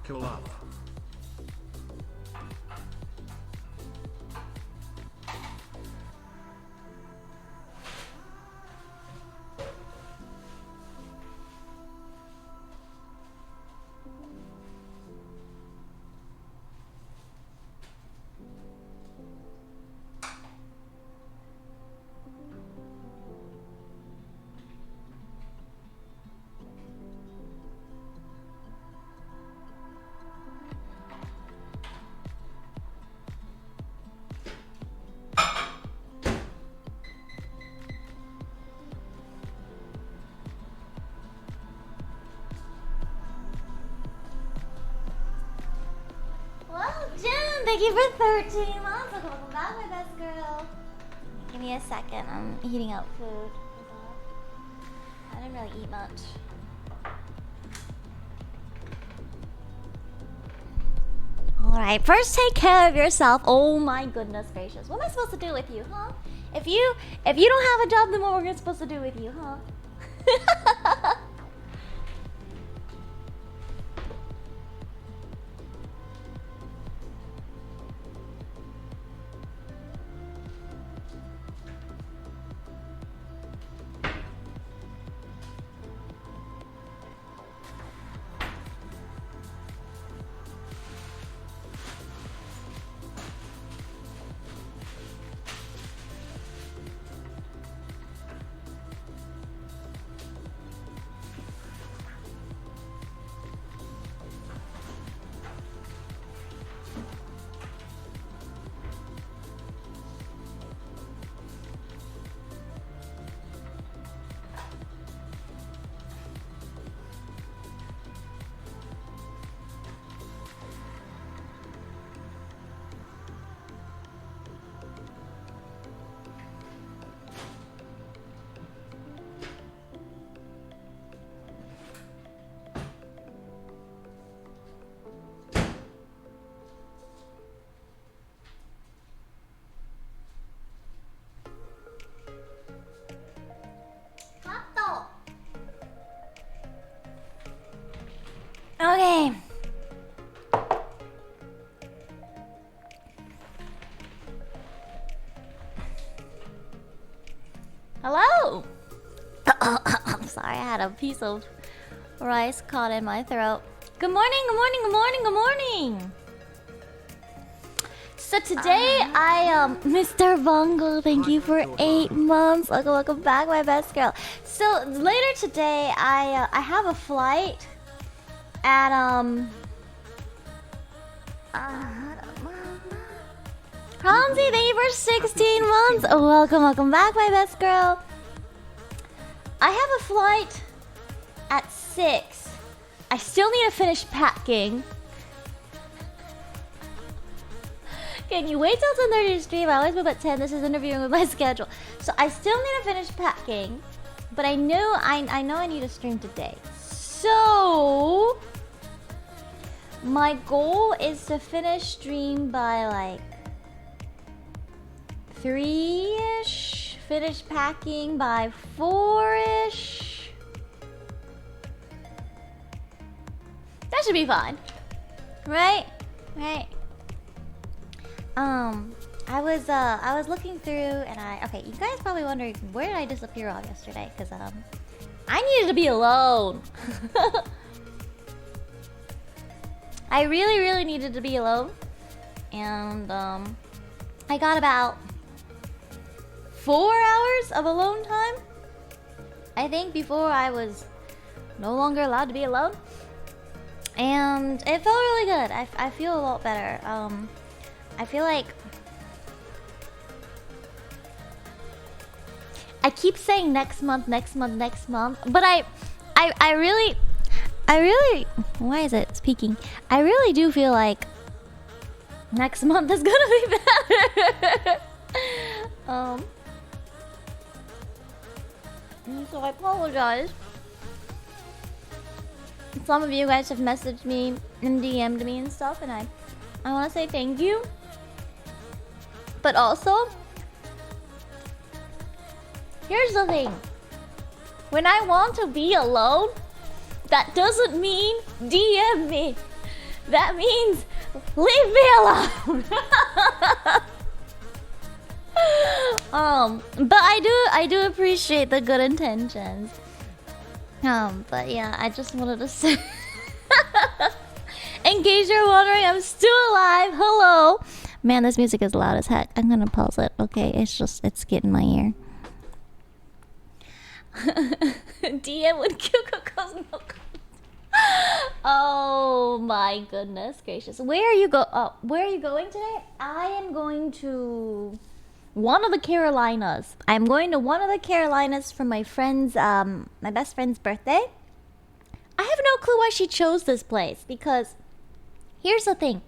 Kill up. Thank you for 13 months. Welcome back, my best girl. Give me a second. I'm heating up food. I didn't really eat much. Alright, first take care of yourself. Oh my goodness gracious. What am I supposed to do with you, huh? If you don't have a job, then what we're supposed to do with you, huh? Okay. Hello. I'm sorry, I had a piece of rice caught in my throat. Good morning, good morning, good morning, good morning. So today Mr. Bungle, thank you for 8 months. Welcome back, my best girl. So later today, I have a flight at Hansi, thank you for 16 months. Welcome back, my best girl. I have a flight at 6. I still need to finish packing. Can you wait till 10:30 to stream? I always move at 10. This is interviewing with my schedule. So I still need to finish packing, but I know I need to stream today. So my goal is to finish stream by like 3-ish. Finish packing by 4-ish. That should be fun. Right? Right. I was looking through and okay, you guys probably wondering where did I disappear off yesterday? Because I needed to be alone. I really needed to be alone. And I got about 4 hours of alone time. I think before I was no longer allowed to be alone. And it felt really good. I feel a lot better. I feel like I keep saying next month, but I really why is it speaking? I really do feel like next month is gonna be better. So I apologize. Some of you guys have messaged me and DM'd me and stuff, and I want to say thank you. But also, here's the thing. When I want to be alone, That doesn't mean DM me. That means leave me alone. But I do appreciate the good intentions. But yeah, I just wanted to say, in case you're wondering, I'm still alive. Hello. Man, this music is loud as heck. I'm gonna pause it. Okay, it's getting my ear. DM would kill Coco's milk. Oh my goodness gracious. Where are you going today? I am going to one of the Carolinas. I'm going to one of the Carolinas for my friend's my best friend's birthday. I have no clue why she chose this place, because here's the thing.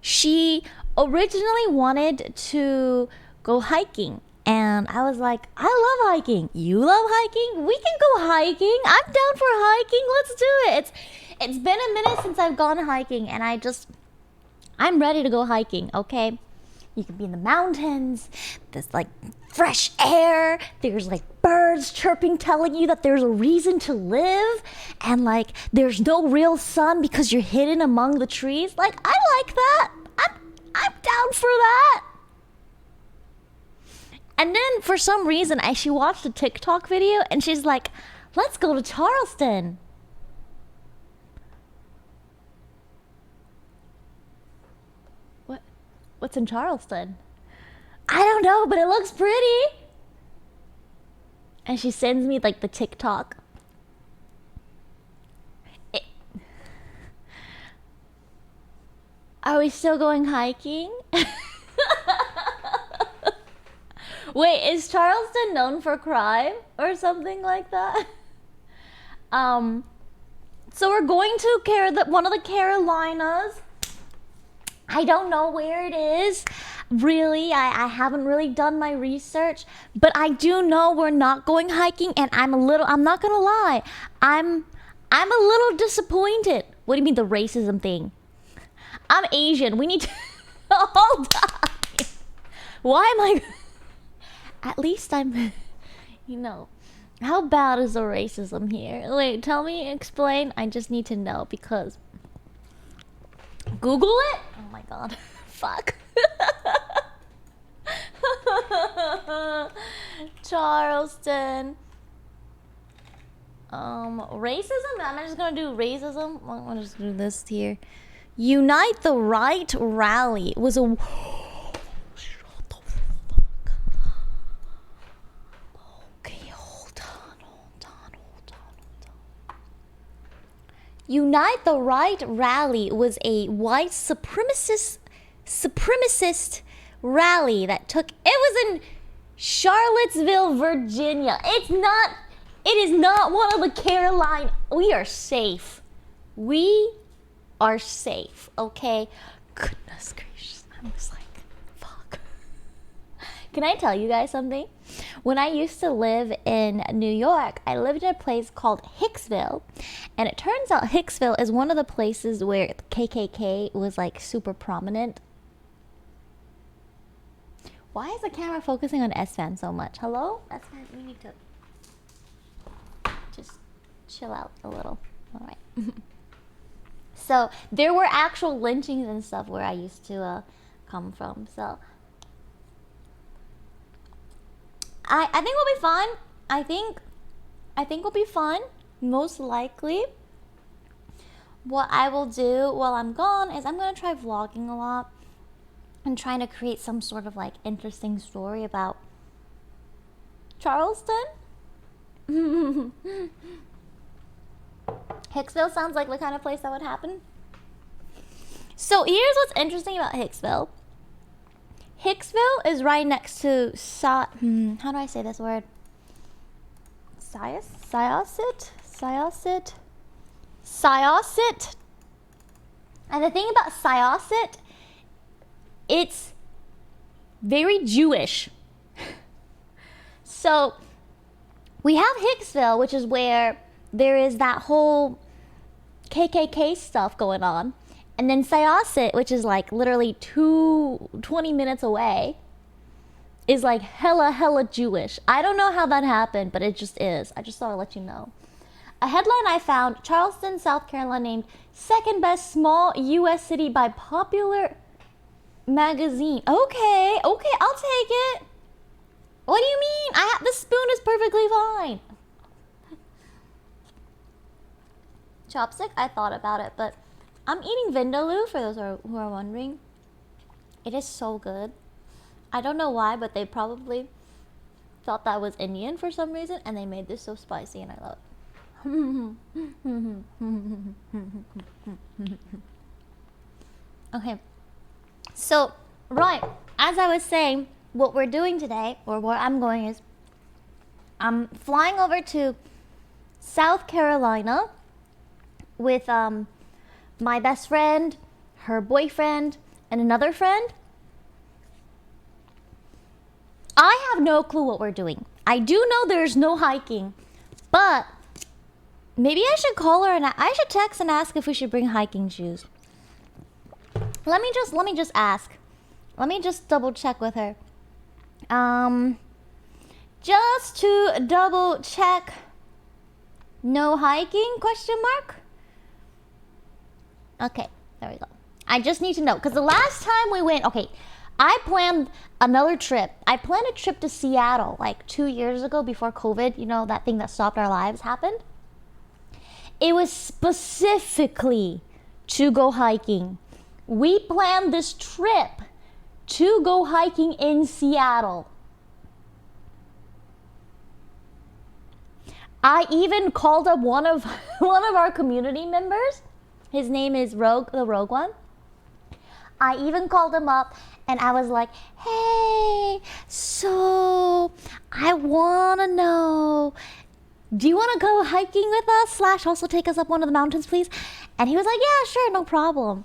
She originally wanted to go hiking, and I was like, I love hiking. You love hiking? We can go hiking. I'm down for hiking. Let's do it. It's been a minute since I've gone hiking, and I'm ready to go hiking, okay? You can be in the mountains. There's like fresh air. There's like birds chirping, telling you that there's a reason to live. And like there's no real sun because you're hidden among the trees. Like, I like that. I'm down for that. And then for some reason, she watched a TikTok video and she's like, let's go to Charleston. What's in Charleston? I don't know, but it looks pretty. And she sends me like the TikTok. Are we still going hiking? Wait, is Charleston known for crime or something like that? So we're going to one of the Carolinas. I don't know where it is. Really, I haven't really done my research, but I do know we're not going hiking, and I'm not gonna lie, I'm a little disappointed. What do you mean the racism thing? I'm Asian. We need to hold on. Why am I? At least I'm, how bad is the racism here? Wait, tell me, explain. I just need to know, because Google it? Oh my god. Fuck. Charleston. Racism? I'm just gonna do racism. I'm just gonna do this here. Unite the Right rally was a... Shut the fuck. Okay, hold on. Unite the Right rally was a white supremacist rally that took... It was in Charlottesville, Virginia. It is not one of the Carolina... We are safe. We are safe, okay? Goodness gracious. I'm just like, fuck. Can I tell you guys something? When I used to live in New York, I lived in a place called Hicksville. And it turns out Hicksville is one of the places where the KKK was like super prominent. Why is the camera focusing on S-Fan so much? Hello? S-Fan, we need to just chill out a little. All right. So there were actual lynchings and stuff where I used to come from. So I think we'll be fine. I think we'll be fine. Most likely. What I will do while I'm gone is I'm gonna try vlogging a lot and trying to create some sort of like interesting story about Charleston. Hicksville sounds like the kind of place that would happen. So here's what's interesting about Hicksville. Hicksville is right next to how do I say this word? Syosset. And the thing about Syosset, it's very Jewish. So we have Hicksville, which is where there is that whole KKK stuff going on. And then Syosset, which is like literally 20 minutes away, is like hella Jewish. I don't know how that happened, but it just is. I just thought I'd let you know. A headline I found: Charleston, South Carolina named second best small U.S. city by Popular Magazine. Okay, I'll take it. What do you mean? The spoon is perfectly fine. Chopstick, I thought about it, but I'm eating vindaloo, for those who are wondering. It is so good. I don't know why, but they probably thought that was Indian for some reason, and they made this so spicy, and I love it. Okay. So, right, as I was saying, what we're doing today, or where I'm going, is I'm flying over to South Carolina with my best friend, her boyfriend, and another friend. I have no clue what we're doing. I do know there's no hiking, but maybe I should call her and I should text and ask if we should bring hiking shoes. Let me just ask. Let me just double check with her. Just to double check. No hiking? Question mark? Okay, there we go. I just need to know, because the last time we went, okay, I planned another trip. I planned a trip to Seattle like 2 years ago before COVID, you know, that thing that stopped our lives happened. It was specifically to go hiking. We planned this trip to go hiking in Seattle. I even called up one of our community members. His name is Rogue, the Rogue One. I even called him up and I was like, hey, so I want to know, do you want to go hiking with us / also take us up one of the mountains, please? And he was like, yeah, sure, no problem.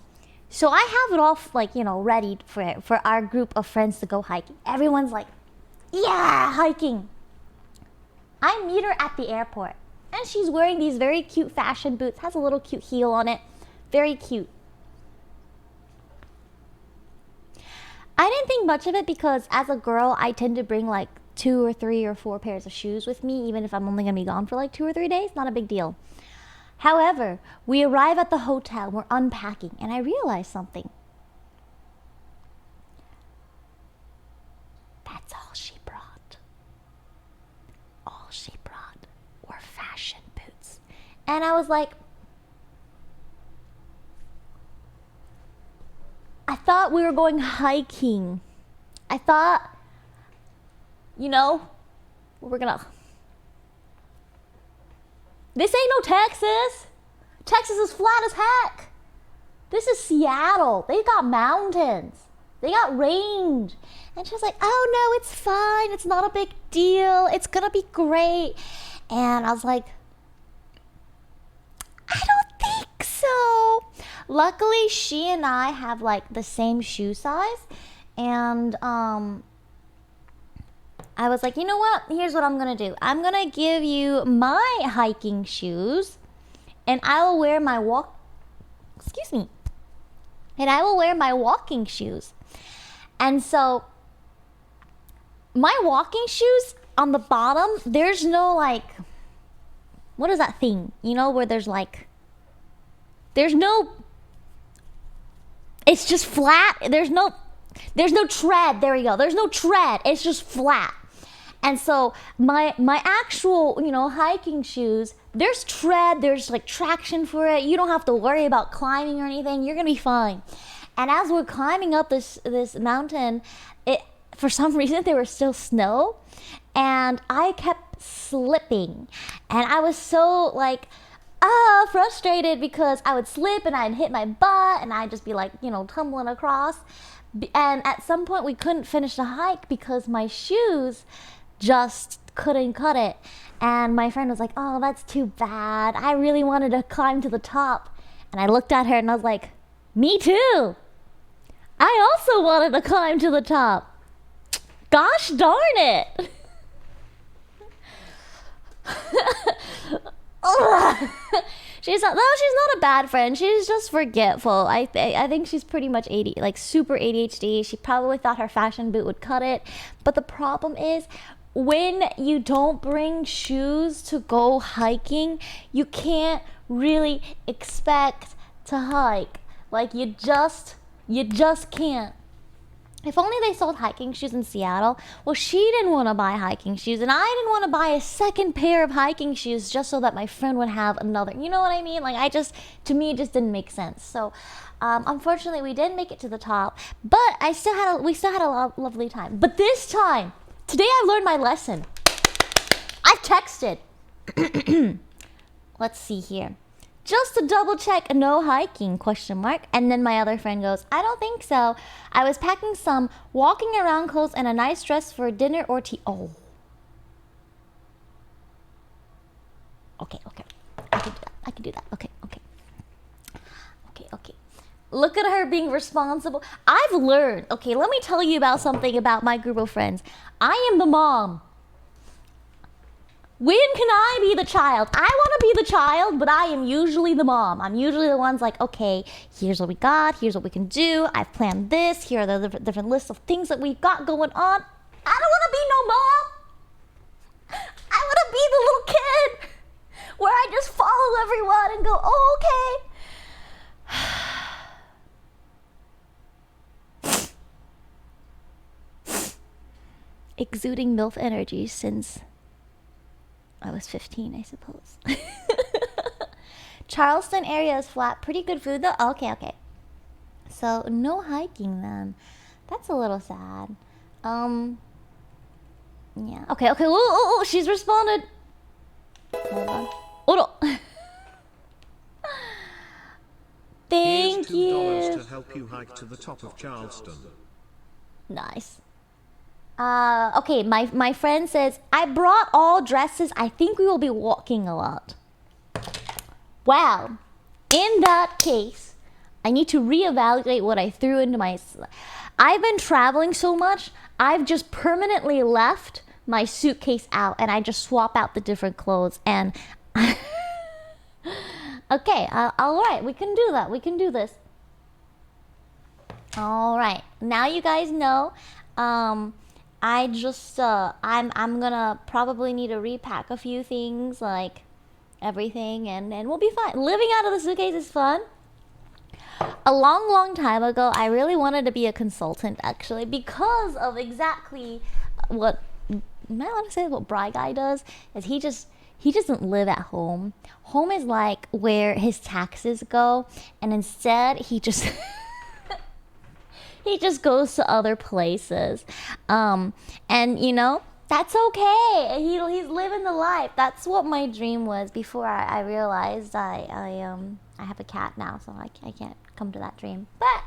So I have it all like, you know, ready for our group of friends to go hiking. Everyone's like, yeah, hiking. I meet her at the airport and she's wearing these very cute fashion boots, has a little cute heel on it, very cute. I didn't think much of it because as a girl, I tend to bring like 2 or 3 or 4 pairs of shoes with me, even if I'm only gonna be gone for like 2 or 3 days, not a big deal. However, we arrive at the hotel, we're unpacking, and I realized something. That's all she brought. All she brought were fashion boots. And I was like, I thought we were going hiking. I thought, you know, we're gonna... This ain't no Texas. Texas is flat as heck. This is Seattle. They got mountains. They got range. And she was like, oh no, it's fine. It's not a big deal. It's gonna be great. And I was like, I don't think so. Luckily, she and I have like the same shoe size. And I was like, you know what? Here's what I'm going to do. I'm going to give you my hiking shoes and I will wear my walking shoes. And so my walking shoes on the bottom, there's no like, what is that thing? You know, where there's no, it's just flat. There's no tread. There we go. There's no tread. It's just flat. And so my actual, you know, hiking shoes, there's tread, there's like traction for it. You don't have to worry about climbing or anything. You're going to be fine. And as we're climbing up this mountain, for some reason there was still snow and I kept slipping. And I was so like, frustrated because I would slip and I'd hit my butt and I'd just be like, you know, tumbling across. And at some point we couldn't finish the hike because my shoes just couldn't cut it. And my friend was like, oh, that's too bad. I really wanted to climb to the top. And I looked at her and I was like, me too. I also wanted to climb to the top. Gosh darn it. She's not a bad friend. She's just forgetful. I think she's pretty much super ADHD. She probably thought her fashion boot would cut it. But the problem is, when you don't bring shoes to go hiking, you can't really expect to hike. Like you just can't. If only they sold hiking shoes in Seattle. Well, she didn't want to buy hiking shoes, and I didn't want to buy a second pair of hiking shoes just so that my friend would have another. You know what I mean? Like to me, it just didn't make sense. So, unfortunately, we didn't make it to the top, but we still had a lovely time. But this time, today I learned my lesson. I've texted. Let's see here. Just to double check, no hiking, ? And then my other friend goes, I don't think so. I was packing some walking around clothes and a nice dress for dinner or tea. Oh. Okay. I can do that. Okay. Look at her being responsible. I've learned. Okay, let me tell you about something about my group of friends. I am the mom. When can I be the child? I want to be the child, but I am usually the mom. I'm usually the one's like, okay, here's what we got. Here's what we can do. I've planned this. Here are the different lists of things that we've got going on. I don't want to be no mom. I want to be the little kid where I just follow everyone and go, oh, okay. Exuding MILF energy since I was 15, I suppose. Charleston area is flat. Pretty good food, though. Okay. So, no hiking, then. That's a little sad. Yeah. Okay. Ooh, she's responded. Hold on. Thank Here's $2 you. to help you hike to the top of Charleston. Nice. Okay, my friend says, I brought all dresses. I think we will be walking a lot. Wow. In that case, I need to reevaluate what I threw into my... I've been traveling so much, I've just permanently left my suitcase out, and I just swap out the different clothes, and... Okay, all right, we can do that. We can do this. All right, now you guys know... I just, I'm gonna probably need to repack a few things, like everything, and we'll be fine. Living out of the suitcase is fun. A long time ago, I really wanted to be a consultant, actually, because of exactly what, am I allowed to say what Bry Guy does? Is he doesn't live at home. Home is like where his taxes go, and instead he just... He just goes to other places. And, you know, that's okay. He's living the life. That's what my dream was before I realized I have a cat now, so I can't come to that dream. But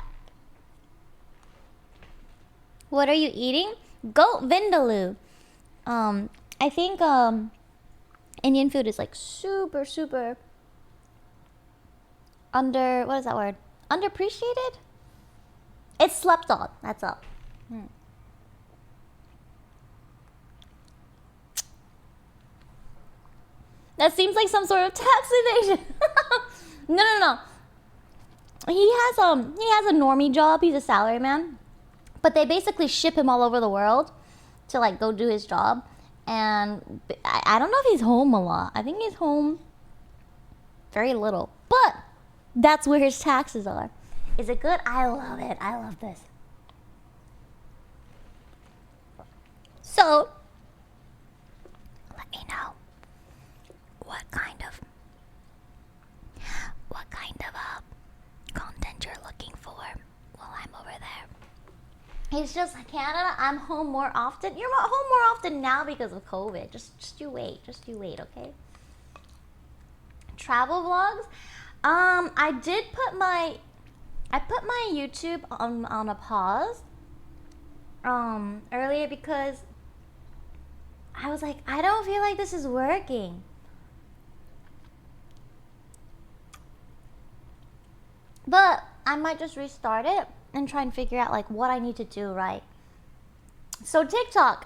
what are you eating? Goat vindaloo. I think Indian food is like super what is that word? Underappreciated? It's slept on. That's all. That seems like some sort of tax evasion. No. He has a normie job. He's a salaryman, but they basically ship him all over the world to like go do his job. And I don't know if he's home a lot. I think he's home very little, but that's where his taxes are. Is it good? I love it. I love this. So, let me know what kind of content you're looking for while I'm over there. It's just Canada. I'm home more often. You're home more often now because of COVID. Just you wait. Okay. Travel vlogs. I put my YouTube on a pause earlier because I was like, I don't feel like this is working. But I might just restart it and try and figure out like what I need to do right. So TikTok.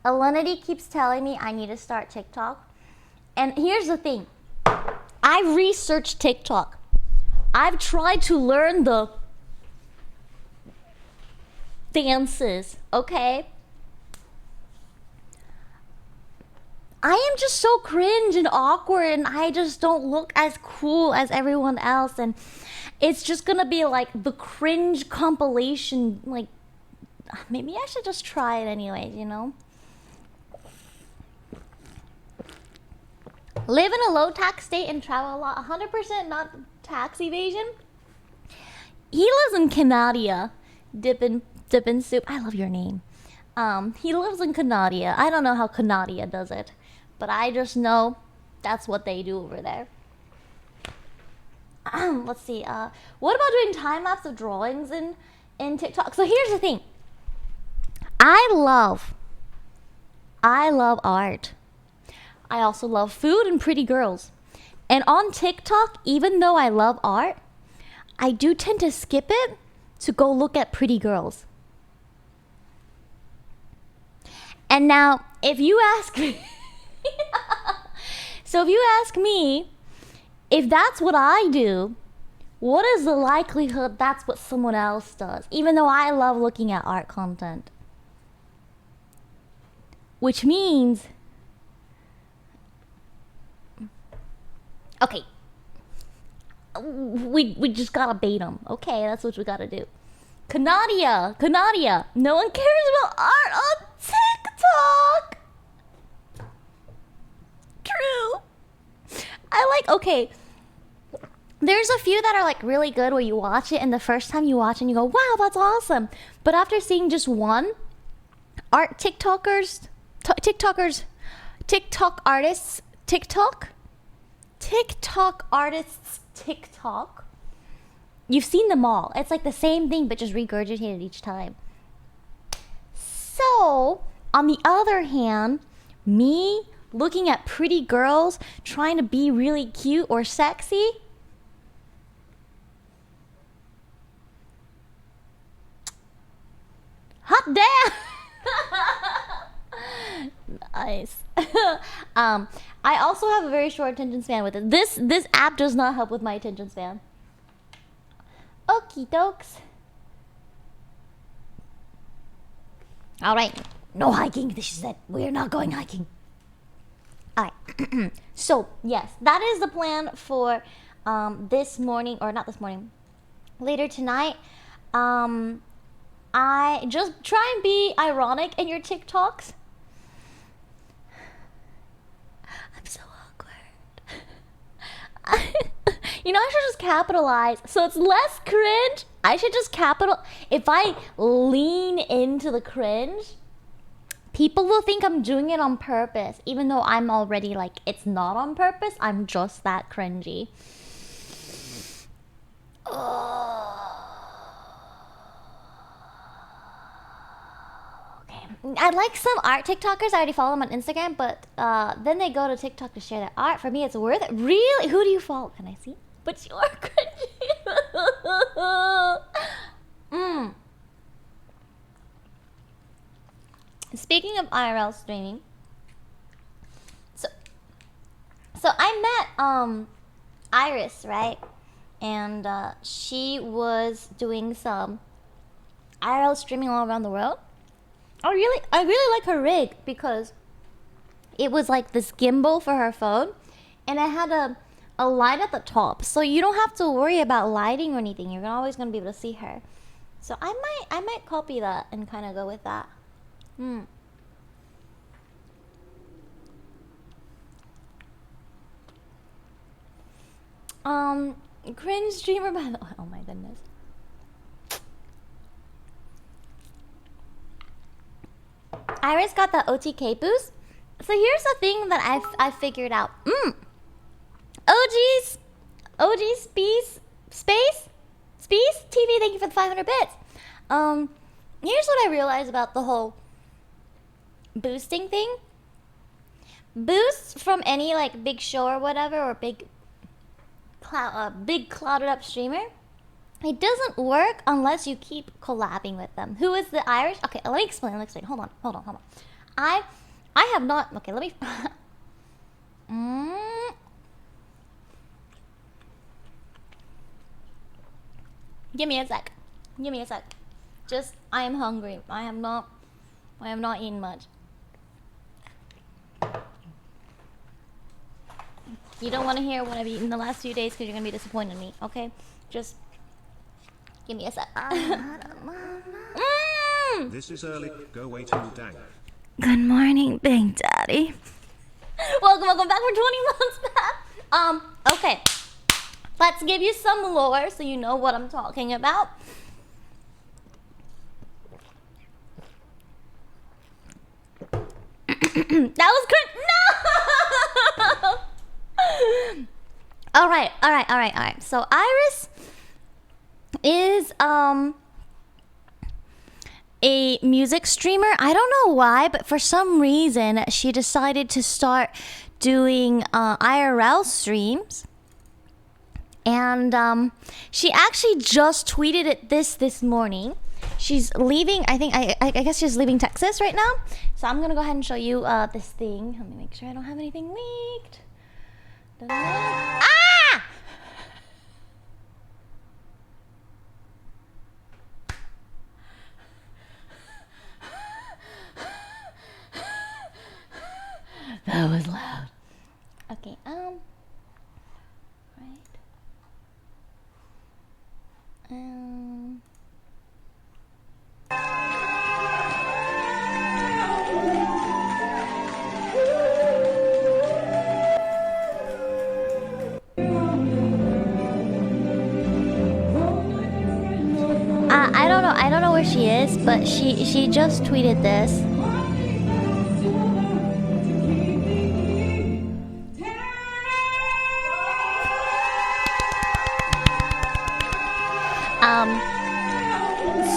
Alinity keeps telling me I need to start TikTok. And here's the thing. I researched TikTok. I've tried to learn the dances, okay? I am just so cringe and awkward, and I just don't look as cool as everyone else, and it's just gonna be like the cringe compilation. Like, maybe I should just try it anyways, you know? Live in a low tax state and travel a lot. 100% not tax evasion. He lives in Canada. Dippin' soup. I love your name. He lives in Canada. I don't know how Canada does it, but I just know that's what they do over there. Let's see. What about doing time lapse of drawings in TikTok? So here's the thing. I love art. I also love food and pretty girls. And on TikTok, even though I love art, I do tend to skip it to go look at pretty girls. And now, if you ask me, so if you ask me, if that's what I do, what is the likelihood that's what someone else does? Even though I love looking at art content. Which means, okay, we just gotta bait them. Okay, that's what we gotta do. Canada. No one cares about art on TikTok. True. Okay, there's a few that are like really good where you watch it and the first time you watch and you go, wow, that's awesome. But after seeing just one, TikTok artists, you've seen them all. It's like the same thing, but just regurgitated each time. So, on the other hand, me looking at pretty girls trying to be really cute or sexy, hot damn! Nice. I also have a very short attention span with it. This app does not help with my attention span. Okie dokes. Alright, no hiking. This is it. We're not going hiking. Alright. So, yes, that is the plan for this morning, or not this morning, later tonight. I just try and be ironic in your TikToks. I'm so awkward. You know, I should just capitalize so it's less cringe. I should just if I lean into the cringe, people will think I'm doing it on purpose, even though I'm already like, it's not on purpose. I'm just that cringy. I like some art TikTokers. I already follow them on Instagram, but then they go to TikTok to share their art. For me, it's worth it. Really? Who do you follow? Can I see? But you are cringy. Speaking of IRL streaming, so I met Iris, right? And she was doing some IRL streaming all around the world. I really like her rig because it was like this gimbal for her phone, and it had a light at the top, so you don't have to worry about lighting or anything. You're always gonna be able to see her. So I might copy that and kind of go with that. Cringe streamer by the oh my goodness. Iris got the OTK boost. So here's the thing that I figured out. OG Space TV, thank you for the 500 bits. Here's what I realized about the whole boosting thing. Boosts from any like big show or whatever, or big clouded up streamer, it doesn't work unless you keep collabing with them. Who is the Irish? Okay, let me explain. Hold on. I have not. Okay, let me. Give me a sec. Just, I am hungry. I have not eaten much. You don't want to hear what I've eaten the last few days because you're going to be disappointed in me, okay? Just give me a sec. This is early, go way too dang. Good morning, Big Daddy. Welcome back for 20 months back. Okay. Let's give you some lore so you know what I'm talking about. That was good. No! All right. So Iris is a music streamer. I don't know why, but for some reason she decided to start doing IRL streams. And she actually just tweeted it this morning. She's leaving. I guess she's leaving Texas right now. So I'm gonna go ahead and show you this thing. Let me make sure I don't have anything leaked. Ah! That was loud. Okay, right. I don't know where she is, but she just tweeted this.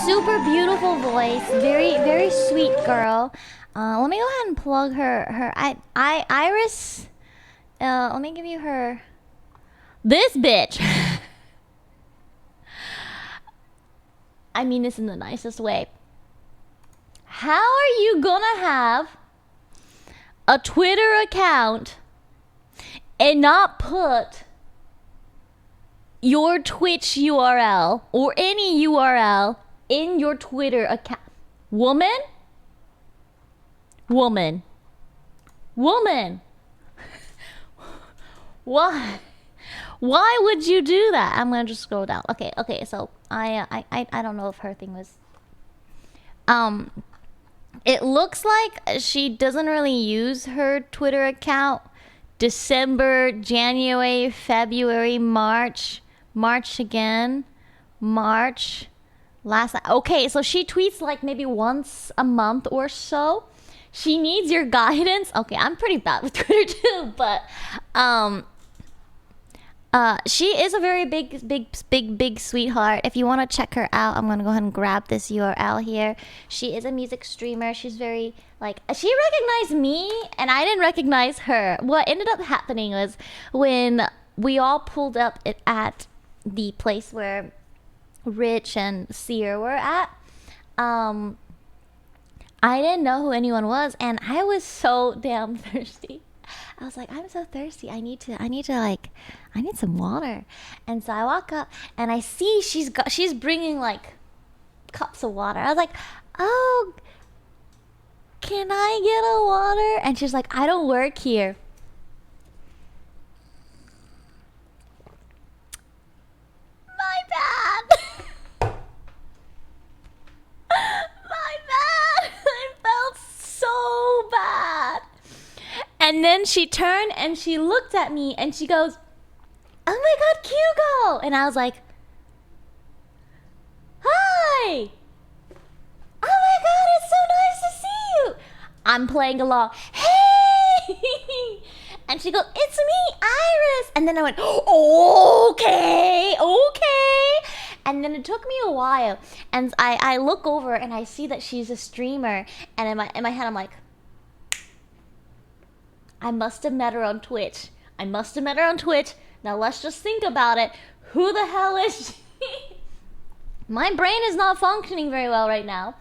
Super beautiful voice, very sweet girl. Let me go ahead and plug her Iris. Let me give you her. This bitch. I mean this in the nicest way. How are you gonna have a Twitter account and not put your Twitch URL or any URL in your Twitter account? Woman? Why would you do that? I'm gonna just scroll down. Okay, so I don't know if her thing was it looks like she doesn't really use her Twitter account. December, January, February, March again, okay, so she tweets like maybe once a month or so. She needs your guidance. Okay, I'm pretty bad with Twitter too, but she is a very big sweetheart. If you want to check her out, I'm gonna go ahead and grab this URL here. She is a music streamer. She's very she recognized me and I didn't recognize her. What ended up happening was when we all pulled up at the place where Rich and Seer were at, I didn't know who anyone was, and I was so damn thirsty. I was like, I'm so thirsty. I need some water. And so I walk up and I see she's bringing like cups of water. I was like, oh, can I get a water? And she's like, I don't work here. My bad. My bad. I felt so bad. And then she turned and she looked at me and she goes, oh my God, Hugo. And I was like, hi. Oh my God, it's so nice to see you. I'm playing along. Hey. And she goes, it's me, Iris. And then I went, okay. And then it took me a while. And I look over and I see that she's a streamer. And in my head, I'm like, I must have met her on Twitch. Now let's just think about it. Who the hell is she? My brain is not functioning very well right now.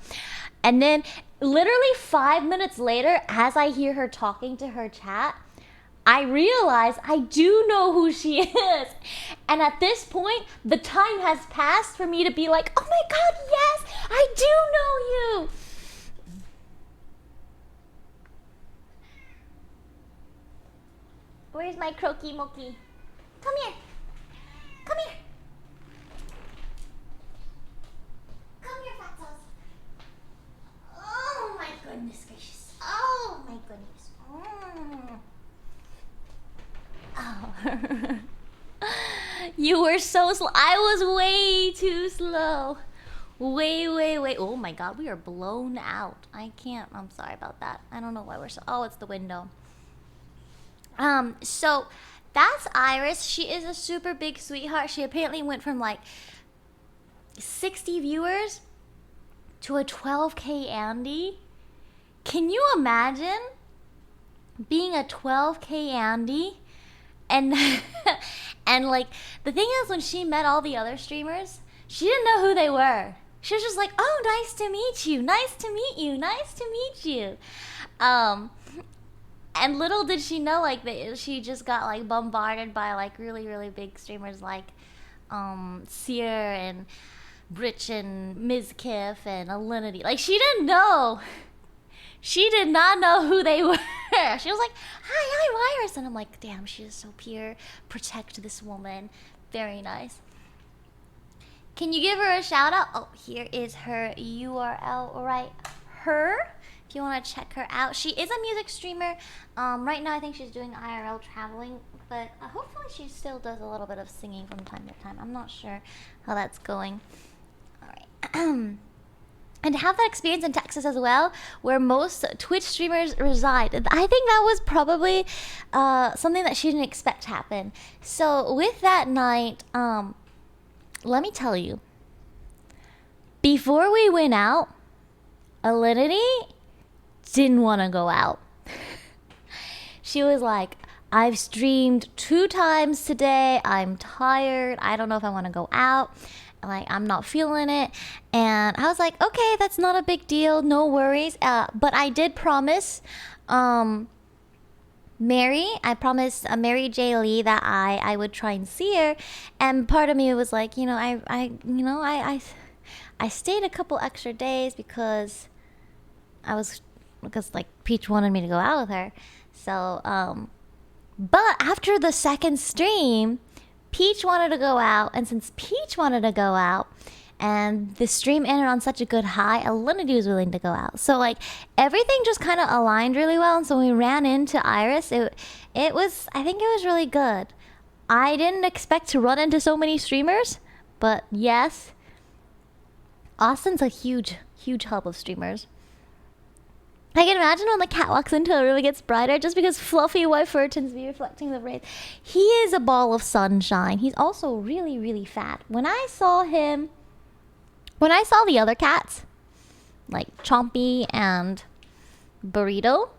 And then literally 5 minutes later, as I hear her talking to her chat, I realize I do know who she is. And at this point, the time has passed for me to be like, oh my God, yes, I do know you. Where's my croaky monkey? Come here. Come here. Come here, Fatos. Oh my goodness gracious. Oh my goodness. Oh. You were so slow. I was way too slow. Way. Oh my god, we are blown out. I can't. I'm sorry about that. I don't know why we're so. Oh, it's the window. So that's Iris. She is a super big sweetheart. She apparently went from like 60 viewers to a 12K Andy. Can you imagine being a 12K Andy? And and like the thing is, when she met all the other streamers, she didn't know who they were. She was just like, "Oh, nice to meet you. Nice to meet you. Nice to meet you." And little did she know, like, that she just got like bombarded by like really big streamers like Seer and Rich and Ms. Kiff and Alinity. Like, she didn't know. She did not know who they were. She was like, hi, Iris. And I'm like, damn, she is so pure. Protect this woman. Very nice. Can you give her a shout out? Oh, here is her URL right here. If you want to check her out. She is a music streamer. Right now I think she's doing IRL traveling, but hopefully she still does a little bit of singing from time to time. I'm not sure how that's going. All right. And to have that experience in Texas as well, where most Twitch streamers reside, I think that was probably something that she didn't expect to happen. So with that night, let me tell you, before we went out, Alinity didn't want to go out. She was like, I've streamed 2 times today. I'm tired. I don't know if I want to go out. Like, I'm not feeling it. And I was like, okay, that's not a big deal. No worries. But I did promise Mary Mary J. Lee that I would try and see her. And part of me was like, I stayed a couple extra days because like Peach wanted me to go out with her. So, but after the second stream, Peach wanted to go out, and since Peach wanted to go out, and the stream ended on such a good high, Alinity was willing to go out. So like everything just kind of aligned really well, and so when we ran into Iris, I think it was really good. I didn't expect to run into so many streamers, but yes, Austin's a huge hub of streamers. I can imagine when the cat walks into a room, it gets brighter just because fluffy white fur tends to be reflecting the rays. He is a ball of sunshine. He's also really fat. When I saw the other cats, like Chompy and Burrito,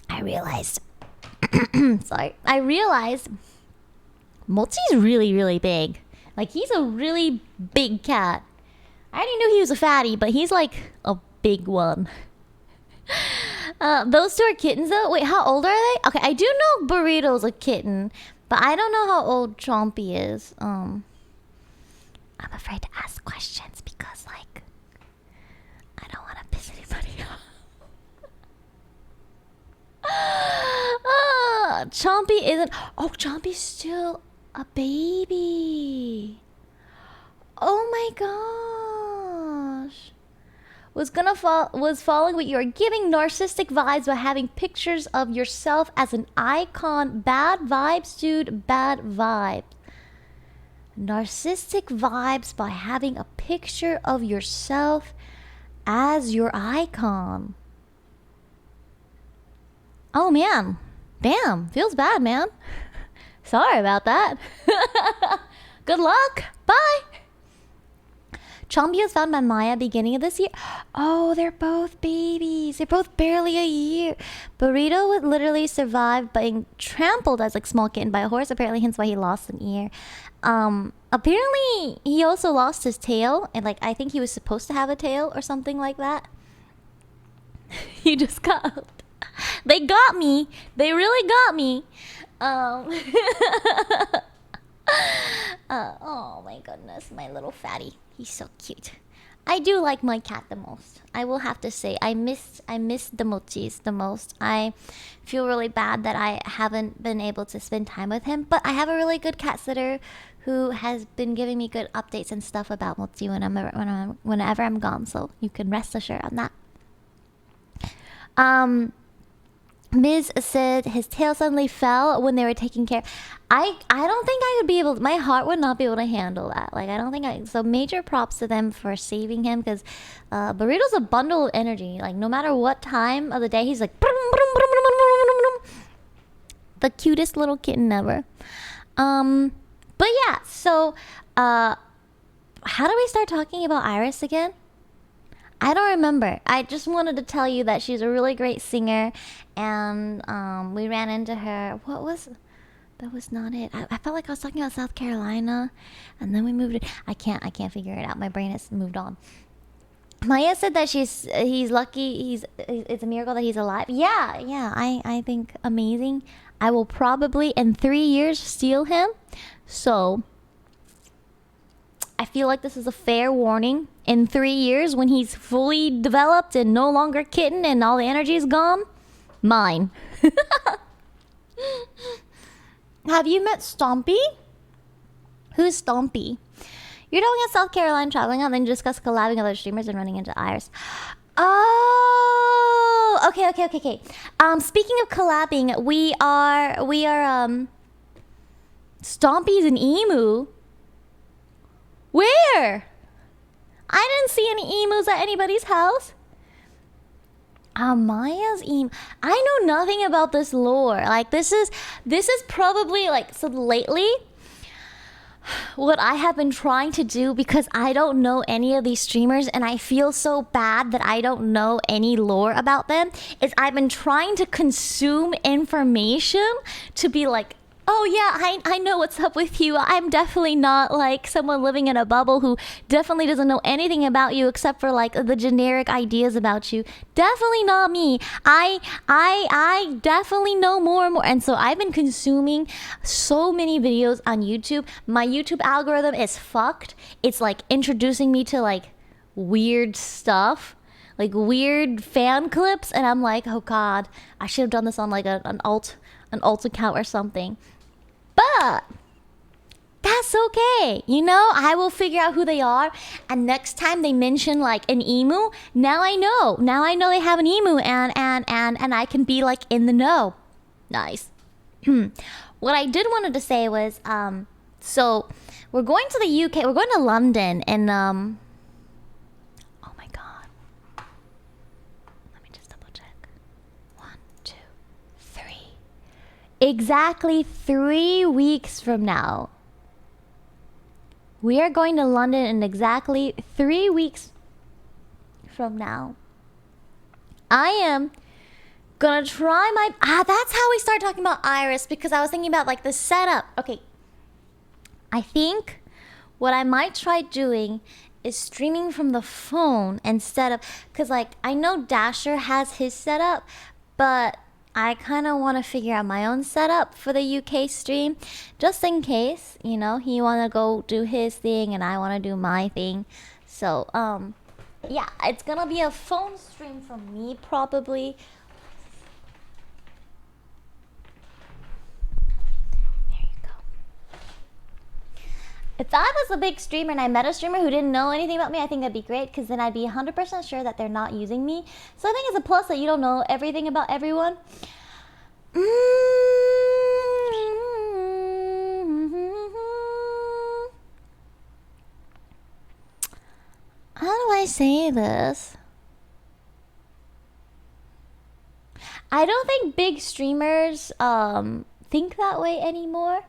I realized Mozi's really big. Like, he's a really big cat. I already knew he was a fatty, but he's like a big one. Those 2 are kittens though. Wait, how old are they? Okay, I do know Burrito's a kitten, but I don't know how old Chompy is. I'm afraid to ask questions because, like, I don't want to piss anybody off. Chompy isn't. Oh, Chompy's still a baby. Oh my gosh. Was following what you are giving narcissistic vibes by having pictures of yourself as an icon. Bad vibes, dude. Bad vibes. Narcissistic vibes by having a picture of yourself as your icon. Oh man. Damn. Feels bad, man. Sorry about that. Good luck. Bye. Chompy was found by Maya beginning of this year. Oh, they're both babies. They're both barely a year. Burrito would literally survive being trampled as like small kitten by a horse. Apparently, hence why he lost an ear. Apparently, he also lost his tail. And like, I think he was supposed to have a tail or something like that. He just got... They got me. They really got me. Oh my goodness, my little fatty. He's so cute. I do like my cat the most. I will have to say I miss the mochis the most. I feel really bad that I haven't been able to spend time with him, but I have a really good cat sitter who has been giving me good updates and stuff about Mochi whenever I'm gone, so you can rest assured on that. Ms. said his tail suddenly fell when they were taking care. I don't think I would be able. My heart would not be able to handle that. Like I don't think I. So major props to them for saving him because Burrito's a bundle of energy. Like no matter what time of the day, he's like the cutest little kitten ever. But yeah. So how do we start talking about Iris again? I don't remember. I just wanted to tell you that she's a really great singer, and we ran into her. That was not it. I felt like I was talking about South Carolina, and then we moved it. I can't figure it out. My brain has moved on. Maya said that he's lucky. It's a miracle that he's alive. Yeah. I think amazing. I will probably in 3 years steal him. So I feel like this is a fair warning. In 3 years, when he's fully developed and no longer kitten and all the energy is gone, mine. Have you met Stompy? Who's Stompy? You're talking about South Carolina traveling out, then you discuss collabing with other streamers and running into Iris. Oh, okay. Speaking of collabing, we are Stompy's an emu. Where? I didn't see any emus at anybody's house. Maya's emu. I know nothing about this lore. Like this is probably like so lately. What I have been trying to do, because I don't know any of these streamers and I feel so bad that I don't know any lore about them, is I've been trying to consume information to be like, oh yeah, I know what's up with you. I'm definitely not like someone living in a bubble who definitely doesn't know anything about you except for like the generic ideas about you. Definitely not me. I definitely know more and more. And so I've been consuming so many videos on YouTube. My YouTube algorithm is fucked. It's like introducing me to like weird stuff, like weird fan clips, and I'm like, oh god, I should have done this on like an alt account or something. But that's okay. You know, I will figure out who they are. And next time they mention like an emu, now I know. Now I know they have an emu and I can be like in the know. Nice. What I did wanted to say was, so we're going to the UK. We're going to London and oh my god. Let me just double check. 1, 2, 3. Exactly 3 weeks from now. We are going to London in exactly 3 weeks from now. I am gonna try my... that's how we start talking about Iris, because I was thinking about like the setup. Okay. I think what I might try doing is streaming from the phone instead of... Because like, I know Dasher has his setup, but I kind of want to figure out my own setup for the UK stream, just in case, you know, he want to go do his thing and I want to do my thing. So, yeah, it's gonna be a phone stream from me probably. There you go. If I was a big streamer and I met a streamer who didn't know anything about me, I think that'd be great, because then I'd be 100% sure that they're not using me. So I think it's a plus that you don't know everything about everyone. How do I say this? I don't think big streamers think that way anymore.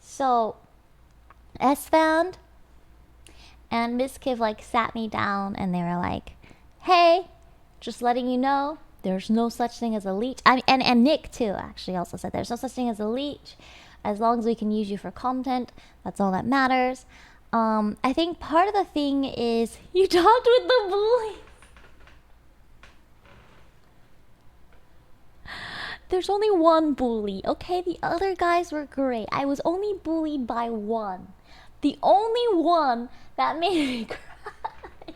So S-Found and Miss Kiv like sat me down and they were like, hey, just letting you know, there's no such thing as a leech. And Nick too actually also said there's no such thing as a leech. As long as we can use you for content, that's all that matters. I think part of the thing is you talked with the bully. There's only one bully, okay? The other guys were great. I was only bullied by one. The only one that made me cry.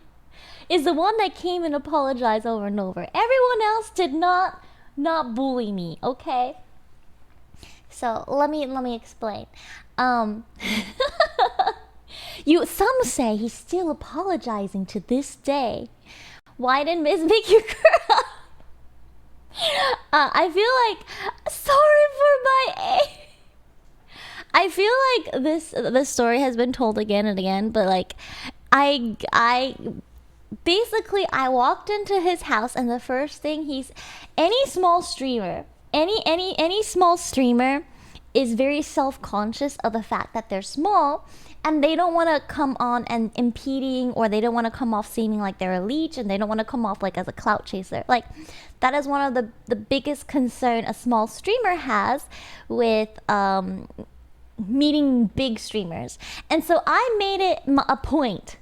is the one that came and apologized over and over. Everyone else did not bully me, okay? So let me explain. Some say he's still apologizing to this day. Why didn't Miss make you cry? I feel like sorry for my age. I feel like this story has been told again and again, but like I basically I walked into his house and the first thing any small streamer is very self-conscious of the fact that they're small and they don't want to come on and impeding, or they don't want to come off seeming like they're a leech, and they don't want to come off like as a clout chaser. Like that is one of the biggest concern a small streamer has with meeting big streamers. And so I made it a point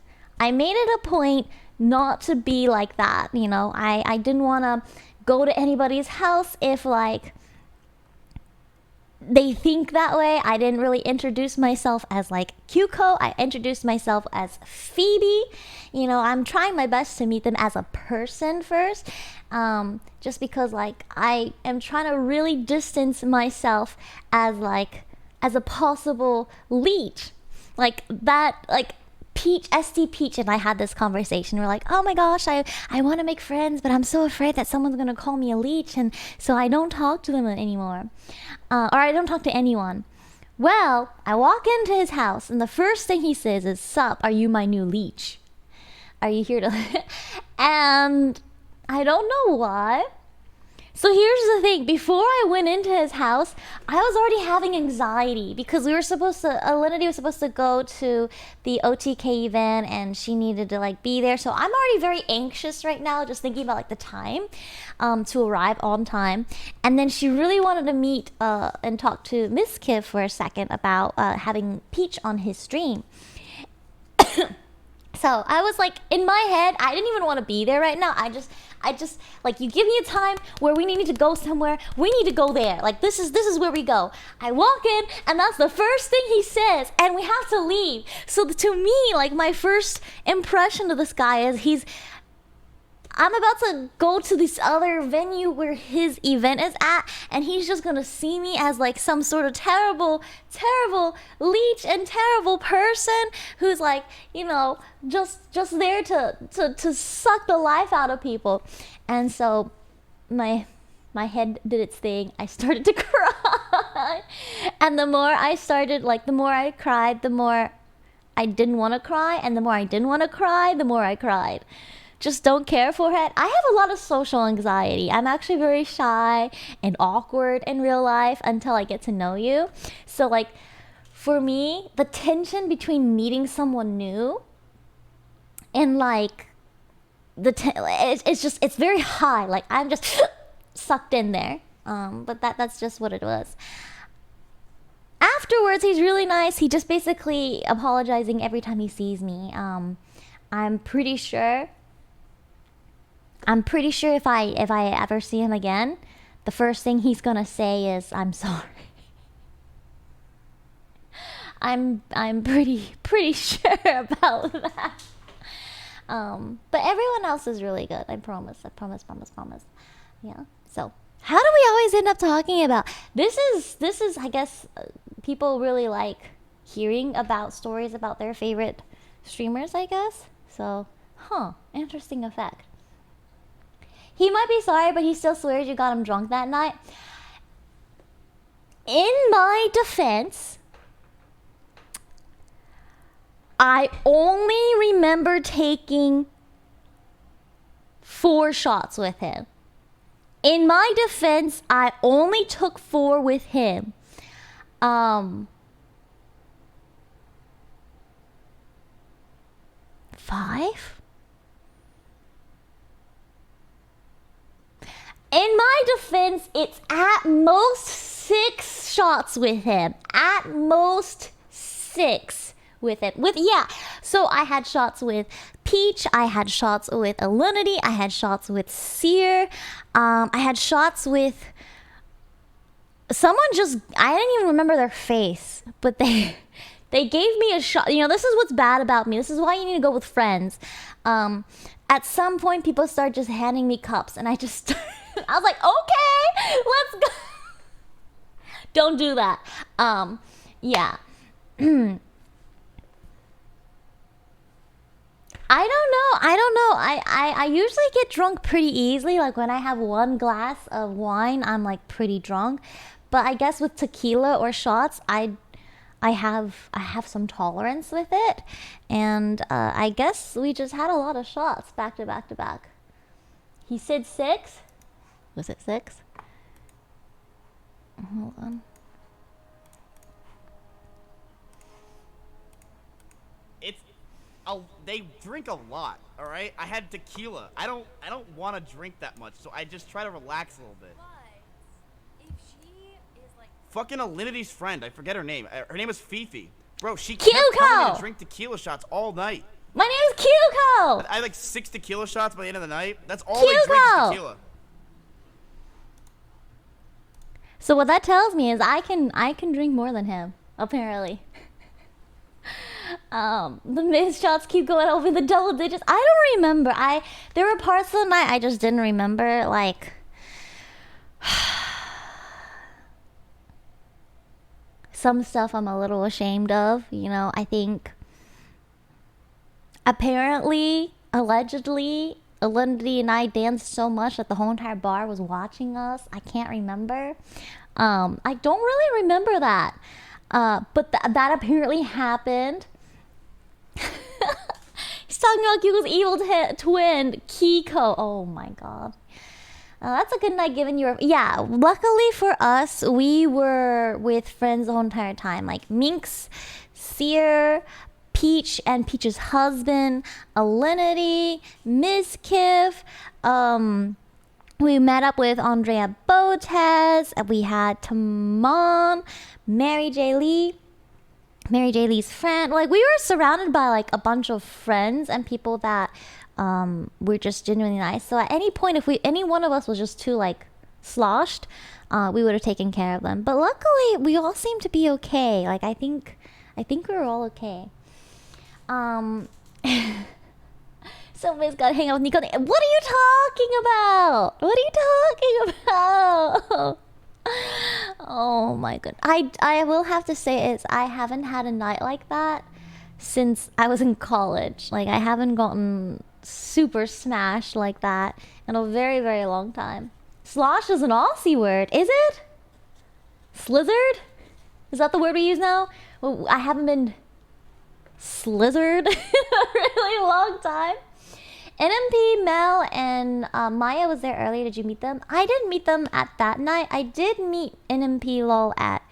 not to be like that, you know. I didn't want to go to anybody's house if like they think that way. I didn't really introduce myself as like Kyuko. I introduced myself as Phoebe. You know, I'm trying my best to meet them as a person first, just because like I am trying to really distance myself as a possible leech, like that. Like Peach, SD Peach and I had this conversation. We're like, oh my gosh, I want to make friends, but I'm so afraid that someone's going to call me a leech, and so I don't talk to them anymore. Or I don't talk to anyone. Well, I walk into his house, and the first thing he says is, sup, are you my new leech? Are you here to... And I don't know why. So here's the thing. Before I went into his house, I was already having anxiety because Alinity was supposed to go to the OTK event and she needed to like be there. So I'm already very anxious right now, just thinking about like the time to arrive on time. And then she really wanted to meet and talk to Miss Kiv for a second about having Peach on his stream. So I was like, in my head, I didn't even want to be there right now. I just like, you give me a time where we need to go somewhere, we need to go there. Like this is where we go. I walk in and that's the first thing he says, and we have to leave. So to me, like my first impression of this guy is I'm about to go to this other venue where his event is at, and he's just gonna see me as like some sort of terrible leech and terrible person who's like, you know, just there to suck the life out of people. And so my head did its thing. I started to cry. And the more I cried, the more I didn't want to cry, and the more I didn't want to cry, the more I cried. Just don't care for it. I have a lot of social anxiety. I'm actually very shy and awkward in real life until I get to know you. So like for me, the tension between meeting someone new and like it's very high. Like I'm just sucked in there. But that's just what it was. Afterwards, he's really nice. He just basically apologizing every time he sees me. I'm pretty sure if I ever see him again, the first thing he's gonna say is, I'm sorry. I'm pretty sure about that. But everyone else is really good. I promise. Yeah. So how do we always end up talking about this? Is I guess people really like hearing about stories about their favorite streamers, I guess. So, interesting effect. He might be sorry, but he still swears you got him drunk that night. In my defense, I only remember taking 4 shots with him. In my defense, I only took 4 with him. 5? In my defense, it's at most 6 shots with him. At most 6 with him. So I had shots with Peach. I had shots with Alinity. I had shots with Seer. I had shots with someone I didn't even remember their face, but they They gave me a shot. You know, this is what's bad about me. This is why you need to go with friends. At some point, people start just handing me cups, and I just, I was like, okay, let's go. Don't do that. Yeah. I don't know. I usually get drunk pretty easily. Like when I have one glass of wine, I'm like pretty drunk. But I guess with tequila or shots, I have some tolerance with it. And I guess we just had a lot of shots back to back to back. He said 6. Was it 6? Hold on. They drink a lot, all right? I had tequila. I don't want to drink that much, so I just try to relax a little bit. But if she is like Fucking Alinity's friend, I forget her name. Her name is Fifi. Bro, she Kyuko! kept telling me to drink tequila shots all night. My name is Kyuko! I had like 6 tequila shots by the end of the night. That's all they drink is tequila. So what that tells me is I can drink more than him, apparently. The mid shots keep going over the double digits. I don't remember. There were parts of the night I just didn't remember, like some stuff I'm a little ashamed of, you know. I think apparently, allegedly, Alinity and I danced so much that the whole entire bar was watching us. I can't remember. I don't really remember that. But that apparently happened. He's talking about Kiko's evil twin, Kiko. Oh my god. That's a good night given you. Yeah, luckily for us, we were with friends the whole entire time. Like Minx, Seer, Peach and Peach's husband, Alinity, Miss Kiff. We met up with Andrea Botes. We had Tamon, Mary J. Lee's friend. Like, we were surrounded by like a bunch of friends and people that were just genuinely nice. So at any point, if any one of us was just too like sloshed, we would have taken care of them. But luckily, we all seemed to be okay. Like, I think we were all okay. Somebody's got to hang out with Nico. What are you talking about? What are you talking about? Oh my god. I will have to say is I haven't had a night like that since I was in college. Like, I haven't gotten super smashed like that in a very, very long time. Slosh is an Aussie word, is it? Slizzard? Is that the word we use now? Well, I haven't been slizzard in a really long time. NMP, Mel, and Maya was there earlier. Did you meet them? I didn't meet them at that night. I did meet NMP lol at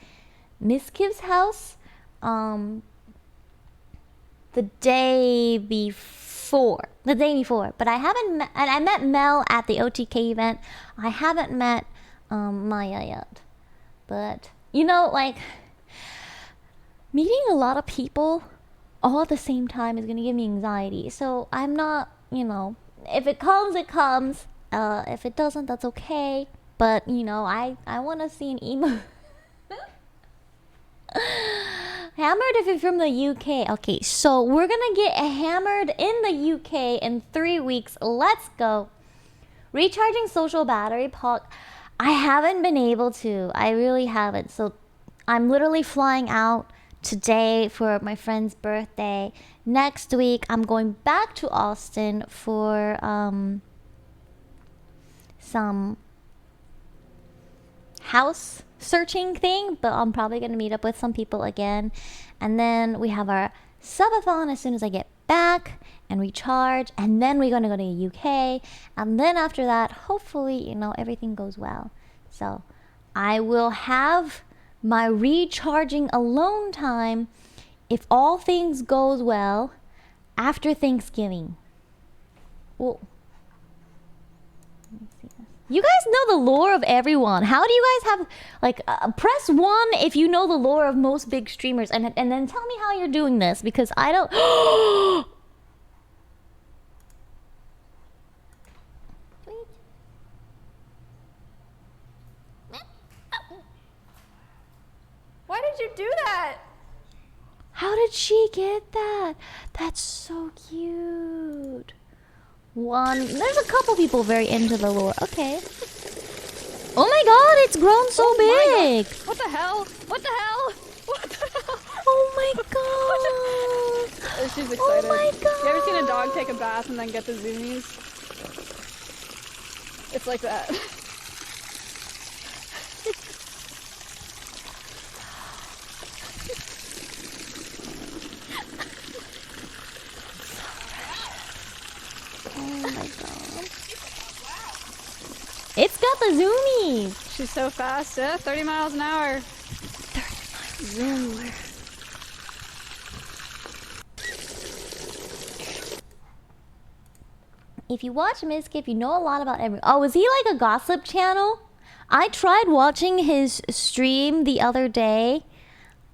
Miss Kiv's house the day before. But I haven't met, and I met Mel at the OTK event. I haven't met Maya yet. But, you know, like, meeting a lot of people all at the same time is going to give me anxiety. So I'm not, you know, if it comes, it comes. If it doesn't, that's okay. But, you know, I want to see an emo. Hammered if you're from the UK. Okay, so we're going to get hammered in the UK in 3 weeks. Let's go. Recharging social battery pack. I haven't been able to. I really haven't. So I'm literally flying out today for my friend's birthday. Next week, I'm going back to Austin for some house searching thing, but I'm probably going to meet up with some people again. And then we have our subathon as soon as I get back and recharge. And then we're going to go to the UK. And then after that, hopefully, you know, everything goes well. So I will have my recharging alone time, if all things goes well, after Thanksgiving. Well, let me see this. You guys know the lore of everyone. How do you guys have, like, press 1 if you know the lore of most big streamers, and then tell me how you're doing this, because I don't. Why did you do that? How did she get that? That's so cute. There's a couple people very into the lore. Okay. Oh my god, it's grown so big. What the hell? What the hell? What the hell? Oh my god. She's excited. Oh my god. You ever seen a dog take a bath and then get the zoomies? It's like that. Oh my god. It's got the zoomies. She's so fast, 30 miles an hour. 30 miles an hour. If you watch Mizkip, you know a lot about everyone. Oh, is he like a gossip channel? I tried watching his stream the other day.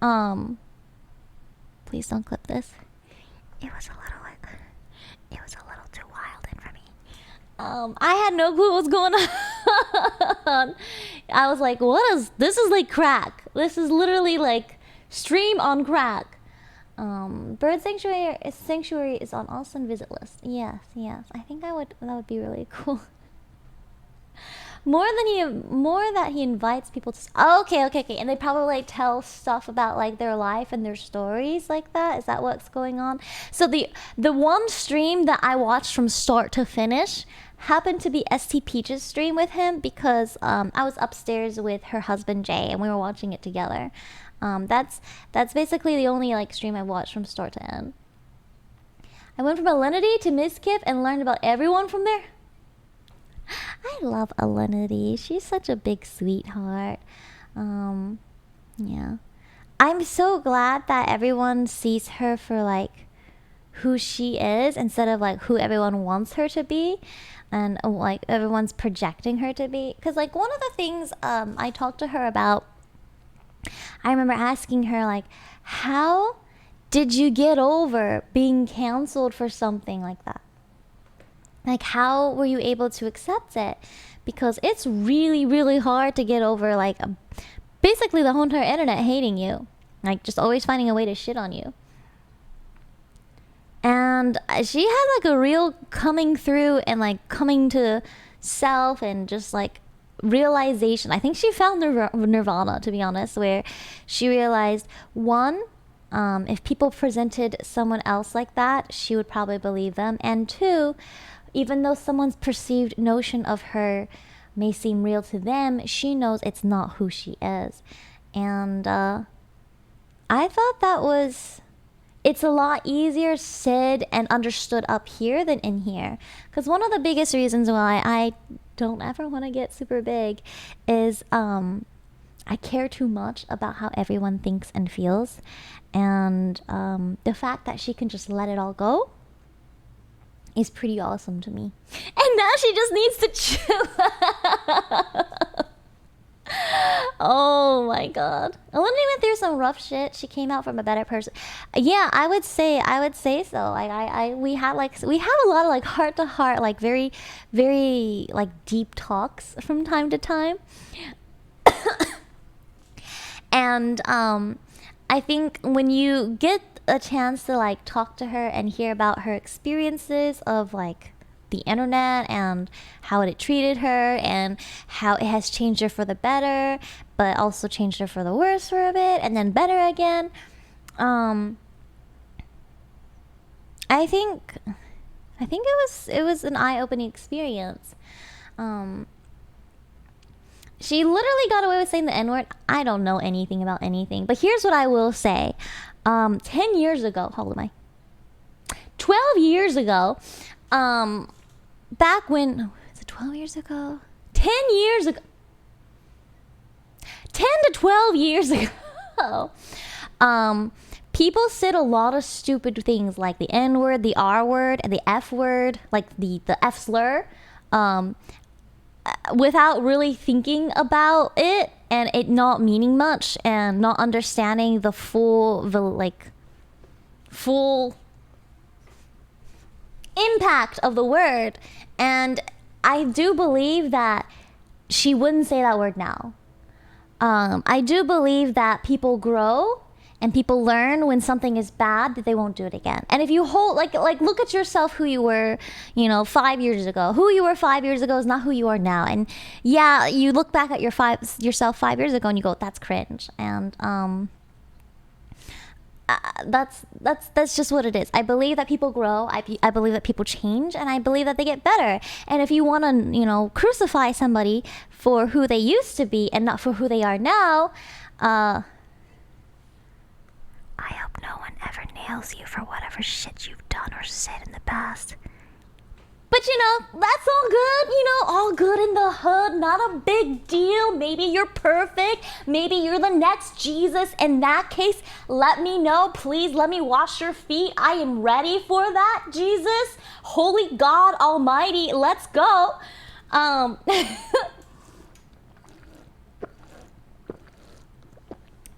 Please don't clip this. It was a little too wild in for me. I had no clue what was going on. I was like, this is like crack. This is literally like stream on crack. Bird Sanctuary is on Austin visit list. Yes. I think that would be really cool. More that he invites people to. Oh, okay. And they probably like tell stuff about like their life and their stories like that. Is that what's going on? So the one stream that I watched from start to finish happened to be ST Peach's stream with him because I was upstairs with her husband Jay and we were watching it together. That's basically the only like stream I watched from start to end. I went from Alinity to Mizkip and learned about everyone from there. I love Alinity. She's such a big sweetheart. Yeah. I'm so glad that everyone sees her for like who she is instead of like who everyone wants her to be and like everyone's projecting her to be. Because like one of the things I talked to her about, I remember asking her like, how did you get over being canceled for something like that? Like, how were you able to accept it? Because it's really, really hard to get over, like, basically the whole entire internet hating you. Like, just always finding a way to shit on you. And she had, like, a real coming through and, like, coming to self and just, like, realization. I think she found nirvana, to be honest, where she realized, one, if people presented someone else like that, she would probably believe them. And two, even though someone's perceived notion of her may seem real to them, she knows it's not who she is. And I thought that was... It's a lot easier said and understood up here than in here. Because one of the biggest reasons why I don't ever want to get super big is I care too much about how everyone thinks and feels. And the fact that she can just let it all go is pretty awesome to me. And now she just needs to chill. Oh my god. Olivia went through some rough shit. She came out from a better person. Yeah, I would say so. Like we have a lot of like heart to heart, like very, very like deep talks from time to time. And I think when you get a chance to like talk to her and hear about her experiences of like the internet and how it treated her and how it has changed her for the better but also changed her for the worse for a bit and then better again, I think it was an eye-opening experience. She literally got away with saying the N-word. I don't know anything about anything, but here's what I will say. 10 years ago, how old am I? 12 years ago, back when, is it 12 years ago? 10 years ago. 10 to 12 years ago. People said a lot of stupid things like the N-word, the R-word, and the F-word, like the F slur, without really thinking about it and it not meaning much and not understanding the full impact of the word. And I do believe that she wouldn't say that word now. I do believe that people grow And people learn when something is bad that they won't do it again. And if you hold, like look at yourself, who you were, 5 years ago. Who you were 5 years ago is not who you are now. And yeah, you look back at yourself 5 years ago and you go, that's cringe. And that's just what it is. I believe that people grow. I believe that people change, and I believe that they get better. And if you want to, crucify somebody for who they used to be and not for who they are now, I hope no one ever nails you for whatever shit you've done or said in the past. But that's all good, all good in the hood, not a big deal. Maybe you're perfect. Maybe you're the next Jesus. In that case, let me know. Please let me wash your feet. I am ready for that, Jesus. Holy God Almighty, let's go.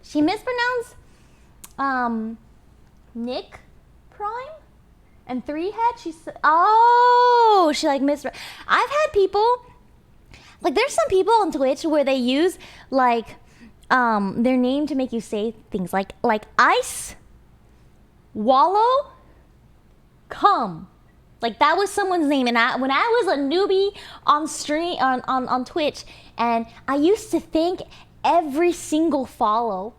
She mispronounced Nick Prime and 3 Head. She said, oh, she like I've had people, like there's some people on Twitch where they use like their name to make you say things like ice, wallow, come. Like that was someone's name. And when I was a newbie on stream on Twitch, and I used to think every single follow,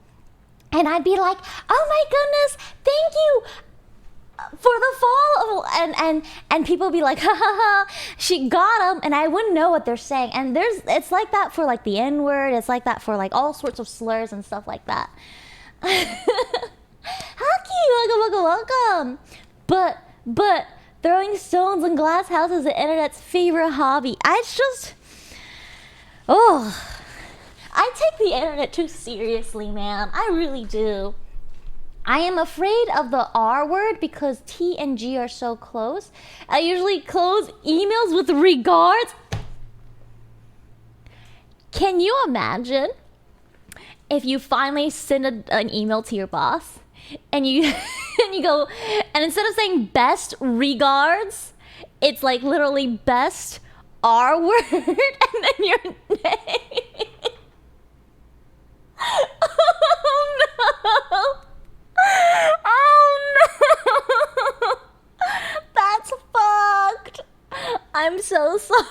and I'd be like, oh my goodness, thank you for the follow. And people would be like, ha ha ha, she got him. And I wouldn't know what they're saying. And it's like that for like the N-word. It's like that for like all sorts of slurs and stuff like that. Haki, welcome. But throwing stones in glass houses is the internet's favorite hobby. I take the internet too seriously, man. I really do. I am afraid of the R word because T and G are so close. I usually close emails with regards. Can you imagine if you finally send an email to your boss and you and you go, and instead of saying best regards, it's like literally best R word and then your name. Oh no! Oh no! That's fucked. I'm so sorry.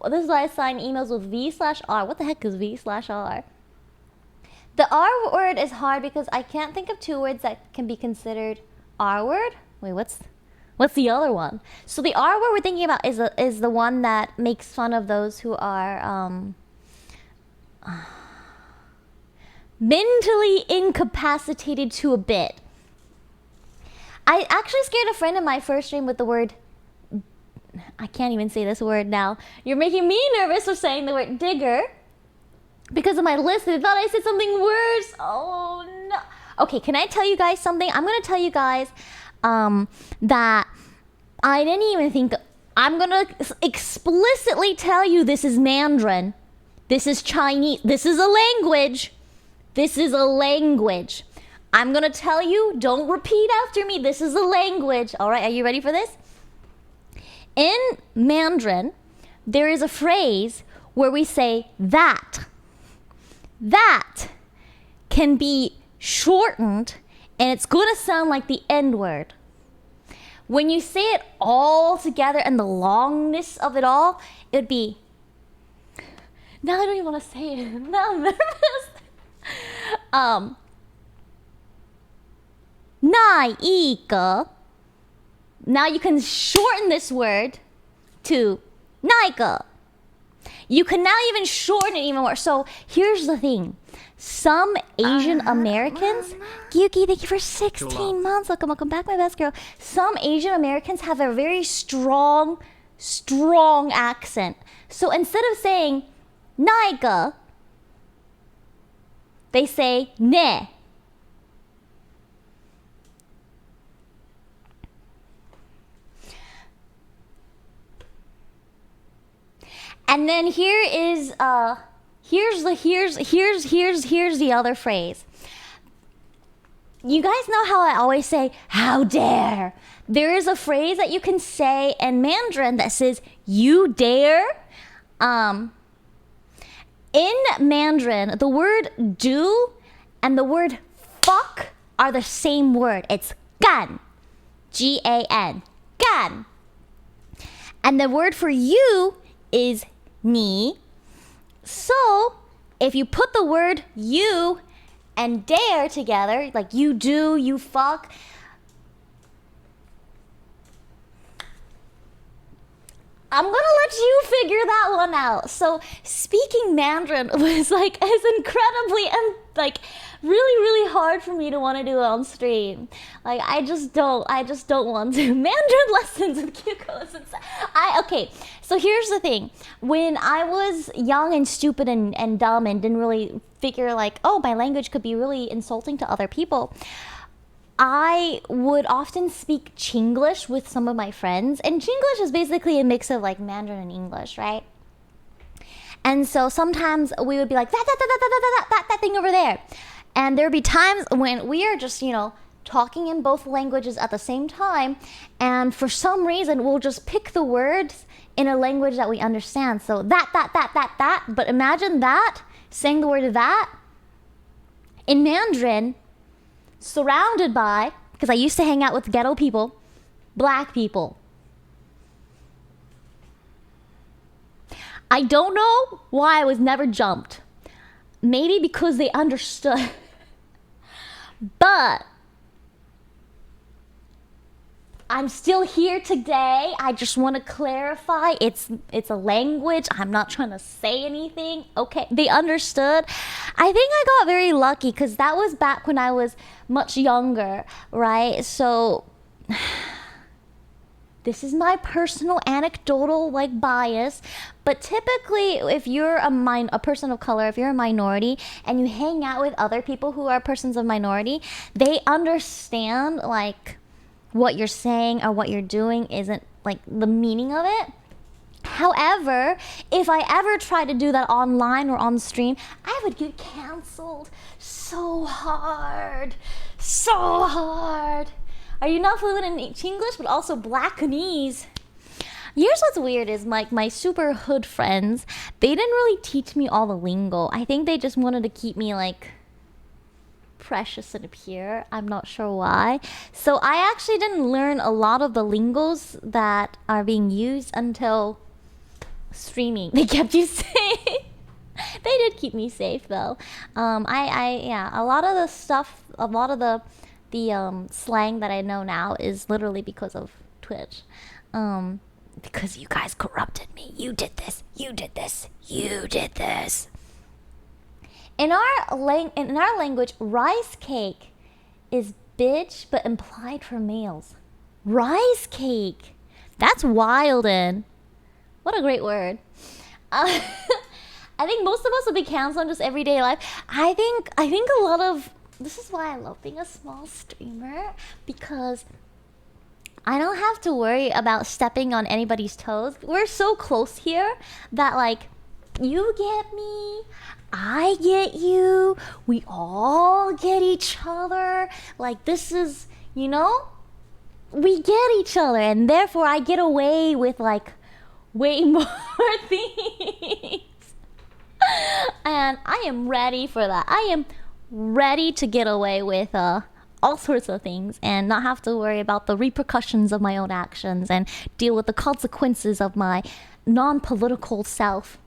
This is why I sign emails with V/R. What the heck is V/R? The R word is hard because I can't think of 2 words that can be considered R word. Wait, what's the other one? So the R word we're thinking about is the one that makes fun of those who are mentally incapacitated to a bit. I actually scared a friend in my first stream with the word, I can't even say this word now. You're making me nervous for saying the word digger. Because of my list, they thought I said something worse. Oh no. Okay, can I tell you guys something? I'm gonna tell you guys that I didn't even think. I'm gonna explicitly tell you this is Mandarin. This is Chinese. This is a language. This is a language. I'm gonna tell you, don't repeat after me. This is a language. All right, are you ready for this? In Mandarin, there is a phrase where we say that. That can be shortened, and it's gonna sound like the N word. When you say it all together and the longness of it all, it would be. Now I don't even want to say it. Now I'm nervous. Now you can shorten this word to 那个. You can now even shorten it even more. So here's the thing. Some Asian Americans, Gyuki, thank you for 16 months. Welcome back, my best girl. Some Asian Americans have a very strong accent. So instead of saying 那个, they say ね. And then here's the other phrase. You guys know how I always say, how dare? There is a phrase that you can say in Mandarin that says, you dare? In Mandarin, the word do and the word fuck are the same word. It's gan. Gan. Gan. And the word for you is ni. So, if you put the word you and dare together, like you do, you fuck, I'm gonna let you figure that one out. So speaking Mandarin was like as incredibly and like really hard for me to want to do on stream. Like I just don't want to. Mandarin lessons with Kyuko. Okay, so here's the thing. When I was young and stupid and dumb and didn't really figure like, oh, my language could be really insulting to other people, I would often speak Chinglish with some of my friends. And Chinglish is basically a mix of like Mandarin and English, right? And so sometimes we would be like, that thing over there. And there'd be times when we are just, talking in both languages at the same time. And for some reason, we'll just pick the words in a language that we understand. So that. But imagine that, saying the word that in Mandarin, surrounded by, because I used to hang out with ghetto people, black people. I don't know why I was never jumped. Maybe because they understood. But I'm still here today. I just want to clarify. It's a language. I'm not trying to say anything. Okay, they understood. I think I got very lucky because that was back when I was much younger, right? So this is my personal anecdotal bias, but typically if you're a person of color, if you're a minority and you hang out with other people who are persons of minority, they understand what you're saying or what you're doing isn't the meaning of it. However, if I ever try to do that online or on stream, I would get canceled so hard. Are you not fluent in English, but also Blackanese? Here's what's weird is my super hood friends, they didn't really teach me all the lingo. I think they just wanted to keep me precious and pure. I'm not sure why. So I actually didn't learn a lot of the lingos that are being used until streaming. They kept you safe. They did keep me safe though. A lot of the stuff, a lot of the slang that I know now is literally because of Twitch. Because you guys corrupted me. You did this. In our language, rice cake is bitch, but implied for males. Rice cake. That's wildin'. What a great word. I think most of us would be canceled in just everyday life. I think a lot of... This is why I love being a small streamer, because I don't have to worry about stepping on anybody's toes. We're so close here that you get me, I get you, we all get each other. This is, we get each other, and therefore I get away with way more things. And I am ready for that. I am ready to get away with all sorts of things and not have to worry about the repercussions of my own actions and deal with the consequences of my non-political self.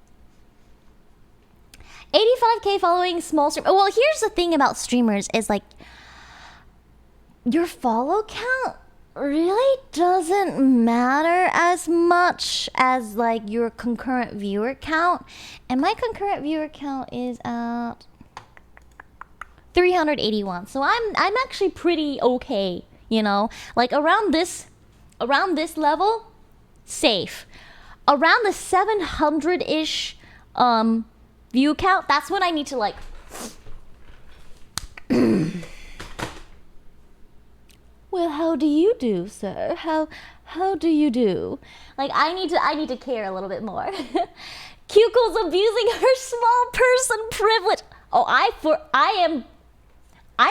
85k following small stream. Well, here's the thing about streamers is your follow count really doesn't matter as much as your concurrent viewer count. And my concurrent viewer count is at 381. So I'm actually pretty okay, around this level, safe. Around the 700-ish view count, that's when I need to well, how do you do, sir? How do you do? I need to care a little bit more. Kyuko's abusing her small person privilege. Oh, I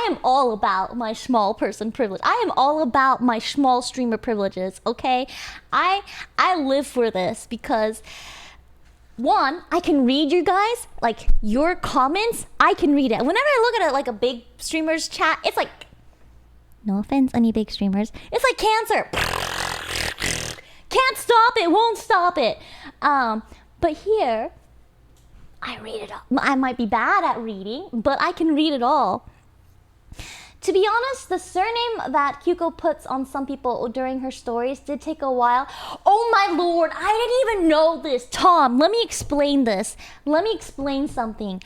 am all about my small person privilege. I am all about my small streamer privileges, okay? I live for this because one, I can read you guys, like, your comments, I can read it. Whenever I look at it, like, a big streamer's chat, it's like, no offense, any big streamers, it's like cancer. Can't stop it, won't stop it. But here, I read it all. I might be bad at reading, but I can read it all. To be honest, the surname that Kyuko puts on some people during her stories did take a while. Oh my lord, I didn't even know this. Tom, let me explain this. Let me explain something.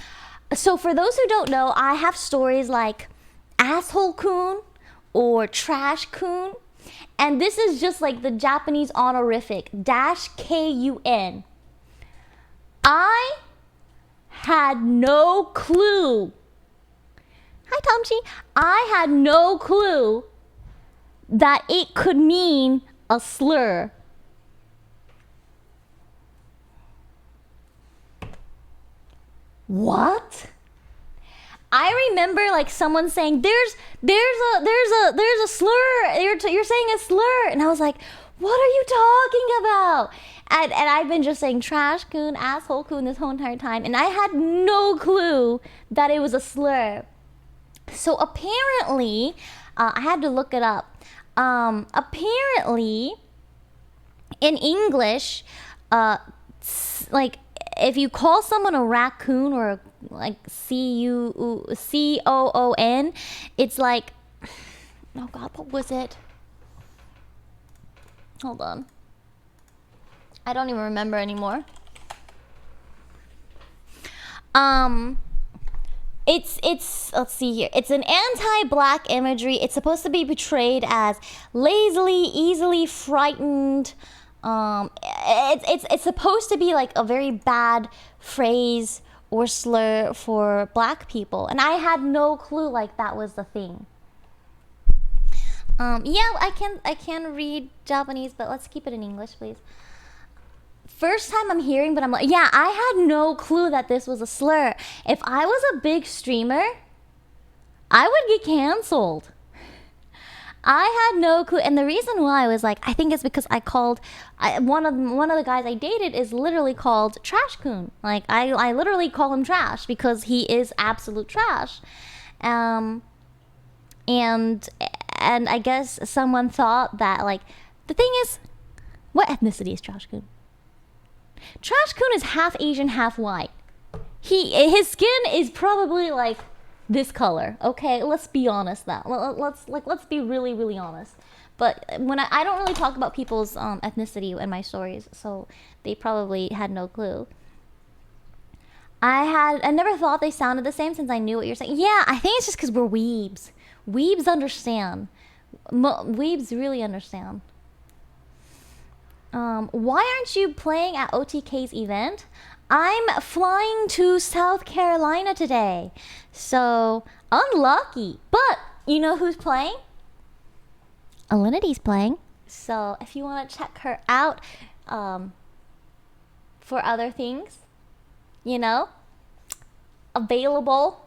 So for those who don't know, I have stories like Asshole-kun or Trash-kun. And this is just like the Japanese honorific, -kun. I had no clue. Hi, Tomchi. I had no clue that it could mean a slur. What? I remember like someone saying, "There's a slur. You're saying a slur," and I was like, "What are you talking about?" And I've been just saying Trash-kun, Asshole-kun this whole entire time, and I had no clue that it was a slur. So apparently, I had to look it up. Apparently, in English, like if you call someone a raccoon or like COON, it's like, oh God, what was it? Hold on. I don't even remember anymore. It's let's see here. It's an anti-black imagery. It's supposed to be portrayed as lazily, easily frightened. It's supposed to be like a very bad phrase or slur for black people, and I had no clue like that was the thing. Yeah, I can read Japanese, but let's keep it in English, please. First time I'm hearing, but I'm like, yeah, I had no clue that this was a slur. If I was a big streamer, I would get canceled. I had no clue, and the reason why was like, I think it's because one of the guys I dated is literally called Trash-kun. Like I literally call him trash because he is absolute trash. And I guess someone thought that, like, the thing is, what ethnicity is Trash-kun? Trash-kun is half Asian, half white. His skin is probably like this color. Okay, let's be honest. Let's be really, really honest. But when I don't really talk about people's ethnicity in my stories, so they probably had no clue. I never thought they sounded the same since I knew what you're saying. Yeah, I think it's just because we're weebs. Weebs understand. Weebs really understand. Why aren't you playing at OTK's event? I'm flying to South Carolina today. So, unlucky. But, you know who's playing? Alinity's playing. So, if you want to check her out for other things, you know, available.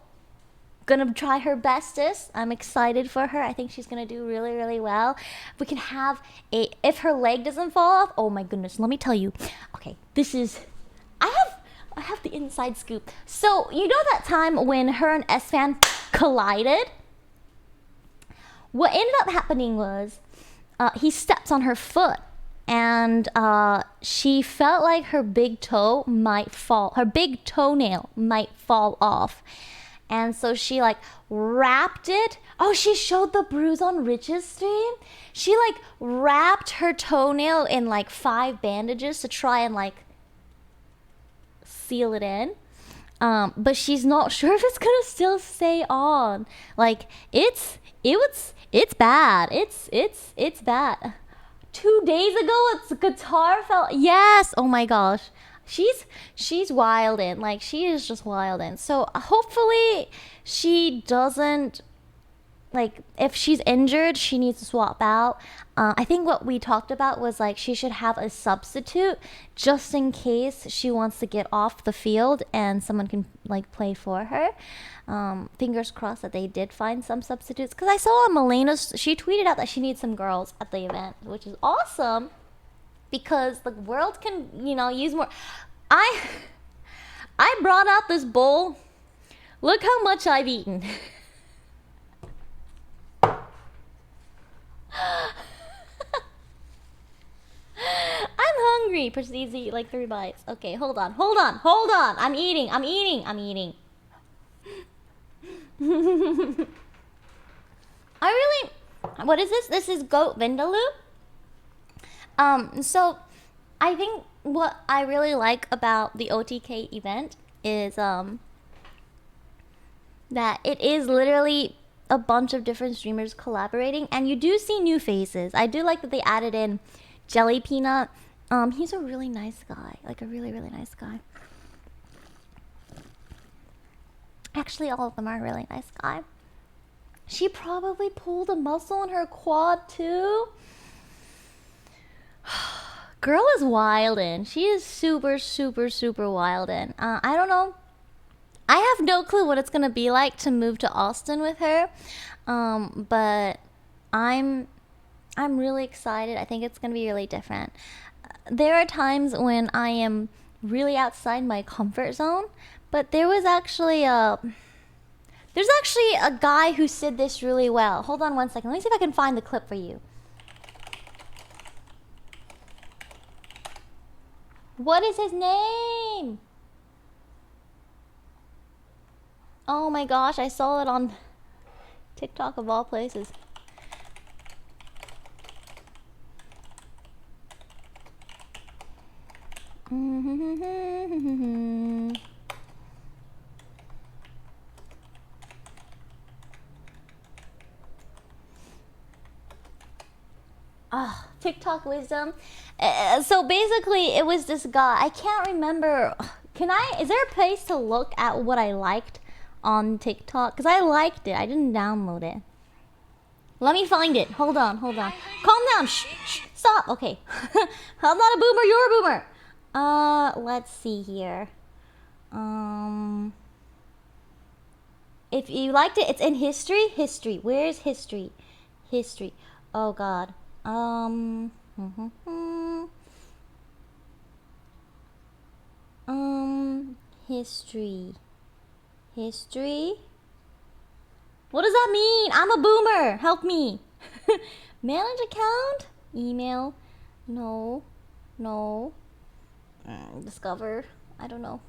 Gonna try her bestest. I'm excited for her. I think she's gonna do really, really well. We can have if her leg doesn't fall off, oh my goodness, let me tell you. Okay, I have the inside scoop. So you know that time when her and S-Fan collided? What ended up happening was he stepped on her foot, and she felt like her big toenail might fall off. And so she like wrapped it. Oh, she showed the bruise on Rich's stream. She like wrapped her toenail in like 5 bandages to try and like seal it in. But she's not sure if it's gonna still stay on. Like it's bad. It's bad. 2 days ago, its guitar fell. Yes. Oh my gosh. She's wildin', like she is just wildin'. So hopefully she doesn't, like, if she's injured, she needs to swap out. I think what we talked about was like she should have a substitute just in case she wants to get off the field and someone can like play for her. Fingers crossed that they did find some substitutes, because I saw on Melena's, she tweeted out that she needs some girls at the event, which is awesome. Because the world can, you know, use more. I brought out this bowl. Look how much I've eaten. I'm hungry. Proceeds to eat like 3 bites. Okay, hold on. I'm eating. What is this? This is goat vindaloo. So I think what I really like about the OTK event is that it is literally a bunch of different streamers collaborating, and you do see new faces. I do like that they added in Jelly Peanut. He's a really nice guy, like a really, really nice guy. Actually, all of them are a really nice guy. She probably pulled a muscle in her quad too. Girl is wildin'. She is super, super, super wildin'. I don't know. I have no clue what it's gonna be like to move to Austin with her. But I'm really excited. I think it's gonna be really different. There are times when I am really outside my comfort zone, but there's actually a guy who said this really well. Hold on one second. Let me see if I can find the clip for you. What is his name? Oh my gosh, I saw it on TikTok of all places. TikTok wisdom. So basically, it was this guy. I can't remember. Is there a place to look at what I liked on TikTok? Because I liked it. I didn't download it. Let me find it. Hold on. Calm down. Shh. Stop. Okay. I'm not a boomer. You're a boomer. Let's see here. If you liked it, it's in history. History. Where's history? History. Oh God. History. What does that mean? I'm a boomer. Help me. Manage account? Email? No. Discover? I don't know.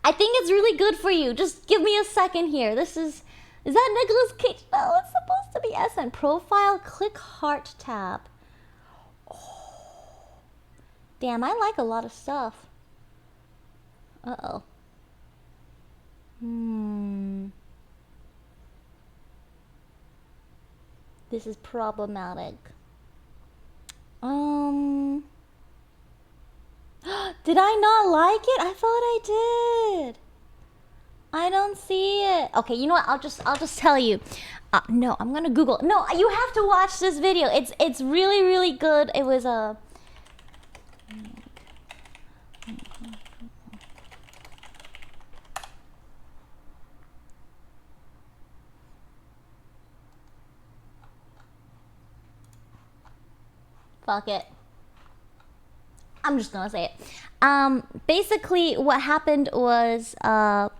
I think it's really good for you. Just give me a second here. Is that Nicolas Cage? No, it's supposed to be SN. Profile, click heart tab. Oh. Damn, I like a lot of stuff. Uh-oh. This is problematic. Did I not like it? I thought I did. I don't see it. Okay, you know what? I'll just tell you. No, I'm gonna Google. No, you have to watch this video. It's really, really good. It was a. Fuck it. I'm just gonna say it. Basically, what happened was, like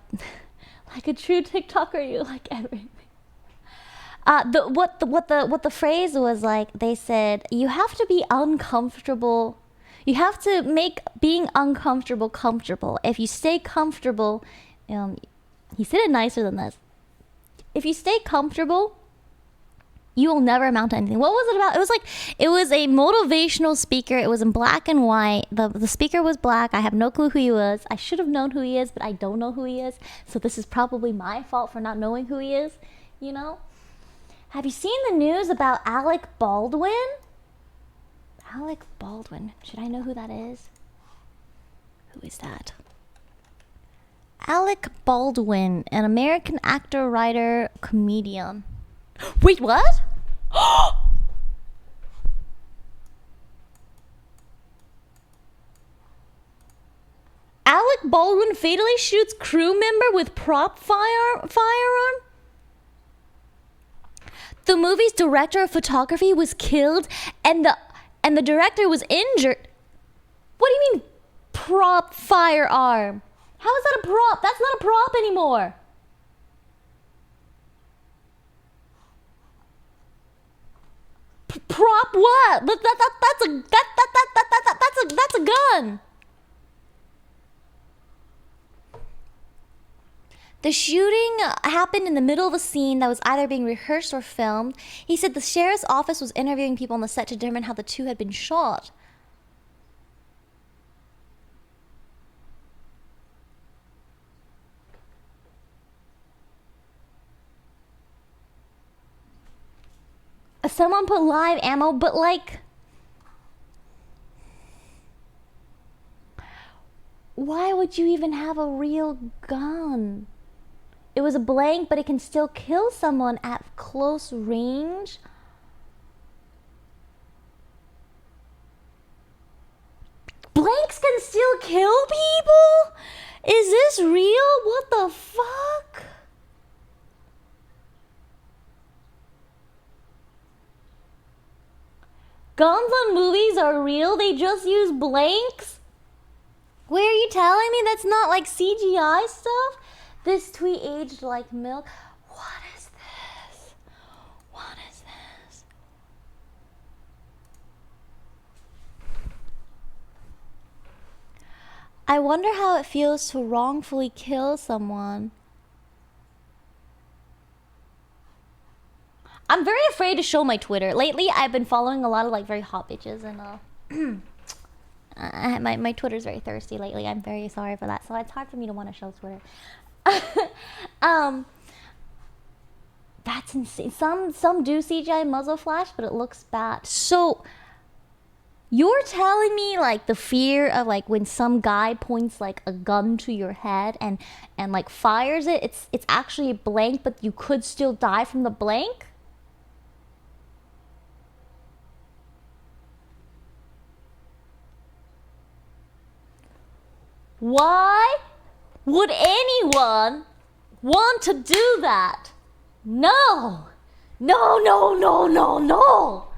a true TikToker, you like everything. What the phrase was like, they said, you have to be uncomfortable. You have to make being uncomfortable comfortable. If you stay comfortable, he said it nicer than this. If you stay comfortable, you will never amount to anything. What was it about? It was a motivational speaker. It was in black and white. The speaker was black. I have no clue who he was. I should have known who he is, but I don't know who he is. So this is probably my fault for not knowing who he is, you know? Have you seen the news about Alec Baldwin? Alec Baldwin. Should I know who that is? Who is that? Alec Baldwin, an American actor, writer, comedian. Wait, what? Alec Baldwin fatally shoots crew member with prop firearm? The movie's director of photography was killed, and and the director was injured. What do you mean prop firearm? How is that a prop? That's not a prop anymore. Prop what? That's a gun. The shooting happened in the middle of a scene that was either being rehearsed or filmed. He said the sheriff's office was interviewing people on the set to determine how the two had been shot. Someone put live ammo, but like, why would you even have a real gun? It was a blank, but it can still kill someone at close range. Blanks can still kill people? Is this real? What the fuck? Guns on movies are real? They just use blanks? Where are you telling me that's not like CGI stuff? This tweet aged like milk. What is this? What is this? I wonder how it feels to wrongfully kill someone. I'm very afraid to show my Twitter. Lately, I've been following a lot of like very hot bitches, and my Twitter's very thirsty lately. I'm very sorry for that. So it's hard for me to want to show Twitter. That's insane. Some do CGI muzzle flash, but it looks bad. So you're telling me like the fear of like when some guy points like a gun to your head and like fires it, it's actually a blank, but you could still die from the blank? Why would anyone want to do that? No. No, no, no, no, no.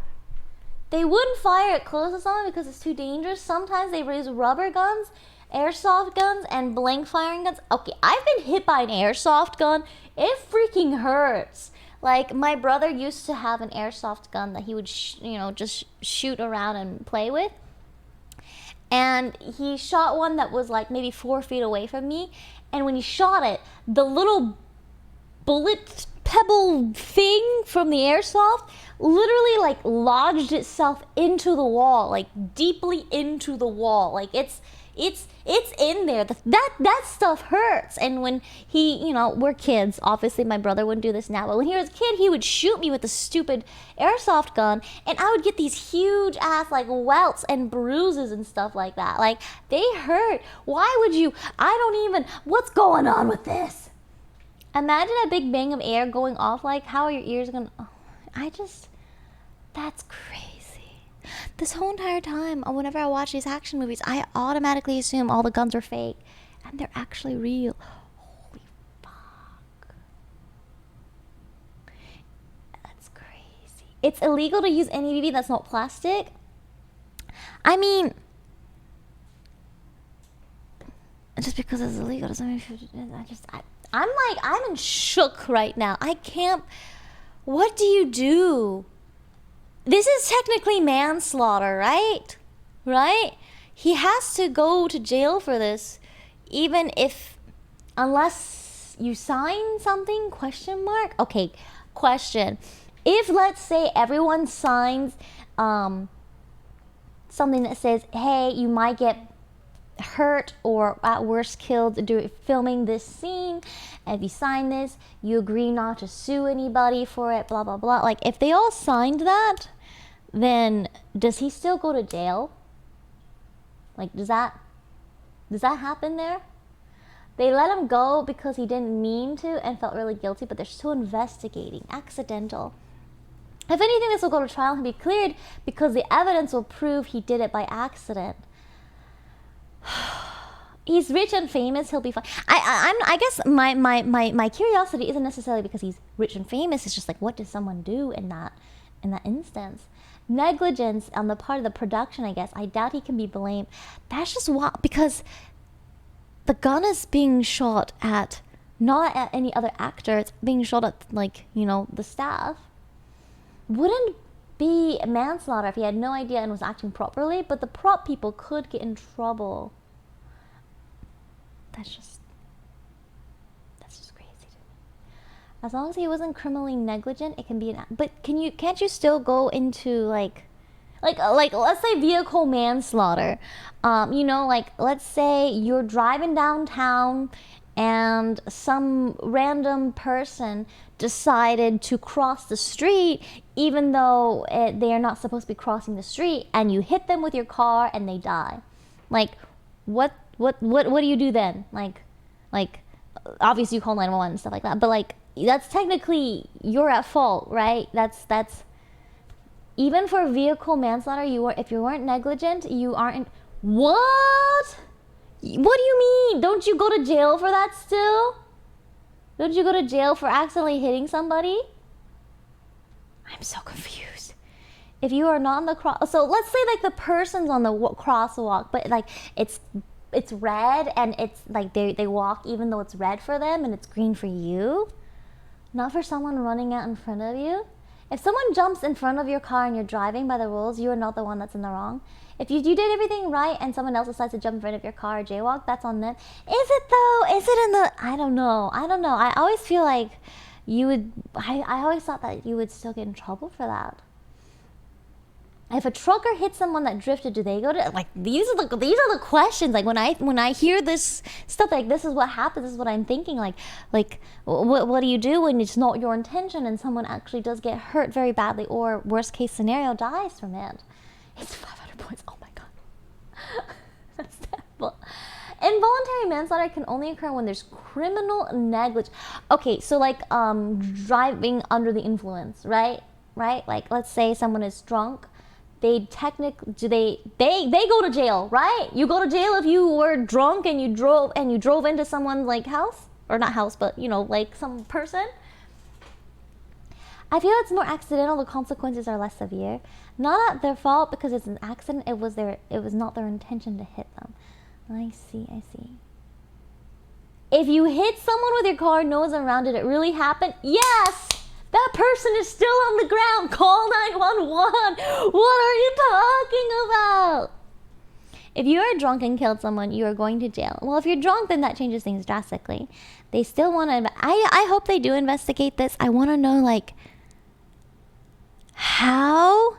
They wouldn't fire it close to someone because it's too dangerous. Sometimes they use rubber guns, airsoft guns, and blank firing guns. Okay, I've been hit by an airsoft gun. It freaking hurts. Like, my brother used to have an airsoft gun that he would, just shoot around and play with. And he shot one that was like maybe 4 feet away from me. And when he shot it, the little bullet pebble thing from the airsoft literally like lodged itself into the wall, like deeply into the wall. Like it's in there. That stuff hurts. And when he, we're kids. Obviously, my brother wouldn't do this now. But when he was a kid, he would shoot me with a stupid airsoft gun. And I would get these huge ass, like, welts and bruises and stuff like that. Like, they hurt. Why would you? What's going on with this? Imagine a big bang of air going off. Like, how are your ears going to... That's crazy. This whole entire time, whenever I watch these action movies, I automatically assume all the guns are fake. And they're actually real. Holy fuck. That's crazy. It's illegal to use any BB that's not plastic. I mean... just because it's illegal doesn't mean... I'm in shook right now. I can't... What do you do? This is technically manslaughter, right? Right? He has to go to jail for this, unless you sign something, question mark? Okay, question. If, let's say, everyone signs something that says, hey, you might get hurt or at worst killed filming this scene, and if you sign this, you agree not to sue anybody for it, blah blah blah. Like, if they all signed that, then does he still go to jail? Like, does that happen there? They let him go because he didn't mean to and felt really guilty, but they're still investigating. Accidental. If anything, this will go to trial and be cleared because the evidence will prove he did it by accident. He's rich and famous, he'll be fine. I guess my curiosity isn't necessarily because he's rich and famous. It's just like, what does someone do in that instance? negligence on the part of the production, I guess. I doubt he can be blamed. That's just wild, because the gun is being shot at, not at any other actor, it's being shot at, like, you know, the staff. Wouldn't be manslaughter if he had no idea and was acting properly, but the prop people could get in trouble. That's just crazy to me. As long as he wasn't criminally negligent, it can be an. But can't you still go into like let's say vehicle manslaughter? You know, like let's say you're driving downtown and some random person decided to cross the street even though they are not supposed to be crossing the street, and you hit them with your car and they die. Like, what do you do then? Like obviously you call 911 and stuff like that, but like that's technically you're at fault, right? That's even for vehicle manslaughter, if you weren't negligent, you aren't. What do you mean? Don't you go to jail for that still? Don't you go to jail for accidentally hitting somebody? I'm so confused. If you are not on the cross, so let's say like the person's on the crosswalk, but like it's red and it's like they walk even though it's red for them and it's green for you, not for someone running out in front of you. If someone jumps in front of your car and you're driving by the rules, you are not the one that's in the wrong. If you did everything right and someone else decides to jump in front of your car or jaywalk, that's on them. Is it though? Is it in the? I don't know. I always feel like you would. I always thought that you would still get in trouble for that. If a trucker hits someone that drifted, do they go to, like, these are the questions. Like when I hear this stuff, like this is what happens, this is what I'm thinking. Like what do you do when it's not your intention and someone actually does get hurt very badly, or worst case scenario dies from it? It's 500 points. Oh my god, that's terrible. Involuntary manslaughter can only occur when there's criminal negligence. Okay, so like driving under the influence, right? Like let's say someone is drunk. They go to jail, right? You go to jail if you were drunk and you drove into someone's like house, or not house, but you know, like some person. I feel it's more accidental. The consequences are less severe. Not at their fault because it's an accident. It was not their intention to hit them. I see. If you hit someone with your car, nose around, did it really happen? Yes! That person is still on the ground. Call 911. What are you talking about? If you are drunk and killed someone, you are going to jail. Well, if you're drunk, then that changes things drastically. They still want to. I hope they do investigate this. I want to know, like, how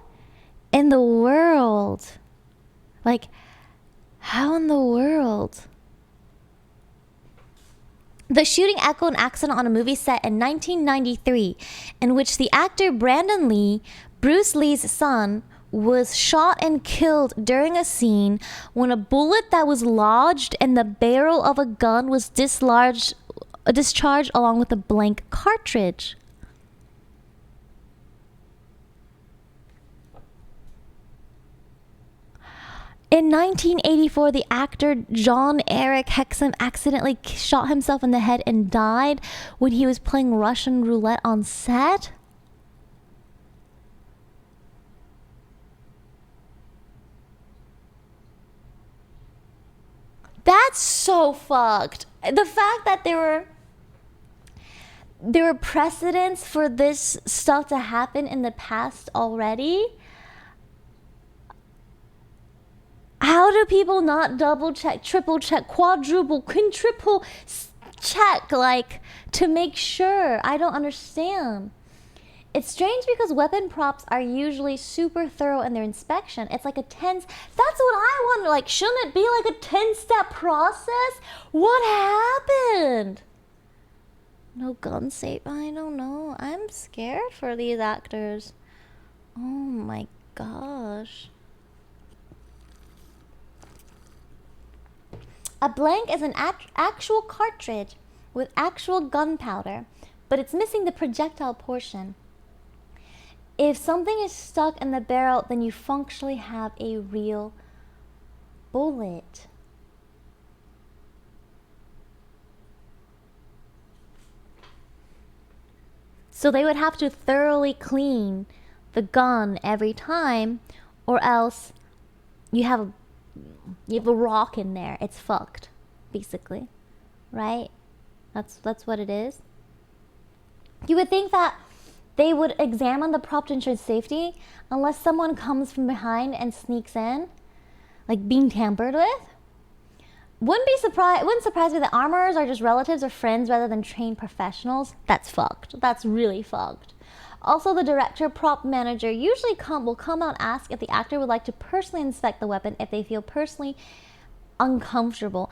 in the world? Like, how in the world? The shooting echoed an accident on a movie set in 1993 in which the actor Brandon Lee, Bruce Lee's son, was shot and killed during a scene when a bullet that was lodged in the barrel of a gun was discharged along with a blank cartridge. In 1984, the actor John Eric Hexum accidentally shot himself in the head and died when he was playing Russian roulette on set. That's so fucked. The fact that there were precedents for this stuff to happen in the past already. How do people not double check, triple check, quadruple, quintuple check, like, to make sure? I don't understand. It's strange because weapon props are usually super thorough in their inspection. It's like a 10. That's what I wonder. Like, shouldn't it be like a 10-step process? What happened? No gun safe. I don't know. I'm scared for these actors. Oh my gosh. A blank is an actual cartridge with actual gunpowder, but it's missing the projectile portion. If something is stuck in the barrel, then you functionally have a real bullet. So they would have to thoroughly clean the gun every time, or else you have a rock in there. It's fucked, basically, right? That's what it is. You would think that they would examine the prop to ensure safety, unless someone comes from behind and sneaks in, like being tampered with. Wouldn't surprise me that armorers are just relatives or friends rather than trained professionals. That's fucked. That's really fucked. Also, the director, prop manager usually will come out and ask if the actor would like to personally inspect the weapon if they feel personally uncomfortable.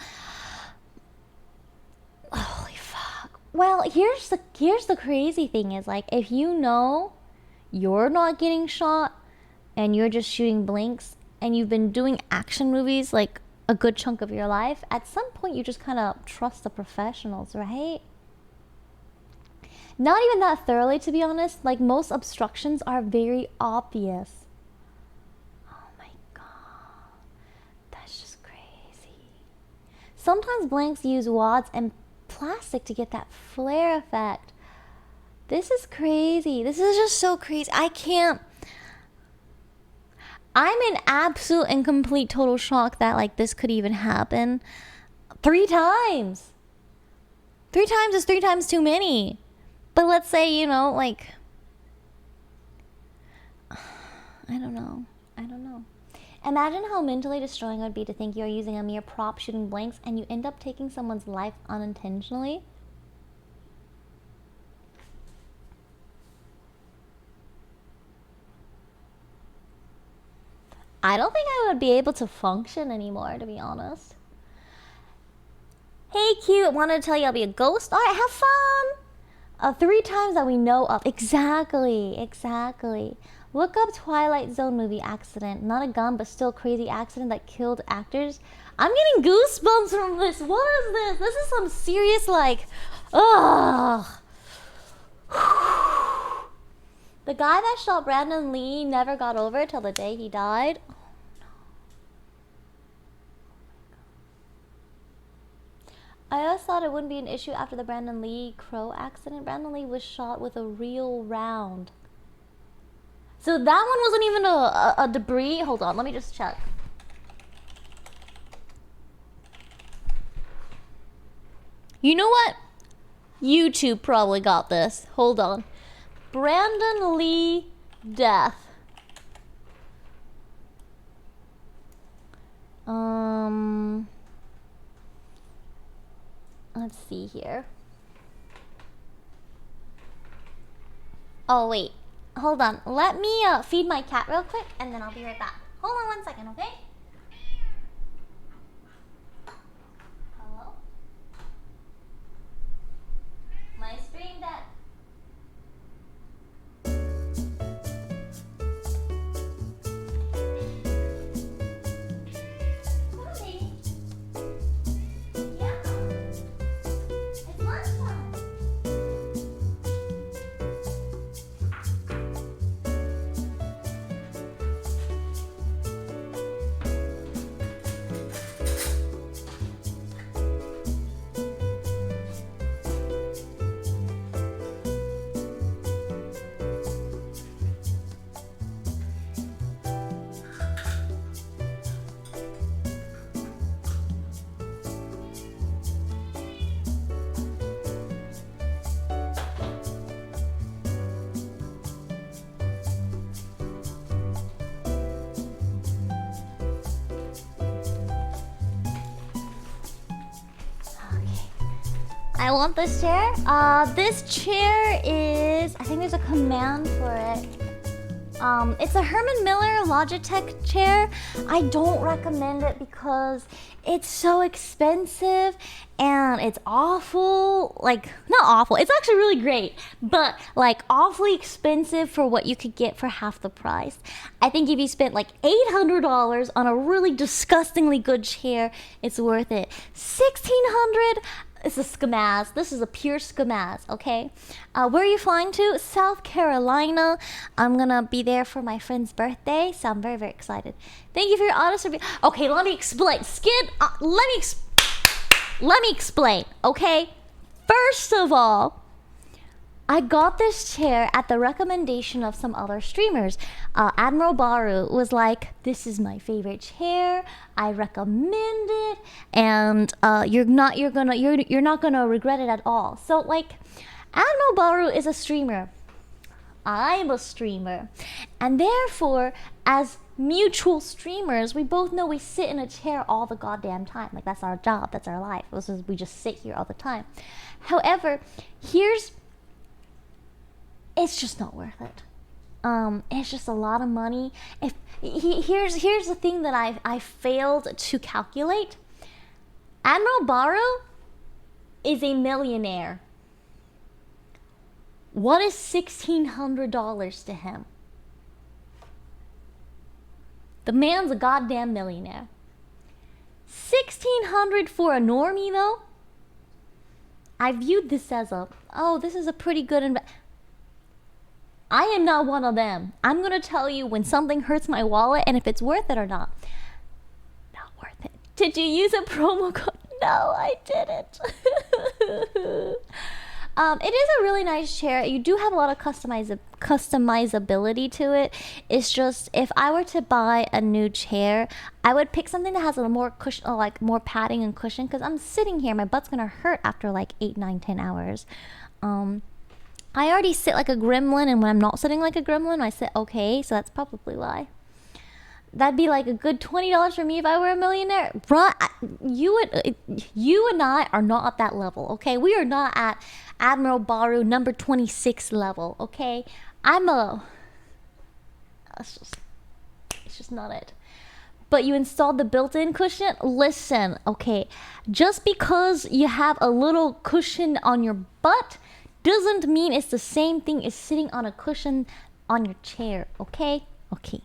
Holy fuck. Well, here's the crazy thing is, like, if you know you're not getting shot and you're just shooting blanks and you've been doing action movies like a good chunk of your life, at some point you just kind of trust the professionals, right? Not even that thoroughly, to be honest. Like, most obstructions are very obvious. Oh my god, that's just crazy. Sometimes blanks use wads and plastic to get that flare effect. This is crazy. This is just so crazy. I'm in absolute and complete total shock that, like, this could even happen 3 times. 3 times is 3 times too many. But let's say, you know, like, I don't know. Imagine how mentally destroying it would be to think you're using a mere prop shooting blanks and you end up taking someone's life unintentionally. I don't think I would be able to function anymore, to be honest. Hey, cute. Wanted to tell you I'll be a ghost. All right, have fun. 3 times that we know of. Exactly. Look up Twilight Zone movie accident. Not a gun, but still crazy accident that killed actors. I'm getting goosebumps from this. What is this? This is some serious, like, ugh. The guy that shot Brandon Lee never got over it till the day he died. Oh, no. I always thought it wouldn't be an issue after the Brandon Lee Crow accident. Brandon Lee was shot with a real round. So that one wasn't even a debris. Hold on, let me just check. You know what? YouTube probably got this. Hold on. Brandon Lee death. Let's see here. Oh wait, hold on. Let me feed my cat real quick, and then I'll be right back. Hold on 1 second, okay? Hello? My stream dead. I want this chair. This chair is, I think there's a command for it. It's a Herman Miller Logitech chair. I don't recommend it because it's so expensive and it's awful. Like, not awful, it's actually really great, but like awfully expensive for what you could get for half the price. I think if you spent like $800 on a really disgustingly good chair, it's worth it. $1,600. It's a scamaz. This is a pure scamaz, okay? Where are you flying to? South Carolina. I'm gonna be there for my friend's birthday, so I'm very, very excited. Thank you for your honest review. Okay, let me explain. Skid, let me explain, okay? First of all, I got this chair at the recommendation of some other streamers. Admiral Baru was like, "This is my favorite chair. I recommend it, and you're not gonna regret it at all." So like, Admiral Baru is a streamer. I'm a streamer, and therefore, as mutual streamers, we both know we sit in a chair all the goddamn time. Like, that's our job, that's our life. We just sit here all the time. However, it's just not worth it. It's just a lot of money. Here's the thing that I failed to calculate. Admiral Baru is a millionaire. What is $1,600 to him? The man's a goddamn millionaire. $1,600 for a normie, though? I viewed this as this is a pretty good investment. I am not one of them. I'm going to tell you when something hurts my wallet and if it's worth it or not. Not worth it. Did you use a promo code? No, I didn't. It is a really nice chair. You do have a lot of customizability to it. It's just, if I were to buy a new chair, I would pick something that has a more cushion, like more padding and cushion, because I'm sitting here, my butt's gonna hurt after like 8, 9, 10 hours. I already sit like a gremlin, and when I'm not sitting like a gremlin, I sit okay, so that's probably why. That'd be like a good $20 for me if I were a millionaire. Right? You and I are not at that level, okay? We are not at Admiral Baru number 26 level, okay? It's just not it. But you installed the built-in cushion? Listen, okay, just because you have a little cushion on your butt doesn't mean it's the same thing as sitting on a cushion on your chair, okay? Okay.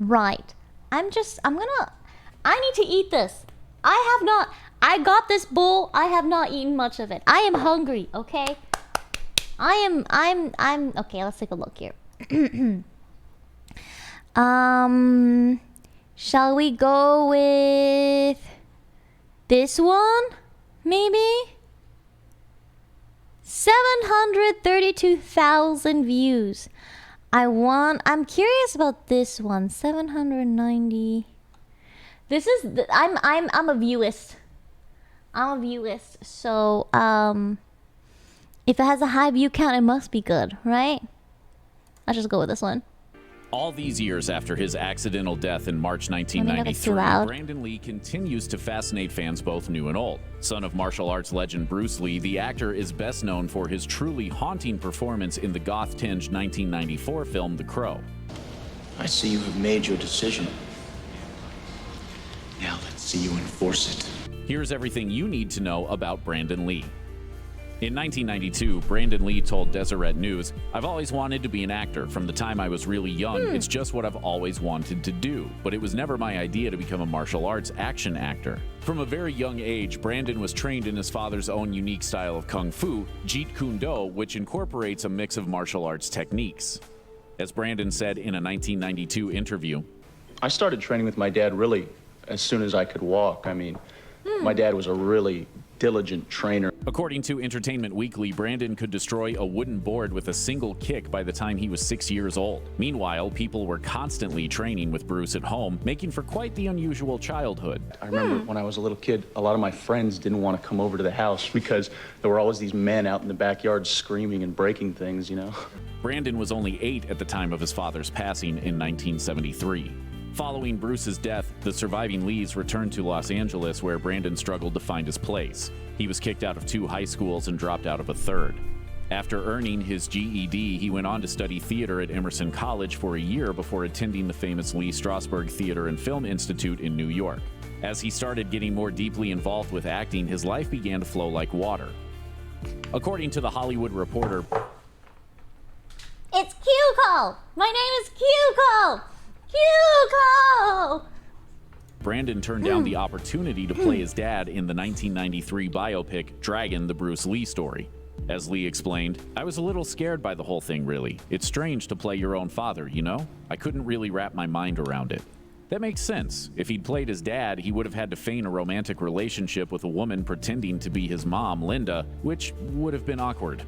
Right. I need to eat this. I got this bowl. I have not eaten much of it. I am hungry, okay? I'm okay, let's take a look here. Shall we go with this one? Maybe? 732,000 views. I'm curious about this one. 790. This is I'm a viewist. So if it has a high view count, it must be good, right? I'll just go with this one. All these years after his accidental death in March 1993, Brandon Lee continues to fascinate fans both new and old. Son of martial arts legend Bruce Lee, the actor is best known for his truly haunting performance in the goth-tinged 1994 film The Crow. I see you have made your decision. Now let's see you enforce it. Here's everything you need to know about Brandon Lee. In 1992, Brandon Lee told Deseret News, "I've always wanted to be an actor. From the time I was really young, it's just what I've always wanted to do. But it was never my idea to become a martial arts action actor." From a very young age, Brandon was trained in his father's own unique style of kung fu, Jeet Kune Do, which incorporates a mix of martial arts techniques. As Brandon said in a 1992 interview, I started training with my dad really as soon as I could walk. I mean, my dad was a really diligent trainer. According to Entertainment Weekly, Brandon could destroy a wooden board with a single kick by the time he was 6 years old. Meanwhile, people were constantly training with Bruce at home, making for quite the unusual childhood. I remember when I was a little kid, a lot of my friends didn't want to come over to the house because there were always these men out in the backyard screaming and breaking things, you know? Brandon was only 8 at the time of his father's passing in 1973. Following Bruce's death, the surviving Lees returned to Los Angeles, where Brandon struggled to find his place. He was kicked out of 2 high schools and dropped out of a 3rd. After earning his GED, he went on to study theater at Emerson College for a year before attending the famous Lee Strasberg Theater and Film Institute in New York. As he started getting more deeply involved with acting, his life began to flow like water. According to The Hollywood Reporter, It's Q-Call! My name is Q-Call! Q-Call! Brandon turned down the opportunity to play his dad in the 1993 biopic Dragon: The Bruce Lee Story. As Lee explained, "I was a little scared by the whole thing, really. It's strange to play your own father, you know? I couldn't really wrap my mind around it." That makes sense. If he'd played his dad, he would have had to feign a romantic relationship with a woman pretending to be his mom, Linda, which would have been awkward.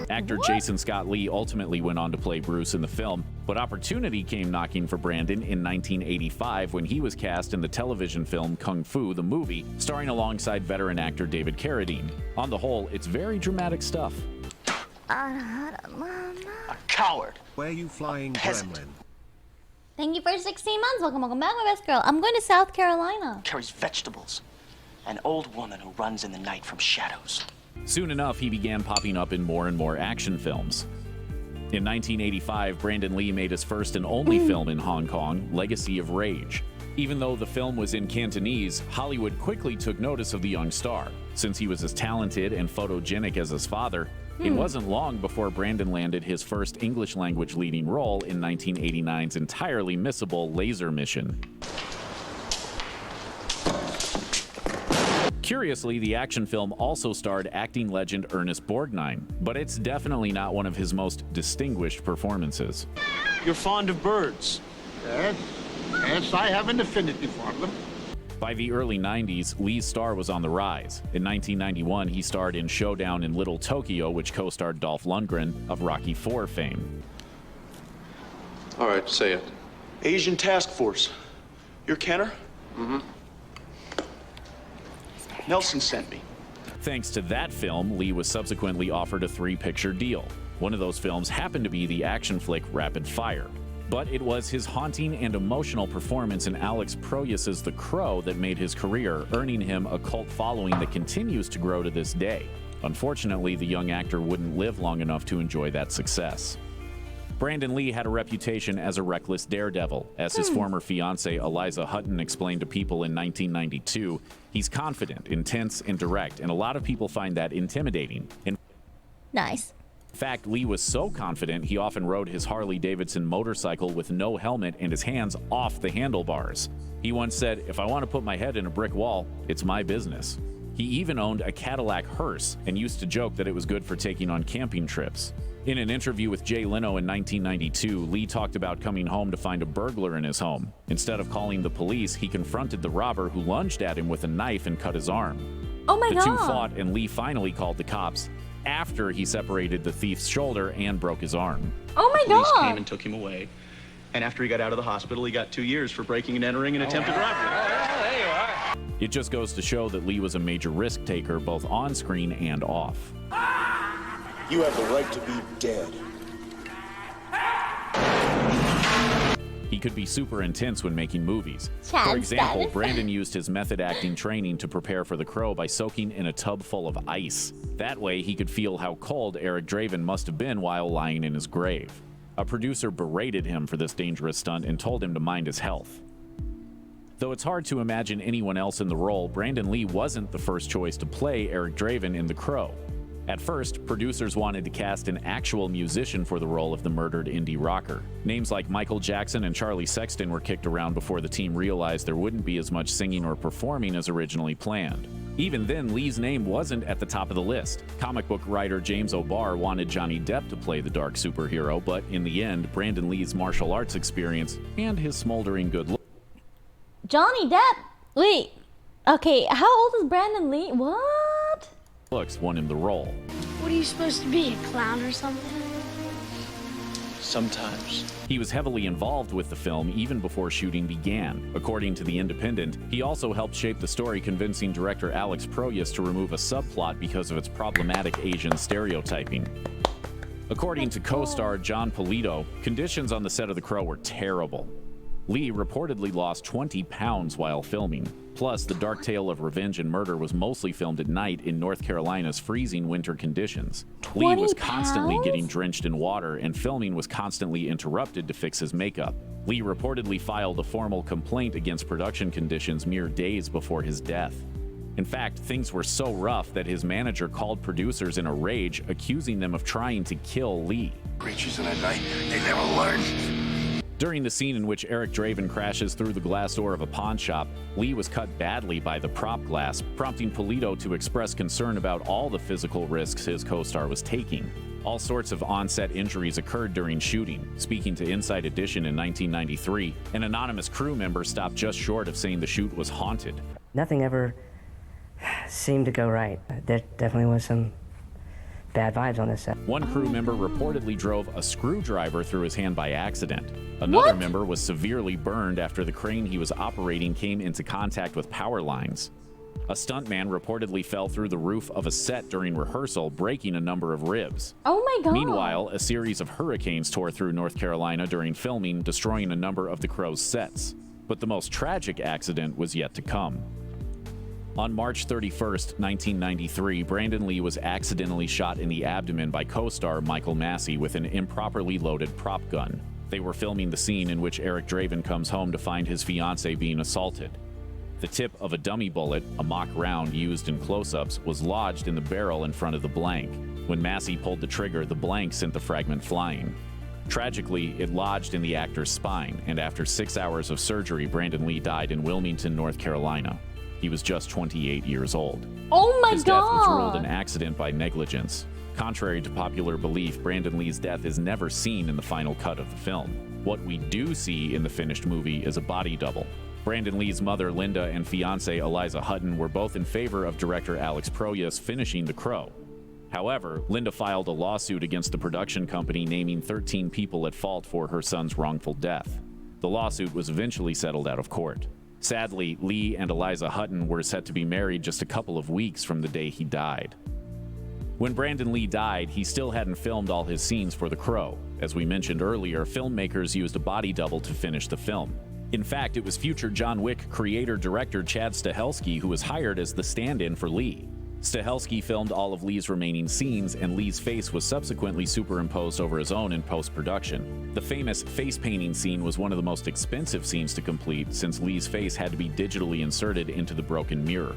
Actor Jason Scott Lee ultimately went on to play Bruce in the film, but opportunity came knocking for Brandon in 1985 when he was cast in the television film Kung Fu, the movie, starring alongside veteran actor David Carradine. On the whole, it's very dramatic stuff. A coward. Where you flying, Peasant. gremlin? Thank you for 16 months. Welcome back, my best girl. I'm going to South Carolina. Carries vegetables. An old woman who runs in the night from shadows. Soon enough, he began popping up in more and more action films. In 1985, Brandon Lee made his first and only film in Hong Kong, Legacy of Rage. Even though the film was in Cantonese, Hollywood quickly took notice of the young star. Since he was as talented and photogenic as his father, it wasn't long before Brandon landed his first English-language leading role in 1989's entirely missable Laser Mission. Curiously, the action film also starred acting legend Ernest Borgnine, but it's definitely not one of his most distinguished performances. You're fond of birds. Yes, I have an affinity for them. By the early 90s, Lee's star was on the rise. In 1991, he starred in Showdown in Little Tokyo, which co-starred Dolph Lundgren of Rocky IV fame. All right, say it. Asian Task Force. You're Kenner? Mm-hmm. Nelson sent me. Thanks to that film, Lee was subsequently offered a 3-picture deal. One of those films happened to be the action flick Rapid Fire. But it was his haunting and emotional performance in Alex Proyas's The Crow that made his career, earning him a cult following that continues to grow to this day. Unfortunately, the young actor wouldn't live long enough to enjoy that success. Brandon Lee had a reputation as a reckless daredevil. As his former fiancée Eliza Hutton explained to People in 1992, he's confident, intense, and direct, and a lot of people find that intimidating. Nice. In fact, Lee was so confident he often rode his Harley-Davidson motorcycle with no helmet and his hands off the handlebars. He once said, "If I want to put my head in a brick wall, it's my business." He even owned a Cadillac hearse and used to joke that it was good for taking on camping trips. In an interview with Jay Leno in 1992, Lee talked about coming home to find a burglar in his home. Instead of calling the police, he confronted the robber who lunged at him with a knife and cut his arm. Oh my The god. two fought, and Lee finally called the cops after he separated the thief's shoulder and broke his arm. Oh my Police god. came and took him away. And after he got out of the hospital, he got 2 years for breaking and entering an attempted robbery. It just goes to show that Lee was a major risk taker both on screen and off. You have the right to be dead. He could be super intense when making movies. Chad For example, status. Brandon used his method acting training to prepare for The Crow by soaking in a tub full of ice. That way, he could feel how cold Eric Draven must have been while lying in his grave. A producer berated him for this dangerous stunt and told him to mind his health. Though it's hard to imagine anyone else in the role, Brandon Lee wasn't the first choice to play Eric Draven in The Crow. At first, producers wanted to cast an actual musician for the role of the murdered indie rocker. Names like Michael Jackson and Charlie Sexton were kicked around before the team realized there wouldn't be as much singing or performing as originally planned. Even then, Lee's name wasn't at the top of the list. Comic book writer James O'Barr wanted Johnny Depp to play the dark superhero, but in the end, Brandon Lee's martial arts experience and his smoldering good look. Johnny Depp. Wait. Okay, how old is Brandon Lee? What? Looks won him the role. What are you supposed to be, a clown or something? Sometimes. He was heavily involved with the film even before shooting began. According to The Independent, he also helped shape the story, convincing director Alex Proyas to remove a subplot because of its problematic Asian stereotyping. According to co-star John Polito, conditions on the set of The Crow were terrible. Lee reportedly lost 20 pounds while filming. Plus, the dark tale of revenge and murder was mostly filmed at night in North Carolina's freezing winter conditions. Lee was constantly 20 getting drenched in water, and filming was constantly interrupted to fix his makeup. Lee reportedly filed a formal complaint against production conditions mere days before his death. In fact, things were so rough that his manager called producers in a rage, accusing them of trying to kill Lee. Creatures in the night, they never learn. During the scene in which Eric Draven crashes through the glass door of a pawn shop, Lee was cut badly by the prop glass, prompting Polito to express concern about all the physical risks his co-star was taking. All sorts of on-set injuries occurred during shooting. Speaking to Inside Edition in 1993, an anonymous crew member stopped just short of saying the shoot was haunted. Nothing ever seemed to go right. There definitely was some bad vibes on this set. One crew member reportedly drove a screwdriver through his hand by accident. Another member was severely burned after the crane he was operating came into contact with power lines. A stuntman reportedly fell through the roof of a set during rehearsal, breaking a number of ribs. Oh my god. Meanwhile, a series of hurricanes tore through North Carolina during filming, destroying a number of the crew's sets. But the most tragic accident was yet to come. On March 31st, 1993, Brandon Lee was accidentally shot in the abdomen by co-star Michael Massey with an improperly loaded prop gun. They were filming the scene in which Eric Draven comes home to find his fiancée being assaulted. The tip of a dummy bullet, a mock round used in close-ups, was lodged in the barrel in front of the blank. When Massey pulled the trigger, the blank sent the fragment flying. Tragically, it lodged in the actor's spine, and after 6 hours of surgery, Brandon Lee died in Wilmington, North Carolina. He was just 28 years old. Oh my god! His death was ruled an accident by negligence. Contrary to popular belief, Brandon Lee's death is never seen in the final cut of the film. What we do see in the finished movie is a body double. Brandon Lee's mother, Linda, and fiancée, Eliza Hutton, were both in favor of director Alex Proyas finishing The Crow. However, Linda filed a lawsuit against the production company, naming 13 people at fault for her son's wrongful death. The lawsuit was eventually settled out of court. Sadly, Lee and Eliza Hutton were set to be married just a couple of weeks from the day he died. When Brandon Lee died, he still hadn't filmed all his scenes for The Crow. As we mentioned earlier, filmmakers used a body double to finish the film. In fact, it was future John Wick creator-director Chad Stahelski who was hired as the stand-in for Lee. Stahelski filmed all of Lee's remaining scenes, and Lee's face was subsequently superimposed over his own in post-production. The famous face painting scene was one of the most expensive scenes to complete, since Lee's face had to be digitally inserted into the broken mirror.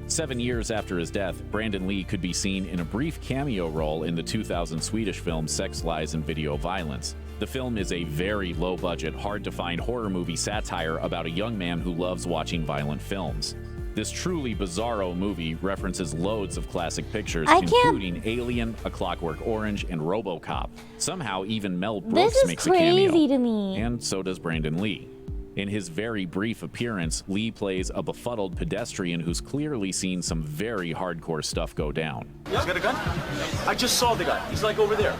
7 years after his death, Brandon Lee could be seen in a brief cameo role in the 2000 Swedish film Sex, Lies, and Video Violence. The film is a very low-budget, hard-to-find horror movie satire about a young man who loves watching violent films. This truly bizarro movie references loads of classic pictures, including Alien, A Clockwork Orange, and RoboCop. Somehow, even Mel Brooks makes a cameo. This is crazy to me. And so does Brandon Lee. In his very brief appearance, Lee plays a befuddled pedestrian who's clearly seen some very hardcore stuff go down. He's got a gun? I just saw the guy. He's like over there.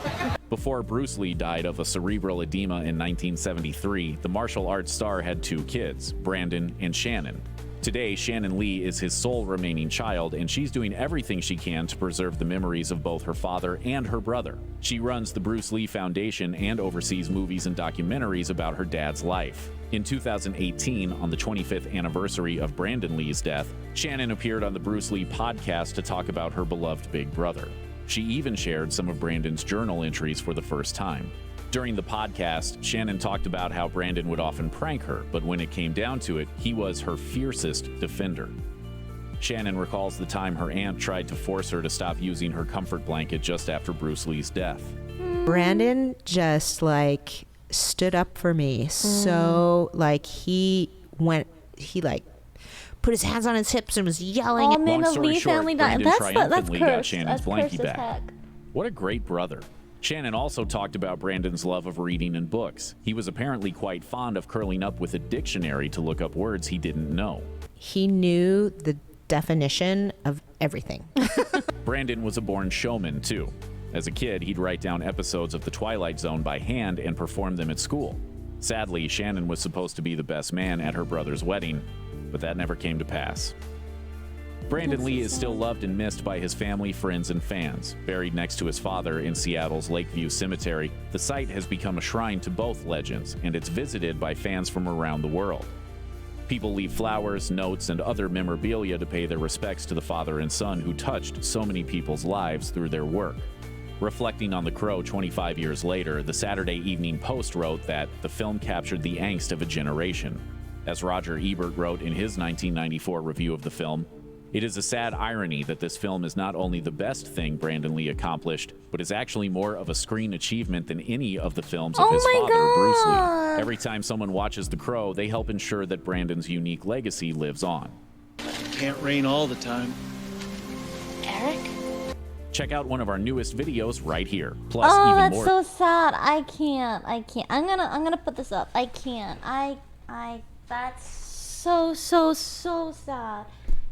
Before Bruce Lee died of a cerebral edema in 1973, the martial arts star had 2 kids, Brandon and Shannon. Today, Shannon Lee is his sole remaining child, and she's doing everything she can to preserve the memories of both her father and her brother. She runs the Bruce Lee Foundation and oversees movies and documentaries about her dad's life. In 2018, on the 25th anniversary of Brandon Lee's death, Shannon appeared on the Bruce Lee podcast to talk about her beloved big brother. She even shared some of Brandon's journal entries for the first time. During the podcast, Shannon talked about how Brandon would often prank her, but when it came down to it, he was her fiercest defender. Shannon recalls the time her aunt tried to force her to stop using her comfort blanket just after Bruce Lee's death. Brandon just stood up for me. So he put his hands on his hips and was yelling. Oh man, the Lee family died. That's triumphantly got cursed. Shannon's That's blankie cursed as back. heck. What a great brother. Shannon also talked about Brandon's love of reading and books. He was apparently quite fond of curling up with a dictionary to look up words he didn't know. He knew the definition of everything. Brandon was a born showman, too. As a kid, he'd write down episodes of The Twilight Zone by hand and perform them at school. Sadly, Shannon was supposed to be the best man at her brother's wedding, but that never came to pass. Brandon Lee is still loved and missed by his family, friends, and fans. Buried next to his father in Seattle's Lakeview Cemetery, the site has become a shrine to both legends, and it's visited by fans from around the world. People leave flowers, notes, and other memorabilia to pay their respects to the father and son who touched so many people's lives through their work. Reflecting on The Crow 25 years later, the Saturday Evening Post wrote that the film captured the angst of a generation. As Roger Ebert wrote in his 1994 review of the film, It is a sad irony that this film is not only the best thing Brandon Lee accomplished, but is actually more of a screen achievement than any of the films of his father, Bruce Lee. Every time someone watches The Crow, they help ensure that Brandon's unique legacy lives on. Can't rain all the time. Eric? Check out one of our newest videos right here. Plus, Oh, even that's more. so sad. I can't. I'm gonna put this up. I can't. That's so sad.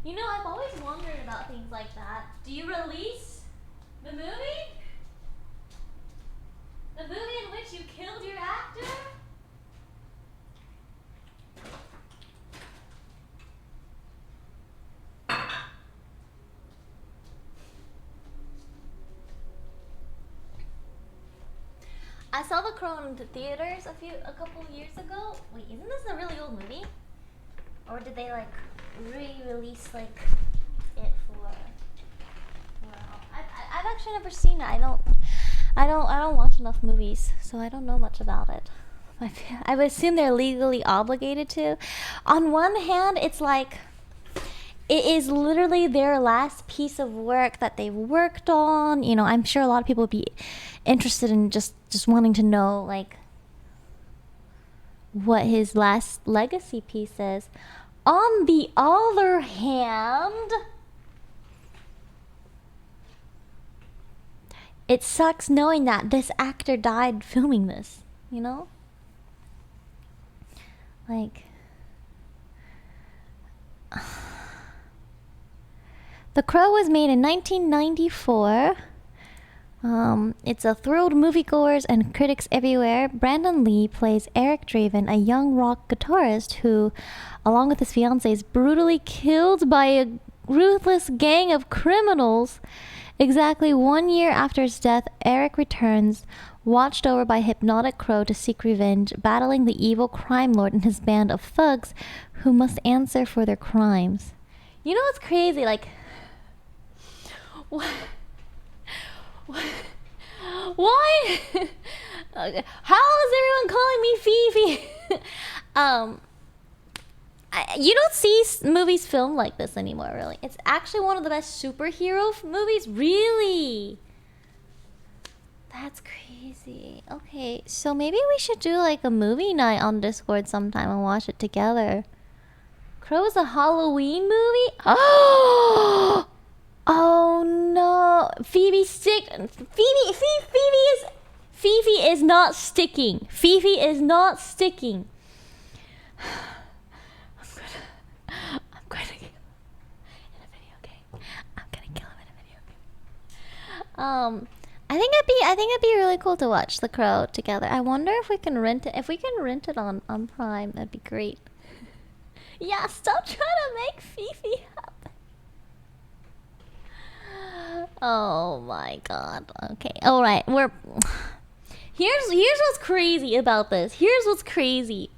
You know, I've always wondered about things like that. Do you release the movie? The movie in which you killed your actor? I saw The Crow in the theaters a couple years ago. Wait, isn't this a really old movie? Or did they like re-release like it for? Well, I've actually never seen it. I don't watch enough movies, so I don't know much about it. I would assume they're legally obligated to. On one hand, it's like it is literally their last piece of work that they've worked on. You know, I'm sure a lot of people would be interested in just wanting to know like what his last legacy piece is. On the other hand, it sucks knowing that this actor died filming this, you know? Like, The Crow was made in 1994. It's a thrilled moviegoers and critics everywhere. Brandon Lee plays Eric Draven, a young rock guitarist who, along with his fiancée, is brutally killed by a ruthless gang of criminals. Exactly 1 year after his death, Eric returns, watched over by Hypnotic Crow to seek revenge, battling the evil crime lord and his band of thugs who must answer for their crimes. You know what's crazy? Like, what? Why? How is everyone calling me Fifi? You don't see movies filmed like this anymore, really. It's actually one of the best superhero movies, really. That's crazy. Okay, so maybe we should do like a movie night on Discord sometime and watch it together. Crow's a Halloween movie? Oh! Oh no, Fifi is not sticking. Fifi is not sticking. I'm gonna kill him in a video game. I'm gonna kill him in a video game. I think it'd be really cool to watch The Crow together. I wonder if we can rent it. If we can rent it on Prime, that'd be great. Yeah, stop trying to make Fifi happen. Oh my god. Okay. All right. Here's what's crazy about this. Here's what's crazy.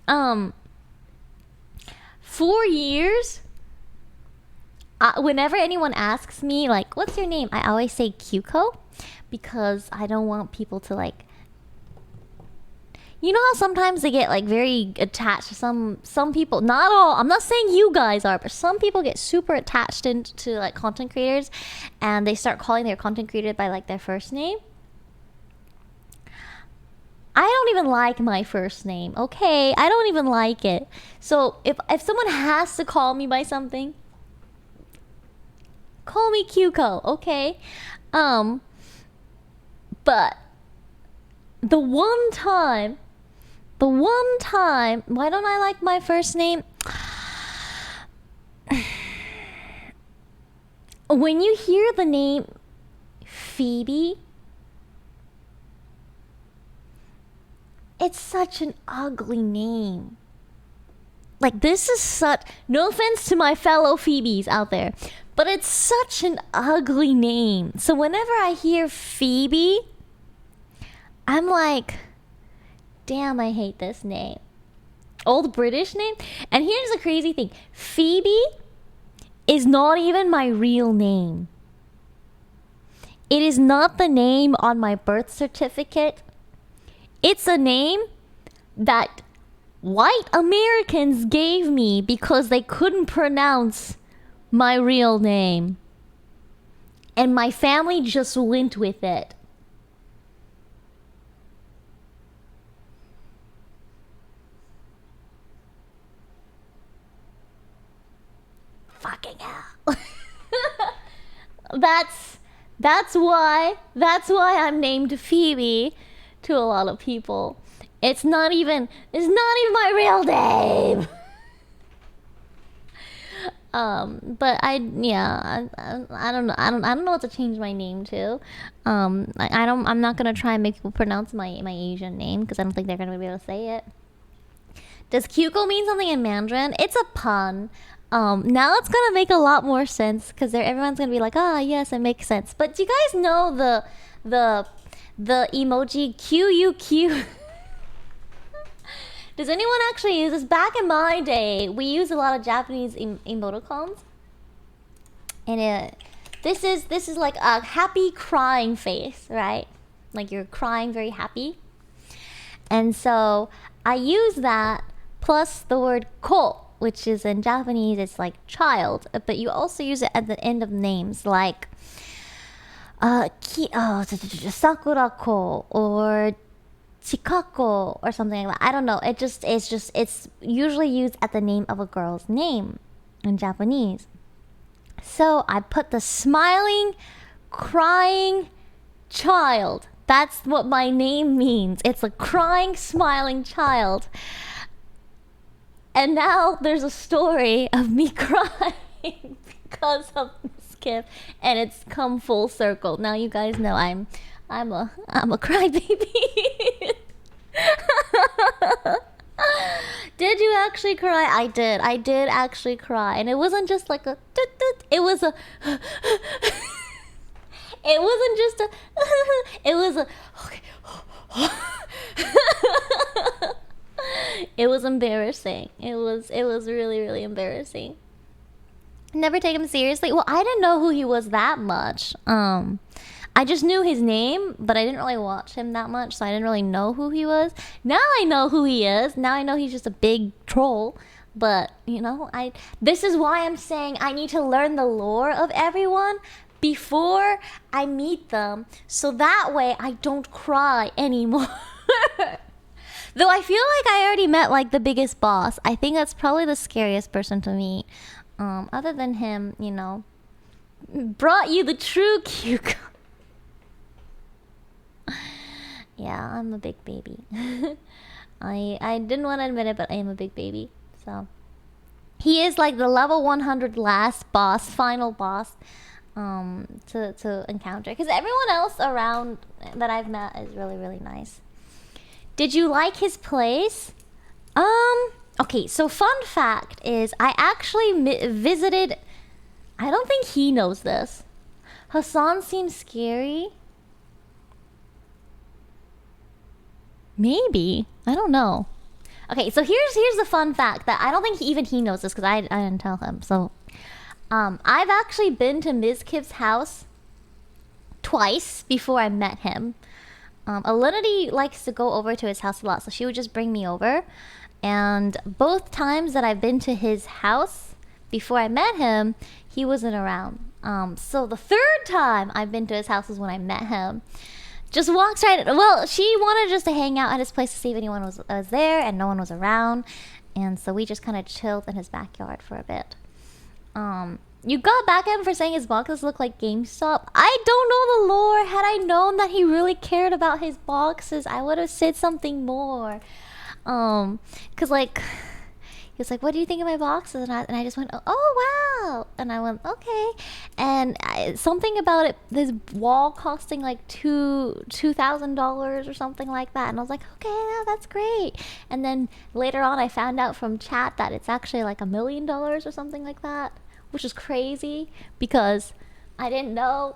4 years. Whenever anyone asks me like, "What's your name?" I always say Cuco, because I don't want people to like. You know how sometimes they get like very attached to some people, not all, I'm not saying you guys are, but some people get super attached into like content creators and they start calling their content creator by like their first name. I don't even like my first name, okay? I don't even like it. So if someone has to call me by something, call me Cuco, okay? But the one time, why don't I like my first name? When you hear the name Phoebe, it's such an ugly name. Like, this is such, no offense to my fellow Phoebes out there, but it's such an ugly name. So whenever I hear Phoebe, I'm like, damn, I hate this name. Old British name. And here's the crazy thing. Phoebe is not even my real name. It is not the name on my birth certificate. It's a name that white Americans gave me because they couldn't pronounce my real name. And my family just went with it. Fucking hell. That's why I'm named Phoebe to a lot of people. It's not even my real name. But I don't know what to change my name to. I'm not gonna try and make people pronounce my Asian name because I don't think they're gonna be able to say it. Does Kyuko mean something in Mandarin? It's a pun. Now it's gonna make a lot more sense because everyone's gonna be like, ah, yes, it makes sense. But do you guys know the emoji QUQ? Does anyone actually use this? Back in my day, we used a lot of Japanese emoticons, and this is like a happy crying face, right? Like you're crying very happy, and so I use that plus the word ko, which is in Japanese, it's like child, but you also use it at the end of names, like Sakura ko or Chikako or something like that. I don't know. It's usually used at the name of a girl's name in Japanese. So I put the smiling, crying child. That's what my name means. It's a crying, smiling child. And now there's a story of me crying because of Miss Kip, and it's come full circle. Now you guys know I'm a crybaby. Did you actually cry? I did. I did actually cry, and it wasn't just like a. It was a. It wasn't just a. It was a. Okay. It was embarrassing. It was really, really embarrassing. Never take him seriously. Well, I didn't know who he was that much. I just knew his name, but I didn't really watch him that much, so I didn't really know who he was. Now I know who he is. Now I know he's just a big troll. But, you know, this is why I'm saying I need to learn the lore of everyone before I meet them, so that way I don't cry anymore. Though I feel like I already met like the biggest boss. I think that's probably the scariest person to meet. Other than him, you know, brought you the true Kyuko. Yeah, I'm a big baby. I didn't want to admit it, but I am a big baby. So he is like the level 100 last boss, final boss, to encounter. Because everyone else around that I've met is really, really nice. Did you like his place? Okay, so fun fact is I actually visited. I don't think he knows this. Hassan seems scary. Maybe. I don't know. Okay, so here's the fun fact that I don't think even he knows this because I didn't tell him. So, I've actually been to Ms. Kip's house twice before I met him. Alinity likes to go over to his house a lot, so she would just bring me over. And both times that I've been to his house before I met him, he wasn't around. So the third time I've been to his house is when I met him. Just walked right. Well, she wanted just to hang out at his place to see if anyone was there, and no one was around. And so we just kind of chilled in his backyard for a bit. You got back at him for saying his boxes look like GameStop. I don't know the lore. Had I known that he really cared about his boxes, I would have said something more. Cause like, he was like, "What do you think of my boxes?" And I just went, "Oh wow!" And I went, "Okay." And something about it, this wall costing like $2,000 or something like that. And I was like, "Okay, yeah, that's great." And then later on, I found out from chat that it's actually like $1 million or something like that, which is crazy because I didn't know.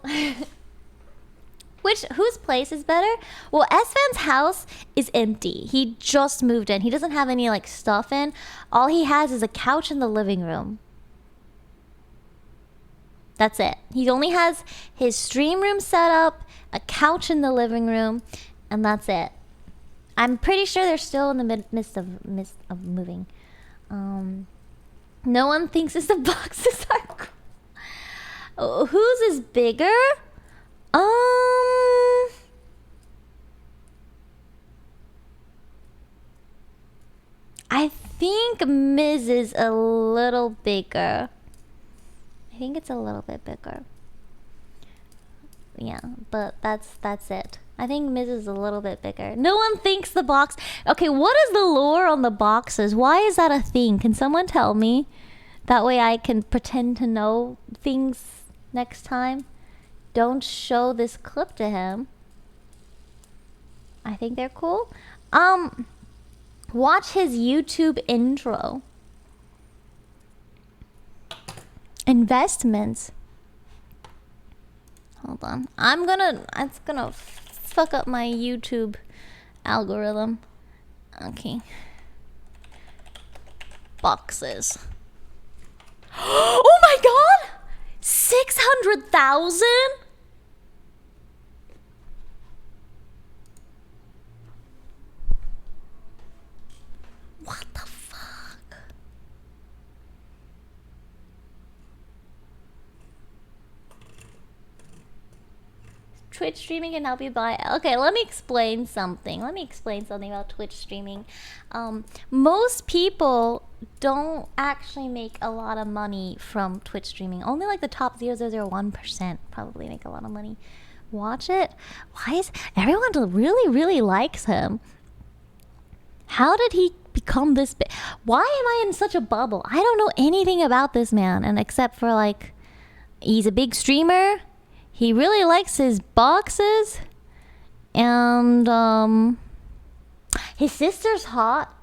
Whose place is better? Well, S-Fan's house is empty. He just moved in. He doesn't have any like stuff in. All he has is a couch in the living room. That's it. He only has his stream room set up, a couch in the living room, and that's it. I'm pretty sure they're still in the midst of moving. No one thinks it's the boxes are. Whose is bigger? I think Ms. is a little bigger. I think it's a little bit bigger. Yeah, but that's it. I think Ms. is a little bit bigger. No one thinks the box. Okay, what is the lore on the boxes? Why is that a thing? Can someone tell me? That way I can pretend to know things next time. Don't show this clip to him. I think they're cool. Watch his YouTube intro. Investments. Hold on. It's gonna fuck up my YouTube algorithm. Okay. Boxes. Oh my god! 600,000? What the fuck? Twitch streaming can help you buy. Okay, let me explain something. Let me explain something about Twitch streaming. Most people don't actually make a lot of money from Twitch streaming. Only like the top 0.001% probably make a lot of money. Watch it. Why is everyone really likes him? How did he become this big? Why am I in such a bubble? I don't know anything about this man, and except for like, he's a big streamer. He really likes his boxes, and his sister's hot.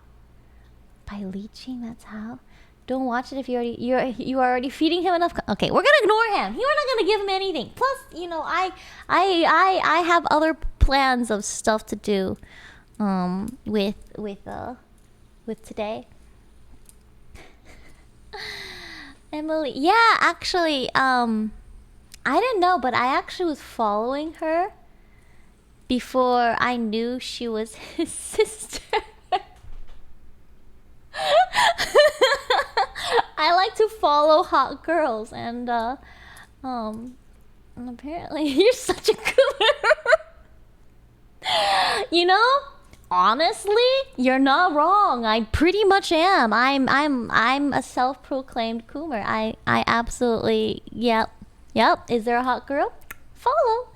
By leeching, that's how. Don't watch it if you are already feeding him enough. Okay, we're gonna ignore him. We're not gonna give him anything. Plus, you know, I have other plans of stuff to do, with today. Emily, yeah, actually, I didn't know, but I actually was following her before I knew she was his sister. I like to follow hot girls, and apparently you're such a goober. You know, honestly, you're not wrong. I pretty much am. I'm a self-proclaimed coomer. I absolutely, yep. Is there a hot girl? Follow.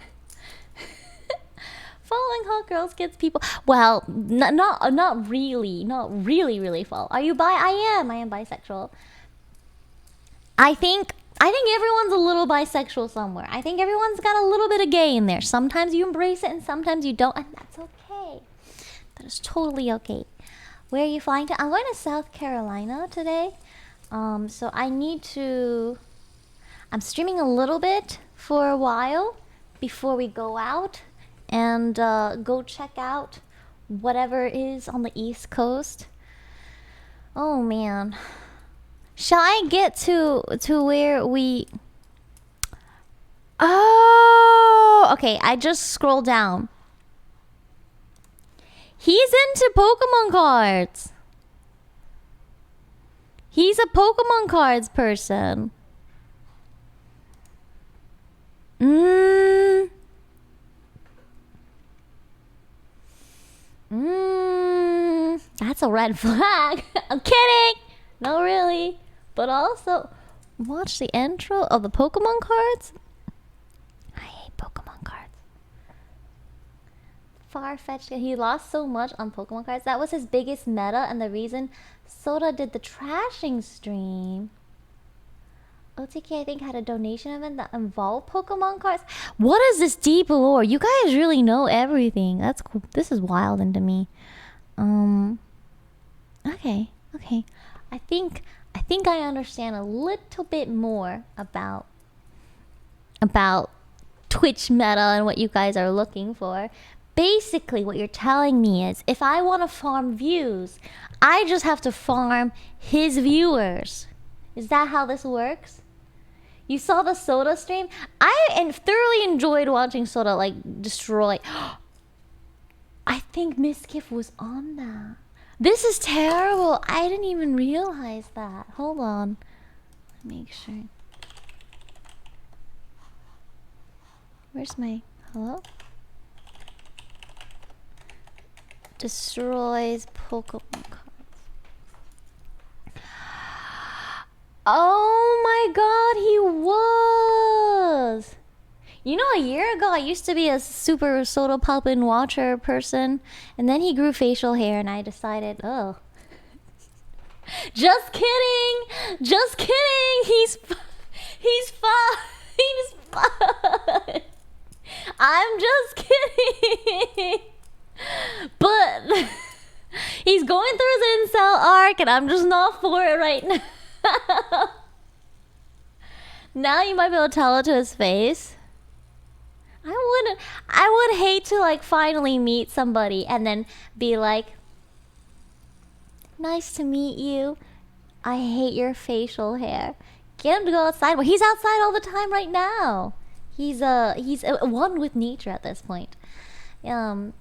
Following hot girls gets people. Well, not really follow. Are you bi? I am bisexual. I think everyone's a little bisexual somewhere. I think everyone's got a little bit of gay in there. Sometimes you embrace it and sometimes you don't, and that's okay. That is totally okay. Where are you flying to? I'm going to South Carolina today. So I need to. I'm streaming a little bit for a while before we go out and go check out whatever is on the East Coast. Oh man. Shall I get to where we... Oh, okay, I just scrolled down. He's into Pokemon cards. He's a Pokemon cards person. That's a red flag. I'm kidding. No, really. But also, watch the intro of the Pokemon cards. I hate Pokemon cards. Far-fetched. He lost so much on Pokemon cards. That was his biggest meta, and the reason Soda did the trashing stream. OTK, I think, had a donation event that involved Pokemon cards. What is this deep lore? You guys really know everything. That's cool. This is wild into me. Okay. I think I understand a little bit more about Twitch meta and what you guys are looking for. Basically, what you're telling me is, if I want to farm views, I just have to farm his viewers. Is that how this works? You saw the Soda stream? I thoroughly enjoyed watching Soda, like, destroy. I think Miskiff was on that. This is terrible. I didn't even realize that. Hold on. Make sure. Where's my... Hello? Destroys Pokemon cards. Oh my god, he was! You know, a year ago I used to be a super soda poppin' watcher person, and then he grew facial hair and I decided, oh. Just kidding! Just kidding! He's fine! He's fine! I'm just kidding! But he's going through his incel arc and I'm just not for it right now. Now you might be able to tell it to his face. I would hate to like finally meet somebody and then be like, nice to meet you. I hate your facial hair. Get him to go outside. Well, he's outside all the time right now. He's one with nature at this point. Now,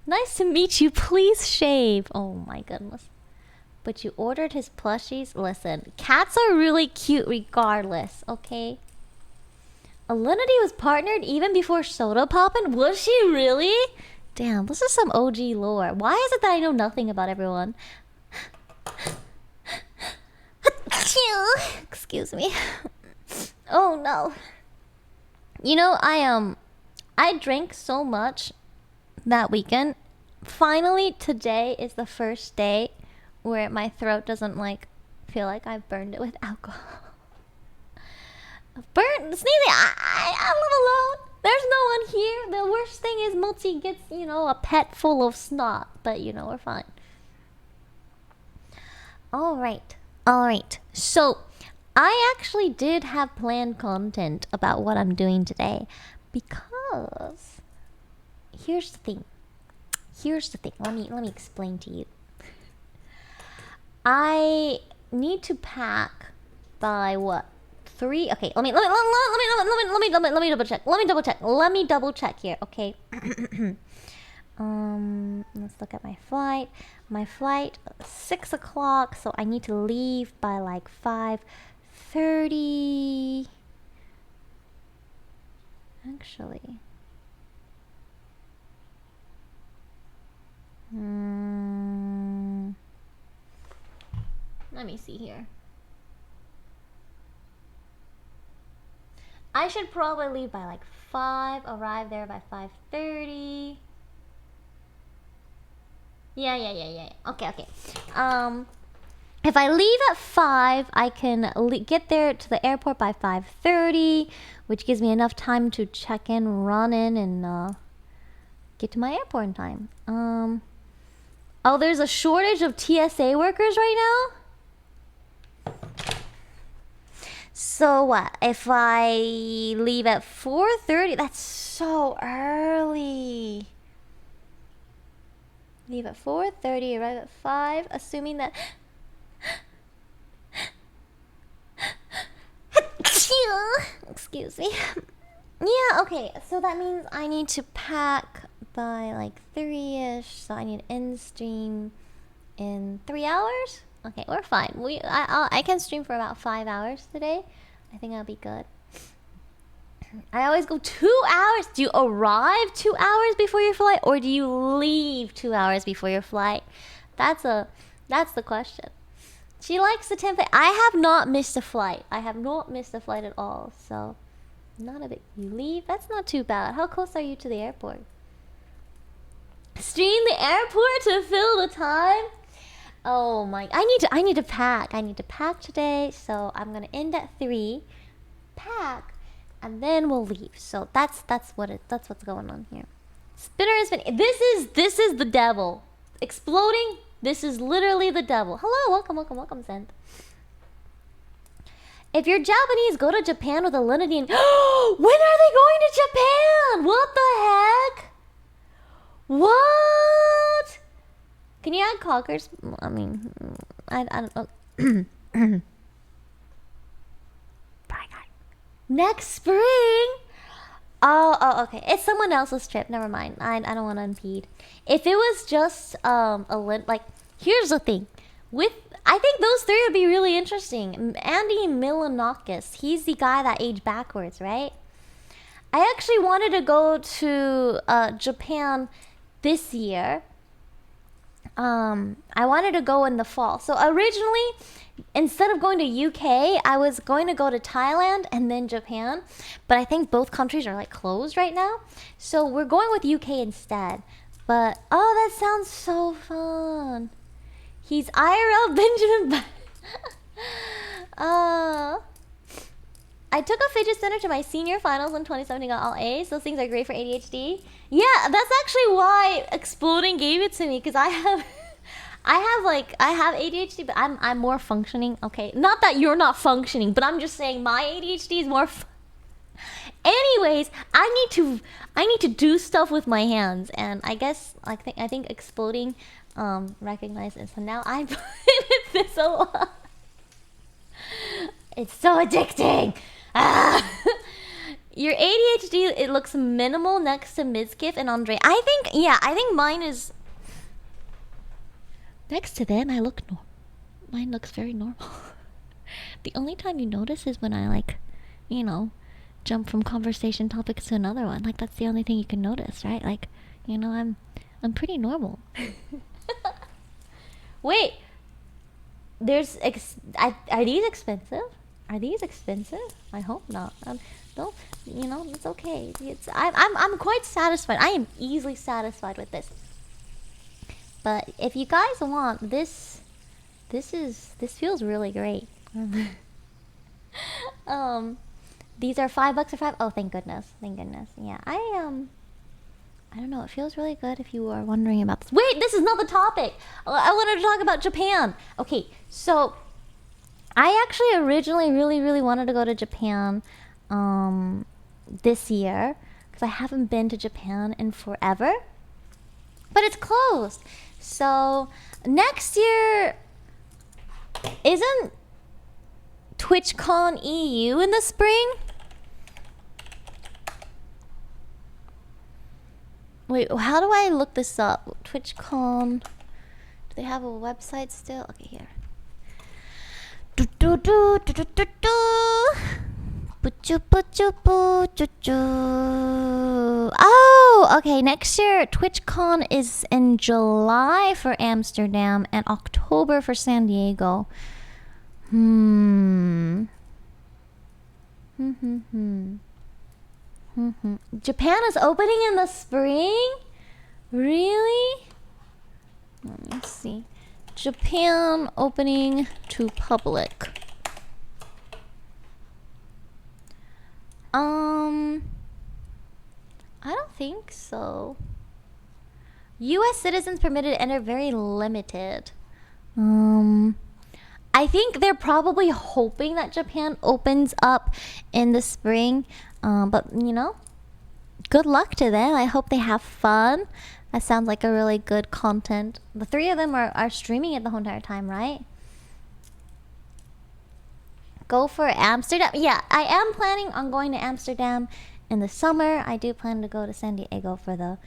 nice to meet you. Please shave. Oh my goodness. But you ordered his plushies? Listen, cats are really cute regardless, okay? Alinity was partnered even before Soda Poppin'? Was she really? Damn, this is some OG lore. Why is it that I know nothing about everyone? Excuse me. Oh no. You know, I drank so much that weekend. Finally, today is the first day where my throat doesn't like feel like I've burned it with alcohol. Sneezing. I live alone. There's no one here. The worst thing is Multi gets, you know, a pet full of snot, but you know, we're fine. Alright. So, I actually did have planned content about what I'm doing today because here's the thing. Let me explain to you. I need to pack by what? 3? Okay, let me double check here, okay? Let's look at my flight. My flight 6 o'clock, so I need to leave by like 5:30. Actually, let me see here. I should probably leave by like 5, arrive there by 5:30. Yeah. Okay. If I leave at 5, I can get there to the airport by 5:30, which gives me enough time to check in, run in, and get to my airport in time. Oh, there's a shortage of TSA workers right now? So what? If I leave at 4:30, that's so early. Leave at 4:30, arrive at 5, assuming that... Excuse me. Yeah, okay, so that means I need to pack by like 3-ish, so I need end stream in 3 hours? Okay, we're fine. I can stream for about 5 hours today. I think I'll be good. I always go 2 hours. Do you arrive 2 hours before your flight, or do you leave 2 hours before your flight? That's the question. She likes the template. I have not missed a flight. I have not missed a flight at all. So, not a big. You leave? That's not too bad. How close are you to the airport? Stream the airport to fill the time. Oh my! I need to pack. I need to pack today. So I'm gonna end at 3. Pack. And then we'll leave. So that's what's going on here. Spinner is spinning. This is the devil. Exploding. This is literally the devil. Hello, welcome, Sent. If you're Japanese, go to Japan with Alinity and... When are they going to Japan? What the heck? What? Can you add cockers? I mean, I don't know. Next spring? Oh, okay. It's someone else's trip. Never mind. I don't want to impede. If it was just like, here's the thing. I think those 3 would be really interesting. Andy Milanakis. He's the guy that aged backwards, right? I actually wanted to go to Japan this year. I wanted to go in the fall. So originally, instead of going to UK, I was going to go to Thailand and then Japan. But I think both countries are like closed right now. So we're going with UK instead. But, oh, that sounds so fun. He's IRL Benjamin. I took a fidget spinner to my senior finals in 2017, got all A's. Those things are great for ADHD. Yeah, that's actually why Exploding gave it to me, because I have ADHD, but I'm more functioning. Okay, not that you're not functioning, but I'm just saying my ADHD is more. Anyways, I need to do stuff with my hands, and I guess I think Exploding recognized it. So now I'm playing with this a lot. It's so addicting. Your ADHD, it looks minimal next to Mizkif and Andre. I think mine is next to them. Mine looks very normal. The only time you notice is when I jump from conversation topics to another one. Like, that's the only thing you can notice, right? Like, I'm pretty normal. Wait, are these expensive? Are these expensive? I hope not. No, it's okay. I'm quite satisfied. I am easily satisfied with this. But if you guys want this feels really great. These are $5 or $5. Oh, thank goodness. Yeah, I don't know. It feels really good if you are wondering about this. Wait, this is not the topic. I wanted to talk about Japan. Okay, so I actually originally really, really wanted to go to Japan this year because I haven't been to Japan in forever. But it's closed. So next year, isn't TwitchCon EU in the spring? Wait, how do I look this up? TwitchCon. Do they have a website still? Okay, here. Oh, okay. Next year, TwitchCon is in July for Amsterdam and October for San Diego. Japan is opening in the spring? Really? Let me see. Japan opening to public. I don't think so. US citizens permitted to enter, very limited. I think they're probably hoping that Japan opens up in the spring. But, good luck to them. I hope they have fun. That sounds like a really good content. The three of them are streaming it the whole entire time, right? Go for Amsterdam. Yeah, I am planning on going to Amsterdam in the summer. I do plan to go to San Diego for the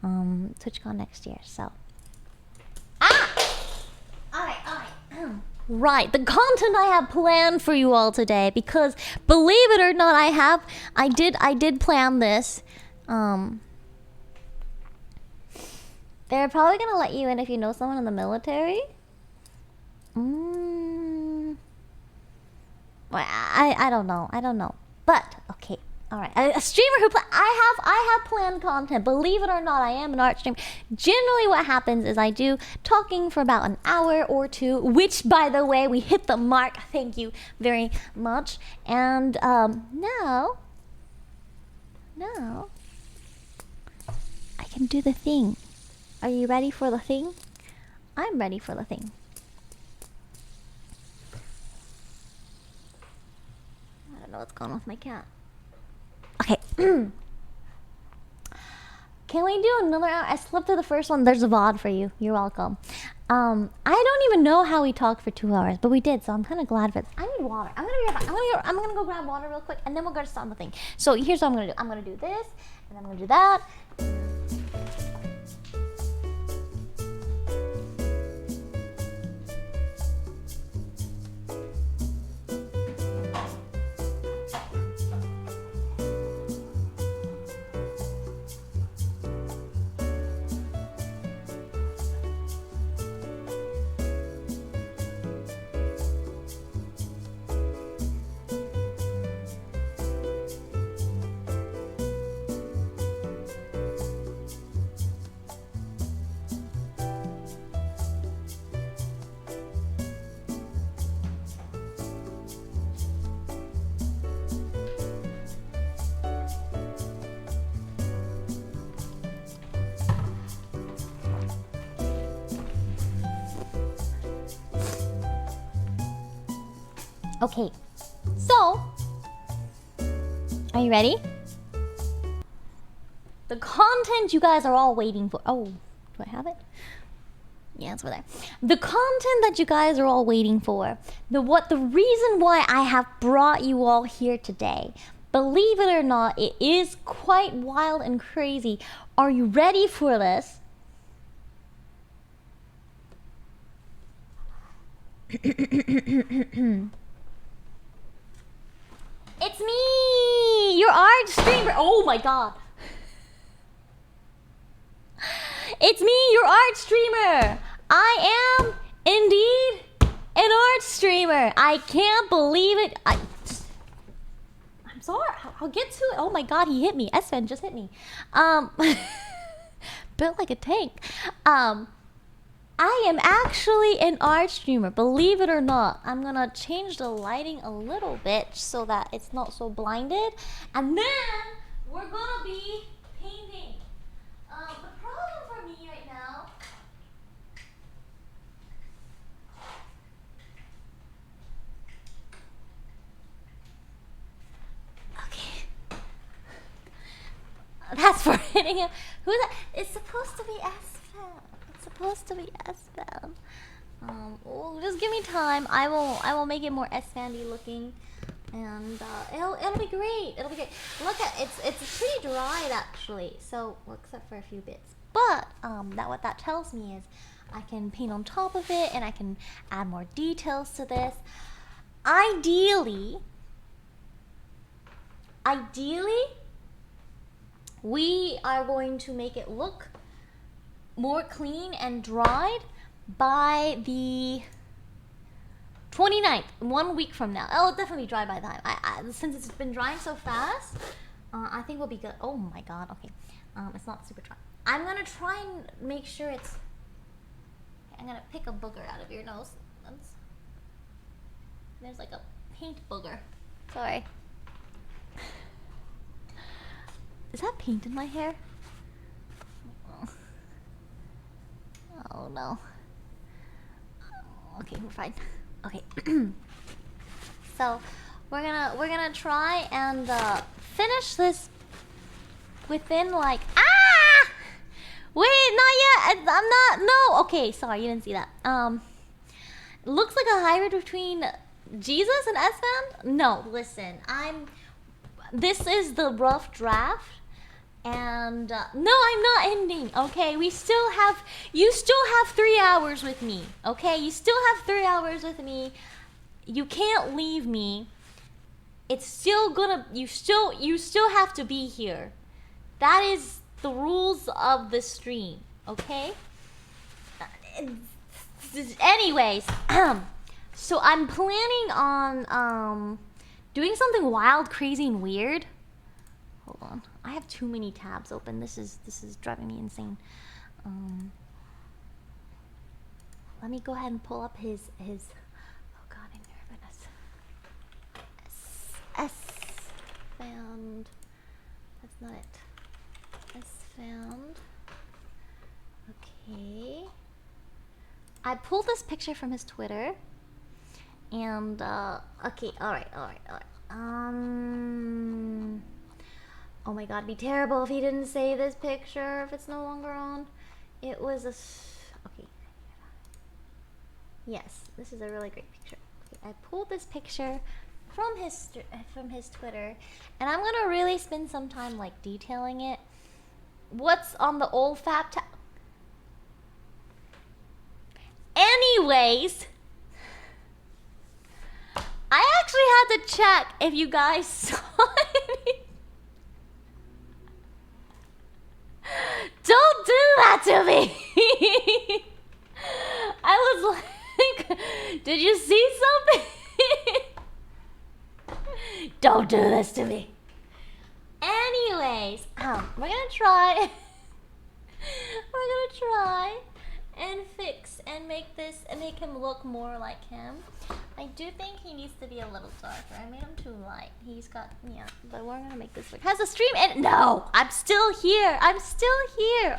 TwitchCon next year. So, alright. Right, the content I have planned for you all today, because believe it or not, I did plan this. They're probably gonna let you in if you know someone in the military. Well, I don't know. But okay, all right. A streamer who I have planned content. Believe it or not, I am an art streamer. Generally, what happens is I do talking for about an hour or two, which, by the way, we hit the mark. Thank you very much. And now I can do the thing. Are you ready for the thing? I'm ready for the thing. I don't know what's going on with my cat. Okay. Can we do another hour? I slept through the first one. There's a VOD for you. You're welcome. I don't even know how we talked for 2 hours, but we did, so I'm kind of glad for it. I need water. I'm gonna go grab water real quick, and then we're gonna start the thing. So here's what I'm gonna do. I'm gonna do this, and I'm gonna do that. Okay, so are you ready? The content you guys are all waiting for. Oh, do I have it? Yeah, it's over there. The content that you guys are all waiting for. The reason why I have brought you all here today. Believe it or not, it is quite wild and crazy. Are you ready for this? It's me, your art streamer. Oh my god. It's me, your art streamer. I am indeed an art streamer. I can't believe it. I'm sorry. I'll get to it. Oh my god, he hit me. Espen just hit me. Built like a tank. I am actually an art streamer, believe it or not. I'm gonna change the lighting a little bit so that it's not so blinded. And then we're gonna be painting. The problem for me right now... Okay. That's for hitting him. Who's that? It's supposed to be Espen. Supposed to be S-Band. Just give me time. I will make it more S-Bandy looking, and it'll be great. It'll be great. Look at it's pretty dried actually. So well, except for a few bits. But what that tells me is I can paint on top of it, and I can add more details to this. Ideally, we are going to make it look more clean and dried by the 29th, 1 week from now. It'll definitely be dry by the time. Since it's been drying so fast, I think we'll be good. Oh my god, okay. It's not super dry. I'm gonna try and make sure it's... I'm gonna pick a booger out of your nose. There's like a paint booger. Sorry. Is that paint in my hair? Oh no. Okay, we're fine. Okay. So we're gonna try and finish this within like wait, not yet. I'm not. No. Okay, sorry, you didn't see that. Looks like a hybrid between Jesus and S-Band. No, listen. This is the rough draft. And no, I'm not ending. Okay, you still have 3 hours with me. Okay, you still have 3 hours with me. You can't leave me. It's still gonna. You still have to be here. That is the rules of the stream. Okay. Anyways, so I'm planning on doing something wild, crazy, and weird. Hold on. I have too many tabs open. This is driving me insane. Let me go ahead and pull up his oh god, I'm nervous. S found. That's not it. S found. Okay. I pulled this picture from his Twitter. And okay, alright. Oh my god, it'd be terrible if he didn't save this picture, if it's no longer on. It was okay. Yes, this is a really great picture. Okay, I pulled this picture from his Twitter, and I'm gonna really spend some time like detailing it. What's on the old fab tab? Anyways, I actually had to check if you guys saw it. Don't do that to me! I was like, did you see something? Don't do this to me. Anyways, we're gonna try and fix and make this and make him look more like him. I do think he needs to be a little darker. I made him too light. He's got, yeah, but we're gonna make this work. Has the stream ended? No, I'm still here.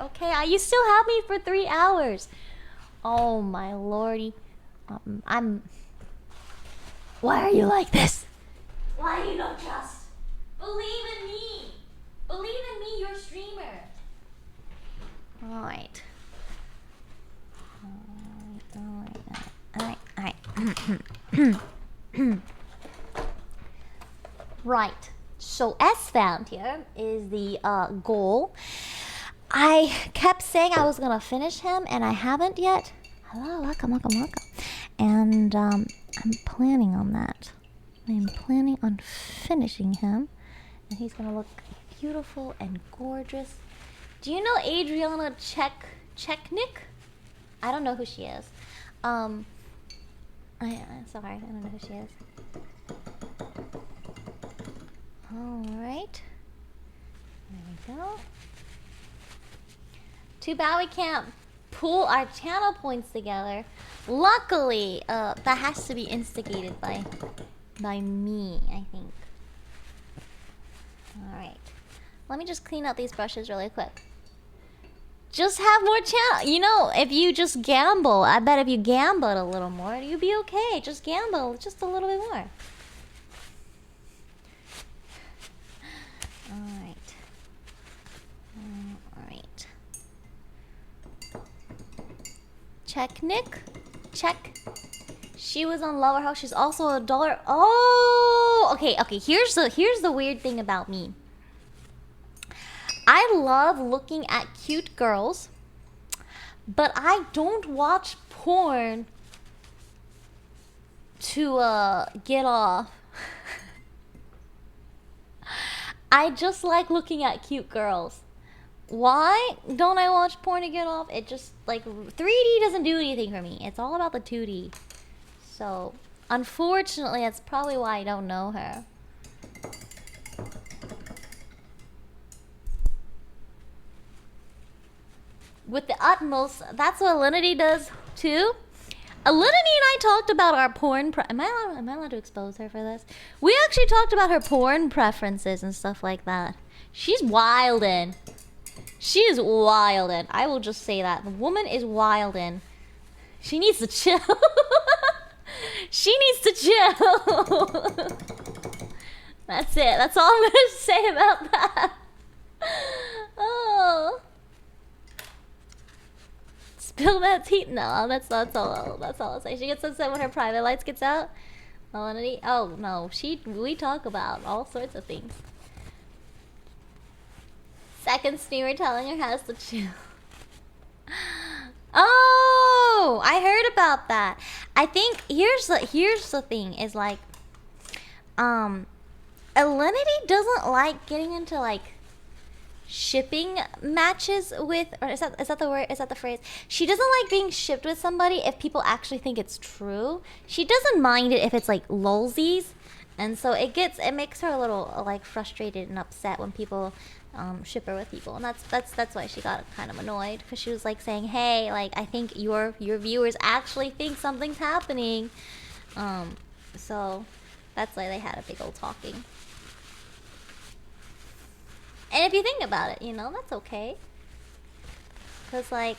Okay, you still have me for 3 hours. Oh my lordy. Why are you like this? Why you don't trust? Believe in me. Believe in me, you're a streamer. Alright. Alright. Right. So S found here is the goal. I kept saying I was gonna finish him, and I haven't yet. Hello, welcome. And I'm planning on that. I'm planning on finishing him, and he's gonna look beautiful and gorgeous. Do you know Adriana Chechnik? I don't know who she is. I'm sorry, I don't know who she is. Alright. There we go. Too bad we can't pool our channel points together. Luckily, that has to be instigated by me, I think. Alright. Let me just clean out these brushes really quick. Just have more channel. You know, if you just gamble, I bet if you gambled a little more, you'd be okay. Just gamble just a little bit more. Alright. Alright. Check Nick. Check. She was on Lower House. She's also a dollar. Oh, okay. Here's the weird thing about me. I love looking at cute girls, but I don't watch porn to get off. I just like looking at cute girls. Why don't I watch porn to get off? It just, like, 3D doesn't do anything for me. It's all about the 2D. So, unfortunately, that's probably why I don't know her. With the utmost, that's what Alinity does too. Alinity and I talked about our porn. Am I allowed to expose her for this? We actually talked about her porn preferences and stuff like that. She's wildin'. She is wildin'. I will just say that the woman is wildin'. She needs to chill. She needs to chill. That's it. That's all I'm gonna say about that. Oh. Spill that tea. No, that's all. That's all I'll say. She gets upset when her private lights gets out. Melanie. Oh no, we talk about all sorts of things. Second streamer telling her house to chill. Oh, I heard about that. I think here's the thing is like, Alinity doesn't like getting into like shipping matches with, or is that the word? Is that the phrase? She doesn't like being shipped with somebody if people actually think it's true. She doesn't mind it if it's like lulsies, and so it makes her a little like frustrated and upset when people ship her with people, and that's why she got kind of annoyed, because she was like saying, hey, like, I think your viewers actually think something's happening, so that's why they had a big old talking. And if you think about it, you know, that's okay. Because, like,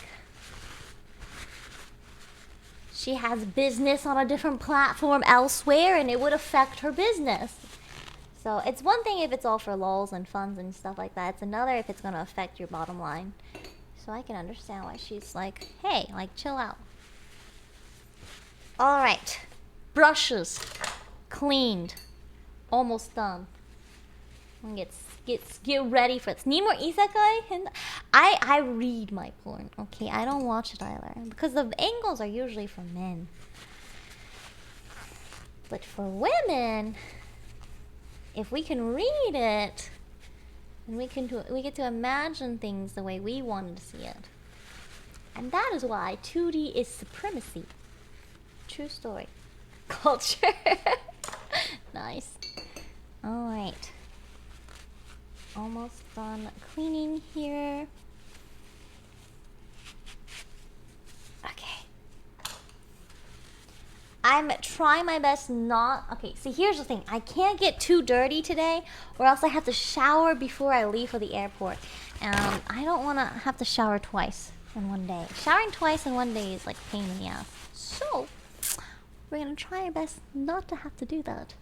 she has business on a different platform elsewhere, and it would affect her business. So, it's one thing if it's all for lulz and funs and stuff like that. It's another if it's going to affect your bottom line. So, I can understand why she's like, hey, like, chill out. Alright. Brushes. Cleaned. Almost done. Get ready for this. Need more isekai? And I read my porn, okay? I don't watch it either, because the angles are usually for men. But for women, if we can read it, then we get to imagine things the way we wanted to see it. And that is why 2D is supremacy. True story. Culture. Nice. Alright. Almost done cleaning here. Okay. I'm trying my best not... Okay, see, here's the thing. I can't get too dirty today, or else I have to shower before I leave for the airport. And I don't want to have to shower twice in one day. Showering twice in one day is like a pain in the ass. So, We're gonna try our best not to have to do that.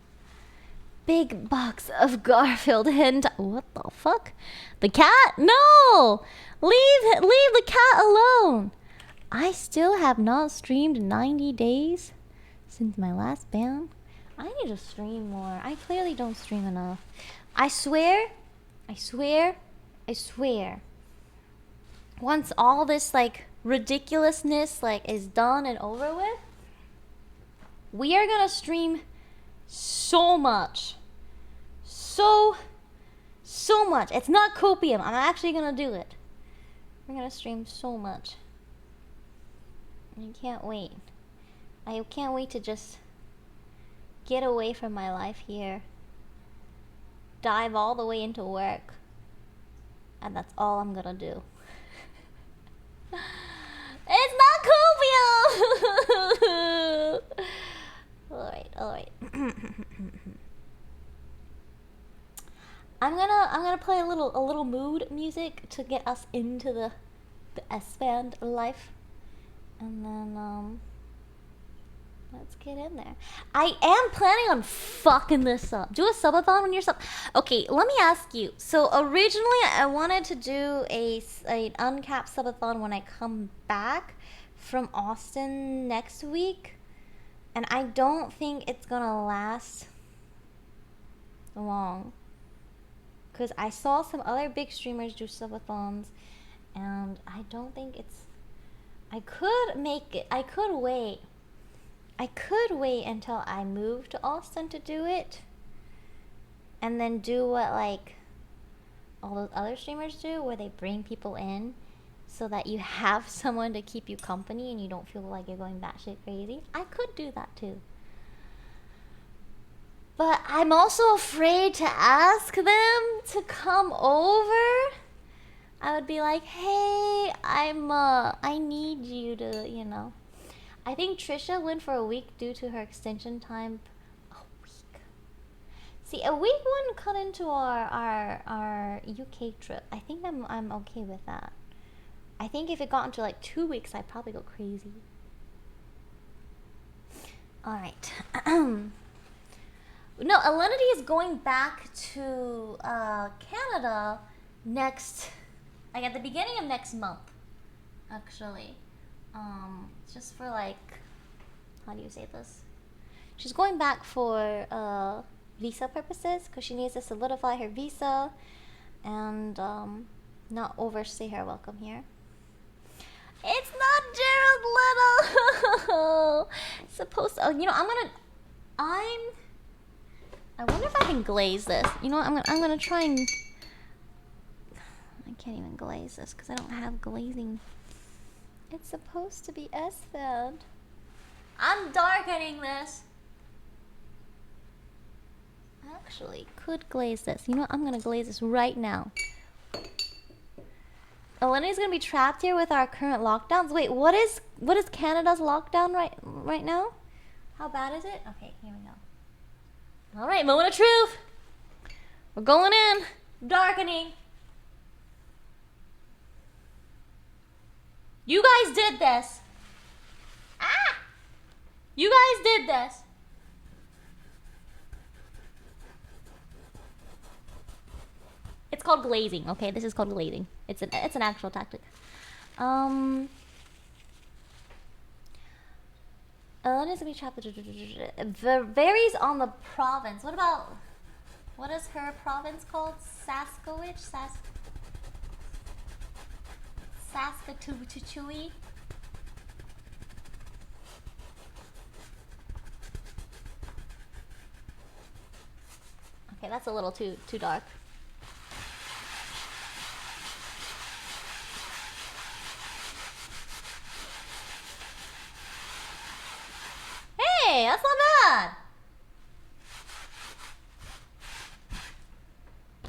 Big box of Garfield hentai. What the fuck? The cat? No! Leave the cat alone. I still have not streamed 90 days since my last ban. I need to stream more. I clearly don't stream enough. I swear. Once all this like ridiculousness like is done and over with, we are gonna stream so much. So much. It's not copium. I'm actually gonna do it. We're gonna stream so much. I can't wait. I can't wait to just get away from my life here. Dive all the way into work. And that's all I'm gonna do. It's not copium! Alright. I'm gonna play a little mood music to get us into the S-band life. And then let's get in there. I am planning on fucking this up. Do a subathon when you're sub. Okay, let me ask you. So originally I wanted to do an uncapped subathon when I come back from Austin next week. And I don't think it's gonna last long. Because I saw some other big streamers do subathons. And I don't think it's... I could make it. I could wait. Until I move to Austin to do it. And then do what like all those other streamers do, where they bring people in so that you have someone to keep you company and you don't feel like you're going batshit crazy. I could do that too. But I'm also afraid to ask them to come over. I would be like, hey, I need you to, you know. I think Trisha went for a week due to her extension time. A week. See, a week wouldn't cut into our UK trip. I think I'm okay with that. I think if it got into like 2 weeks, I'd probably go crazy. Alright. No, Alinity is going back to Canada next... like at the beginning of next month, actually. Just for like, how do you say this? She's going back for visa purposes because she needs to solidify her visa and not overstay her welcome here. It's not Jared Leto. It's supposed to. Oh, you know, I wonder if I can glaze this. You know what? I'm gonna try and. I can't even glaze this because I don't have glazing. It's supposed to be S-fed. I'm darkening this. I actually could glaze this. You know what? I'm gonna glaze this right now. Elena's gonna be trapped here with our current lockdowns. Wait, what is Canada's lockdown right now? How bad is it? Okay, here we go. All right, moment of truth. We're going in. Darkening. You guys did this. Ah! You guys did this. It's called glazing, okay? This is called glazing. It's an actual tactic. Elena's gonna be trapped. Varies on the province. What is her province called? Saskatchewan? Saskatchewan. Okay, that's a little too dark. Hey, that's not bad.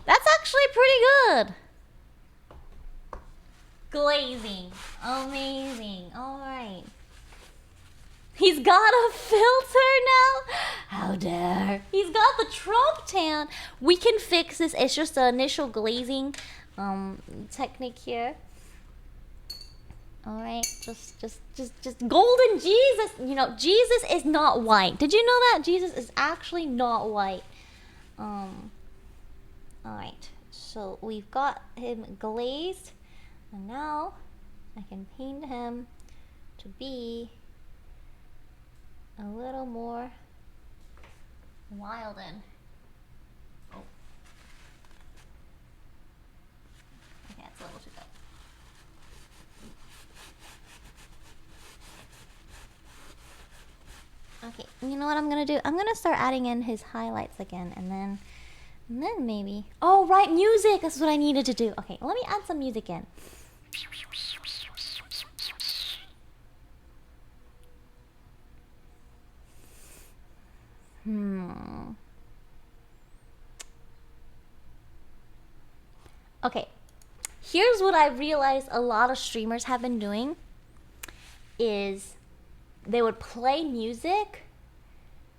That's actually pretty good. Glazing. Amazing. Alright. He's got a filter now? How dare. He's got the Trump tan. We can fix this. It's just the initial glazing technique here. Alright, just golden Jesus. You know, Jesus is not white. Did you know that? Jesus is actually not white. Alright, so we've got him glazed. And now I can paint him to be a little more wild in. Oh. Okay, that's a little too good. Okay, you know what I'm gonna do? I'm gonna start adding in his highlights again, and then maybe. Oh, right, music. That's what I needed to do. Okay, let me add some music in. Okay, here's what I realized a lot of streamers have been doing is they would play music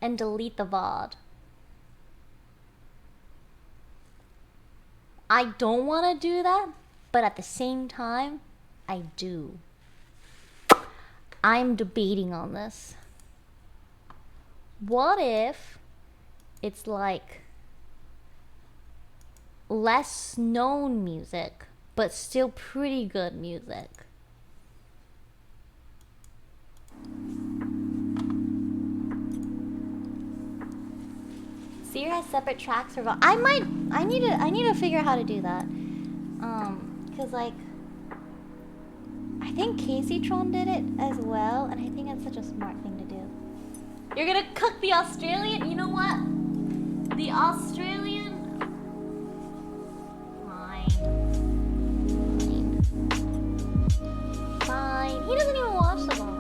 and delete the VOD. I don't want to do that, but at the same time, I do. I'm debating on this. What if it's like less known music, but still pretty good music? Seer has separate tracks for I need to figure out how to do that. Cause like I think Caseytron did it as well, and I think that's such a smart thing to do. You're gonna cook the Australian? You know what? The Australian. Fine. He doesn't even watch the ball.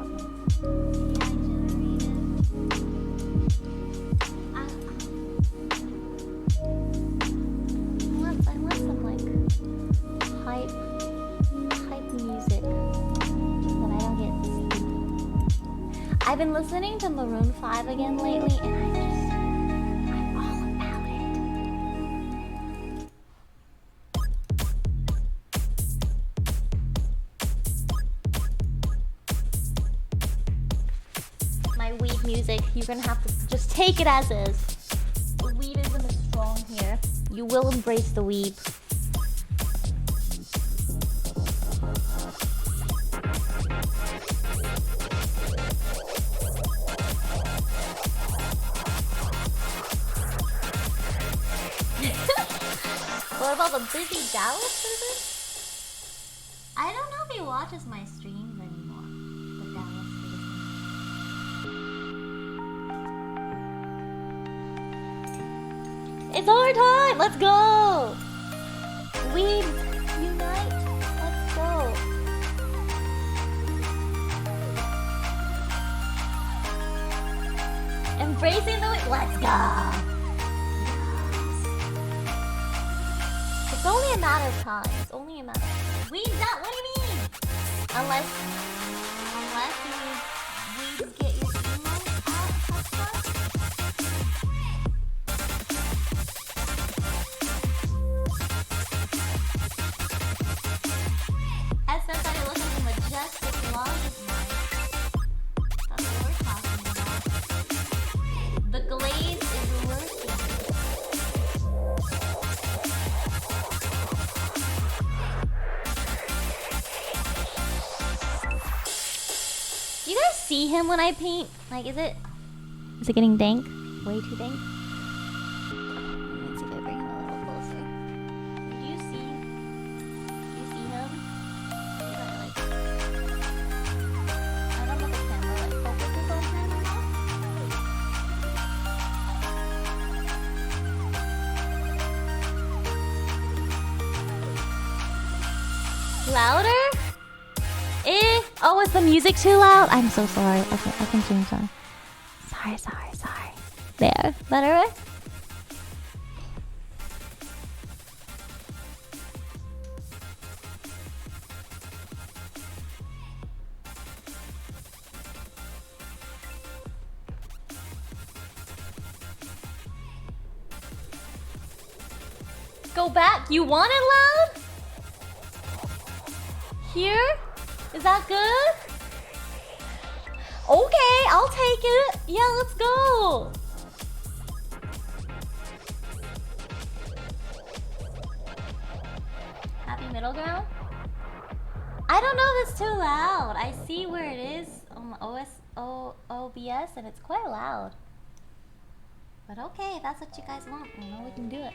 I want some like hype music that I don't get stupid. I've been listening to Maroon 5 again lately, and I'm all about it. My weed music, you're gonna have to just take it as is. The weedism is strong here. You will embrace the weeb. What about the busy Dallas person? I don't know if he watches my streams anymore. The Dallas person. It's our time! Let's go! We unite! Let's go! Embracing the week. Let's go! It's only a matter of time. It's only a matter of time. Weeds out? What do you mean? Unless you weeds get your emails out, that's fine. SM started looking at the majestic longest mind. That's what we're talking about. The glaze is working. Do you guys see him when I paint? Like, is it getting dank? Way too dank? Let's see if I bring him a little closer. Do you see him? I don't know if the camera like focuses on him or not. Louder? Oh, is the music too loud? I'm so sorry. Okay, I can change that. Sorry. There. Better, right? Go back. You want it loud? Here? Is that good? Okay, I'll take it. Yeah, let's go. Happy middle ground? I don't know if it's too loud. I see where it is on OBS and it's quite loud. But okay, if that's what you guys want, you know, we can do it.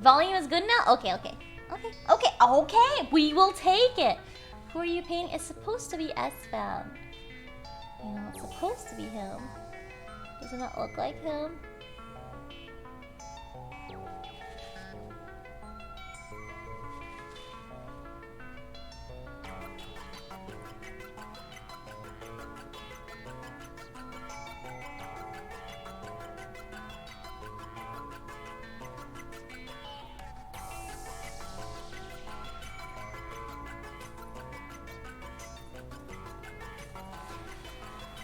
Volume is good now? Okay. We will take it. Who are you painting? It's supposed to be S-Found. You know, it's supposed to be him. Does it not look like him?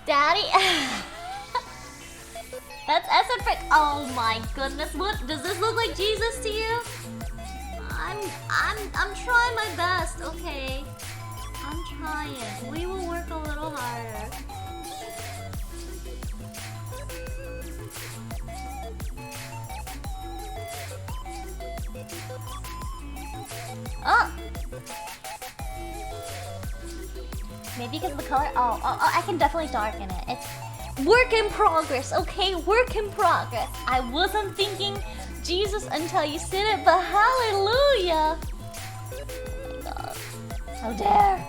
Daddy? That's Essence for— oh my goodness, what does this look like? Jesus to you? I'm trying my best, okay? I'm trying. We will work a little harder. Oh! Maybe because of the color? Oh, I can definitely darken it. It's work in progress, okay? Work in progress. I wasn't thinking Jesus until you said it, but hallelujah! Oh my god. How dare!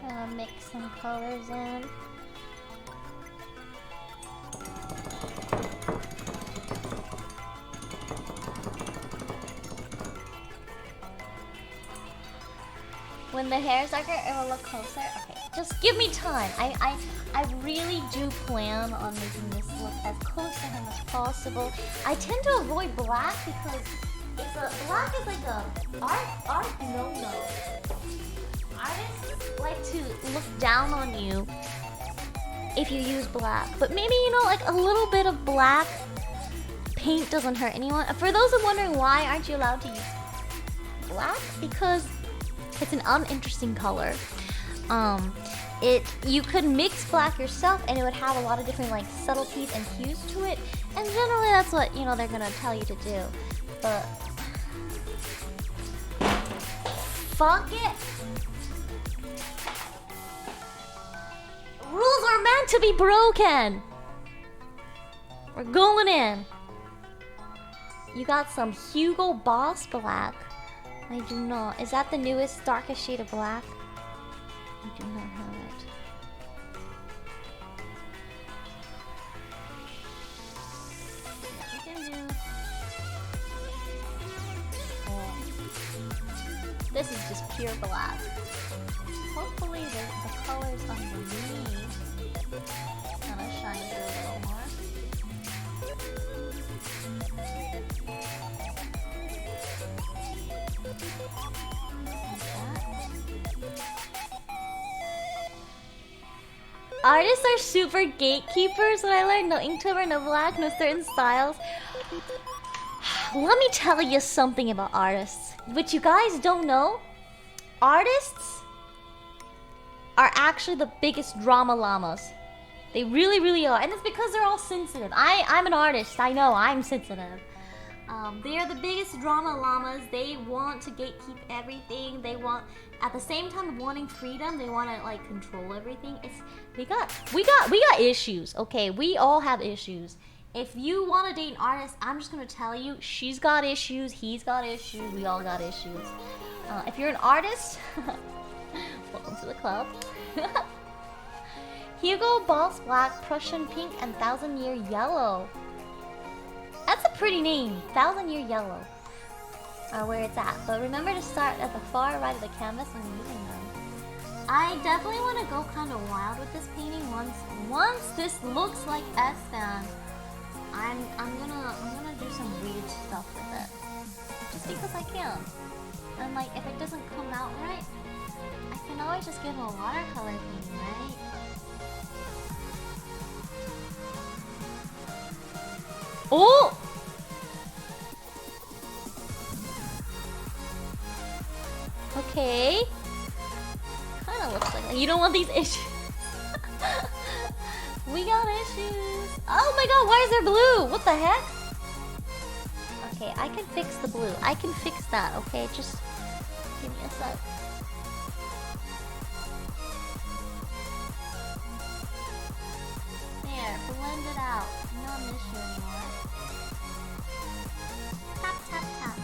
Trying to mix some colors in. When the hair is darker, it will look closer. Okay, just give me time. I really do plan on making this look as close to him as possible. I tend to avoid black because black is like a art no-no. Artists like to look down on you if you use black, but maybe, you know, like a little bit of black paint doesn't hurt anyone. For those who are wondering why aren't you allowed to use black, because it's an uninteresting color. You could mix black yourself and it would have a lot of different like subtleties and hues to it, and generally that's what, you know, they're gonna tell you to do. But fuck it. Rules are meant to be broken. We're going in. You got some Hugo Boss black. I do not. Is that the newest, darkest shade of black? I do not have it. What we can do? Oh. This is just pure black. Hopefully the colors underneath kind of shine through a little more. Artists are super gatekeepers. When I learned no Inktober, no black, no certain styles. Let me tell you something about artists, which you guys don't know. Artists are actually the biggest drama llamas. They really, really are. And it's because they're all sensitive. I'm an artist. I know, I'm sensitive. They are the biggest drama llamas. They want to gatekeep everything. They want, at the same time of wanting freedom, they want to like control everything. We got issues. Okay, we all have issues. If you want to date an artist, I'm just gonna tell you, she's got issues, he's got issues, we all got issues. If you're an artist, welcome to the club. Hugo Boss Black, Prussian Pink, and 1000 Year Yellow. That's a pretty name, 1000 Year Yellow. Where it's at. But remember to start at the far right of the canvas when using them. I definitely want to go kind of wild with this painting. Once this looks like S-Band, I'm gonna do some weird stuff with it. Just because I can. And like, if it doesn't come out right, I can always just give a watercolor painting, right? Oh! Okay. Kinda looks like you don't want these issues. We got issues. Oh my god, why is there blue? What the heck? Okay, I can fix the blue. I can fix that, okay? Just give me a sec. There, blend it out. Not an issue anymore. Tap, tap, tap.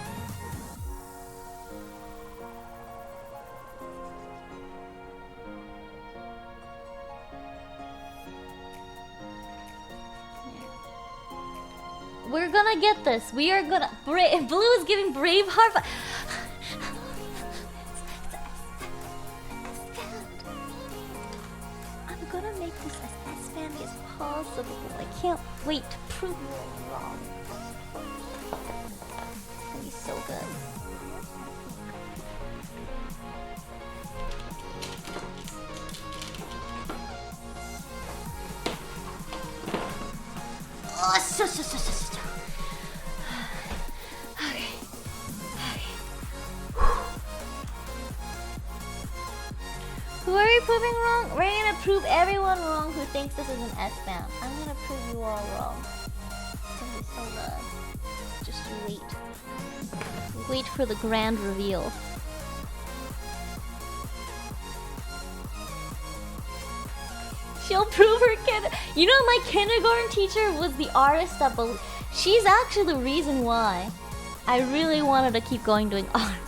We're gonna get this. We are gonna. Blue is giving Braveheart. I'm gonna make this as fancy as possible. I can't wait to prove you all wrong. It's gonna be so good. Oh, so. Okay. Who are we proving wrong? We're gonna prove everyone wrong who thinks this is an S-band. I'm gonna prove you all wrong. It's gonna be so good. Just you wait. Wait for the grand reveal. She'll prove her kid. You know, my kindergarten teacher was the artist that she's actually the reason why I really wanted to keep going doing art.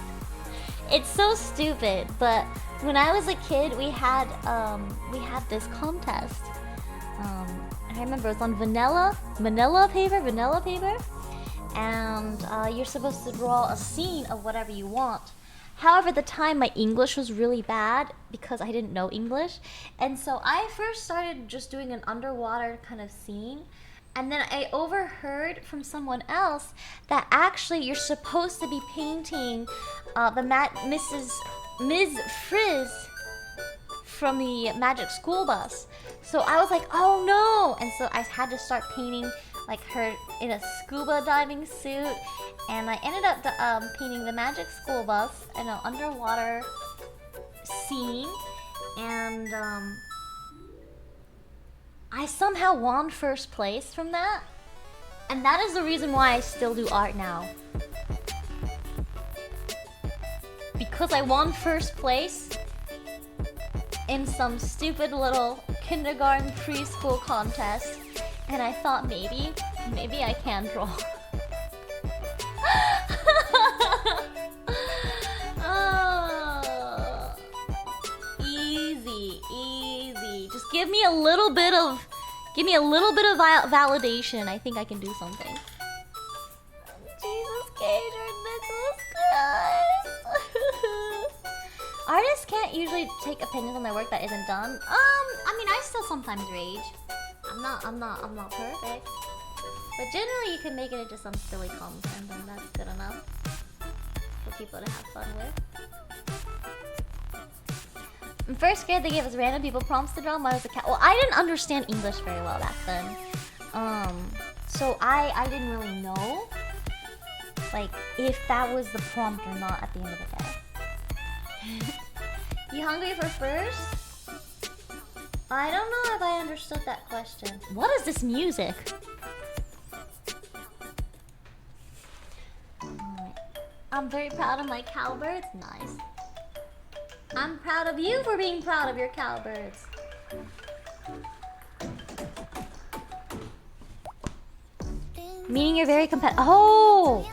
It's so stupid, but when I was a kid, we had this contest. I remember it was on vanilla paper, and you're supposed to draw a scene of whatever you want. However, at the time, my English was really bad because I didn't know English. And so I first started just doing an underwater kind of scene. And then I overheard from someone else that actually you're supposed to be painting Ms. Frizz from the Magic School Bus. So I was like, oh no! And so I had to start painting like her in a scuba diving suit, and I ended up painting the Magic School Bus in an underwater scene, and I somehow won first place from that, and that is the reason why I still do art now. Because I won first place in some stupid little kindergarten preschool contest, and I thought maybe I can draw. Oh, easy. Just give me a little bit of validation. I think I can do something. Jesus, Cage or Nicholas Christ. Artists can't usually take opinions on their work that isn't done. I mean, I still sometimes rage. I'm not perfect. But generally, you can make it into some silly content, and that's good enough for people to have fun with. In first grade, they gave us random people prompts to draw. Mine was a cat. Well, I didn't understand English very well back then. So I didn't really know, like, if that was the prompt or not at the end of the day. You hungry for first? I don't know if I understood that question. What is this music? I'm very proud of my cowbirds. Nice. I'm proud of you for being proud of your cowbirds. Meaning you're very competitive. Oh!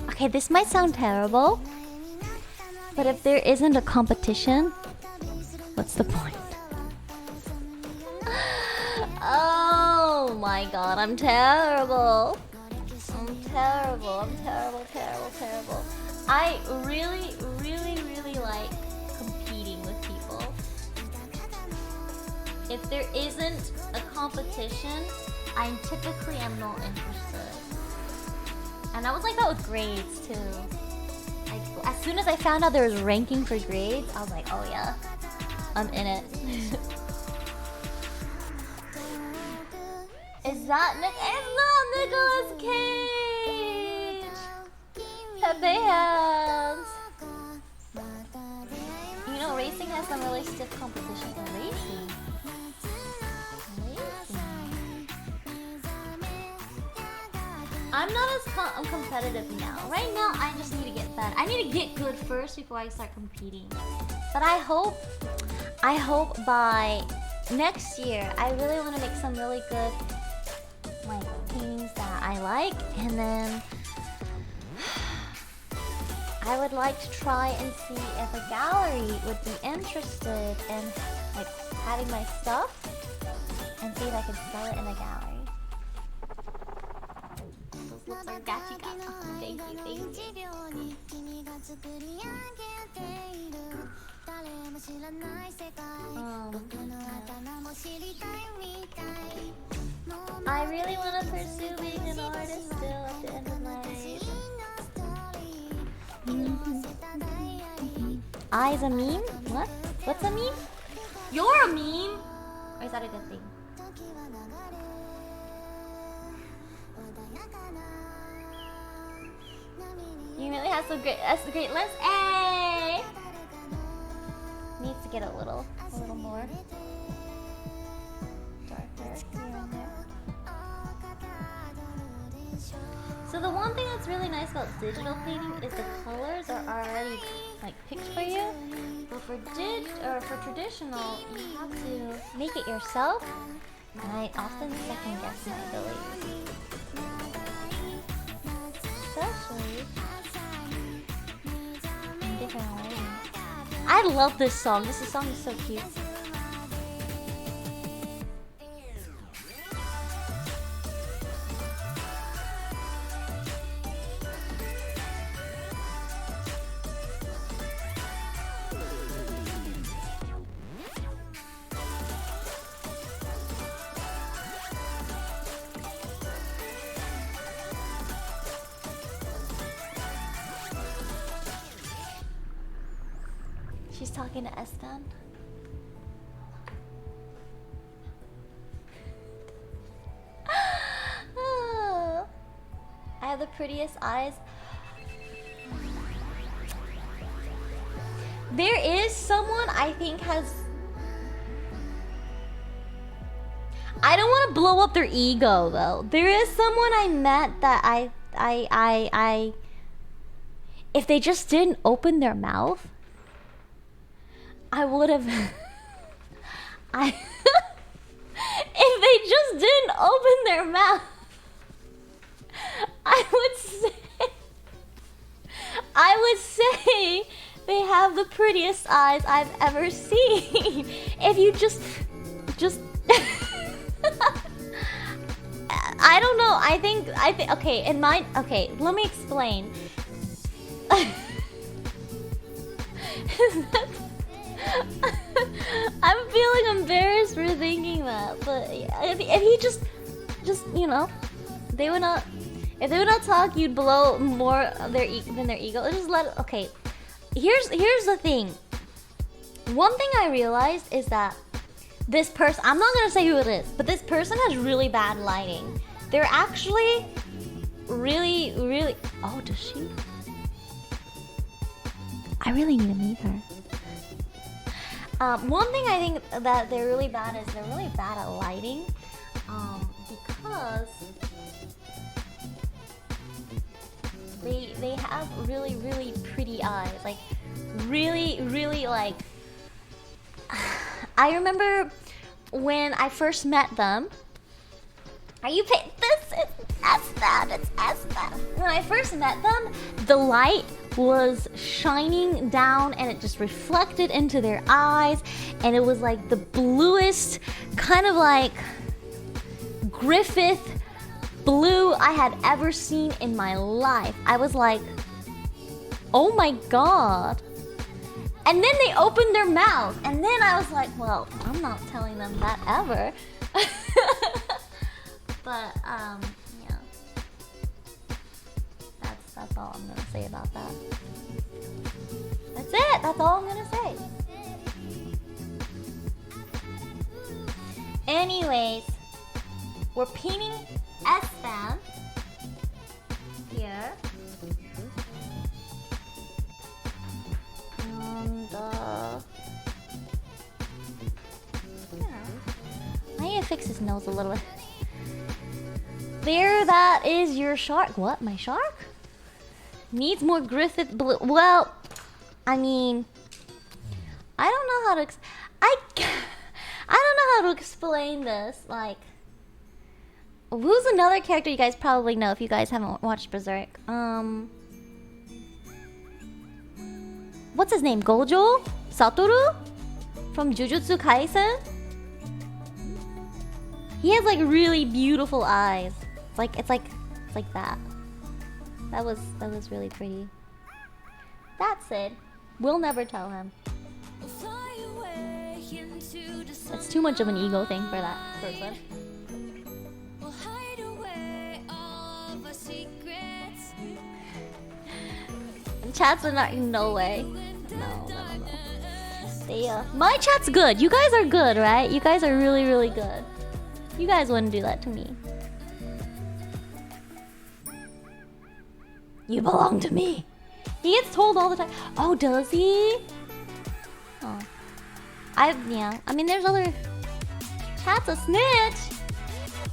Okay, this might sound terrible, but if there isn't a competition, what's the point? Oh my god, I'm terrible. I'm terrible. I really like competing with people. If there isn't a competition, I typically am not interested. And I was like that with grades too. Like, as soon as I found out there was ranking for grades, I was like, oh yeah, I'm in it. that Nick? It's not Nicolas Cage! Pepe hands! You know, racing has some really stiff competition in racing. I'm not as competitive now. Right now, I just need to get better. I need to get good first before I start competing. But I hope by next year, I really want to make some really good like paintings that I like, and then I would like to try and see if a gallery would be interested in like having my stuff and see if I can sell it in a gallery. Those looks like gachi gacha. Thank you, thank you. I really want to pursue being an artist still at the end of my days. I's a meme? What? What's a meme? You're a meme? Or is that a good thing? You really have some great, that's a great list. Hey! Needs to get a little more darker here and there. So the one thing that's really nice about digital painting is the colors are already like picked for you. But for traditional, you have to make it yourself. And I often second guess my abilities. Especially in different ways. I love this song. This song is so cute. She's talking to Estan. I have the prettiest eyes. There is someone I think has... I don't want to blow up their ego though. There is someone I met that I if they just didn't open their mouth, I would have... if they just didn't open their mouth, I would say they have the prettiest eyes I've ever seen. If you just I don't know. I think okay, in my okay, let me explain. I'm feeling embarrassed for thinking that, but if he just you know, if they would not talk, you'd blow more of their than their ego. Just let it, okay. Here's the thing. One thing I realized is that this person, I'm not gonna say who it is, but this person has really bad lighting. They're actually really. Oh, does she? I really need to meet her. One thing I think that they're really bad is they're really bad at lighting, because they have really pretty eyes, like really like. I remember when I first met them. Are you paying this? It's S-Bad. It's S-Bad. When I first met them, the light was shining down and it just reflected into their eyes, and it was like the bluest, kind of like Griffith blue I had ever seen in my life. I was like, oh my god. And then they opened their mouth, and then I was like, well, I'm not telling them that ever. But yeah, that's all I'm gonna say about that. That's it. That's all I'm gonna say. Anyways, We're painting S-Fan here. And, yeah. I need to fix his nose a little bit. There, that is your shark. What? My shark? Needs more Griffith blue. Well, I mean, I don't know how to. I don't know how to explain this. Like, who's another character you guys probably know if you guys haven't watched Berserk? What's his name? Gojo? Satoru? From Jujutsu Kaisen? He has like really beautiful eyes. It's like that. That was really pretty. That's it. We'll never tell him. It's too much of an ego thing for that person. Chats are not. No way. No. They my chat's good. You guys are good, right? You guys are really, really good. You guys wouldn't do that to me. You belong to me. He gets told all the time. Oh, does he? Oh. Yeah. I mean, there's other... Chat's a snitch.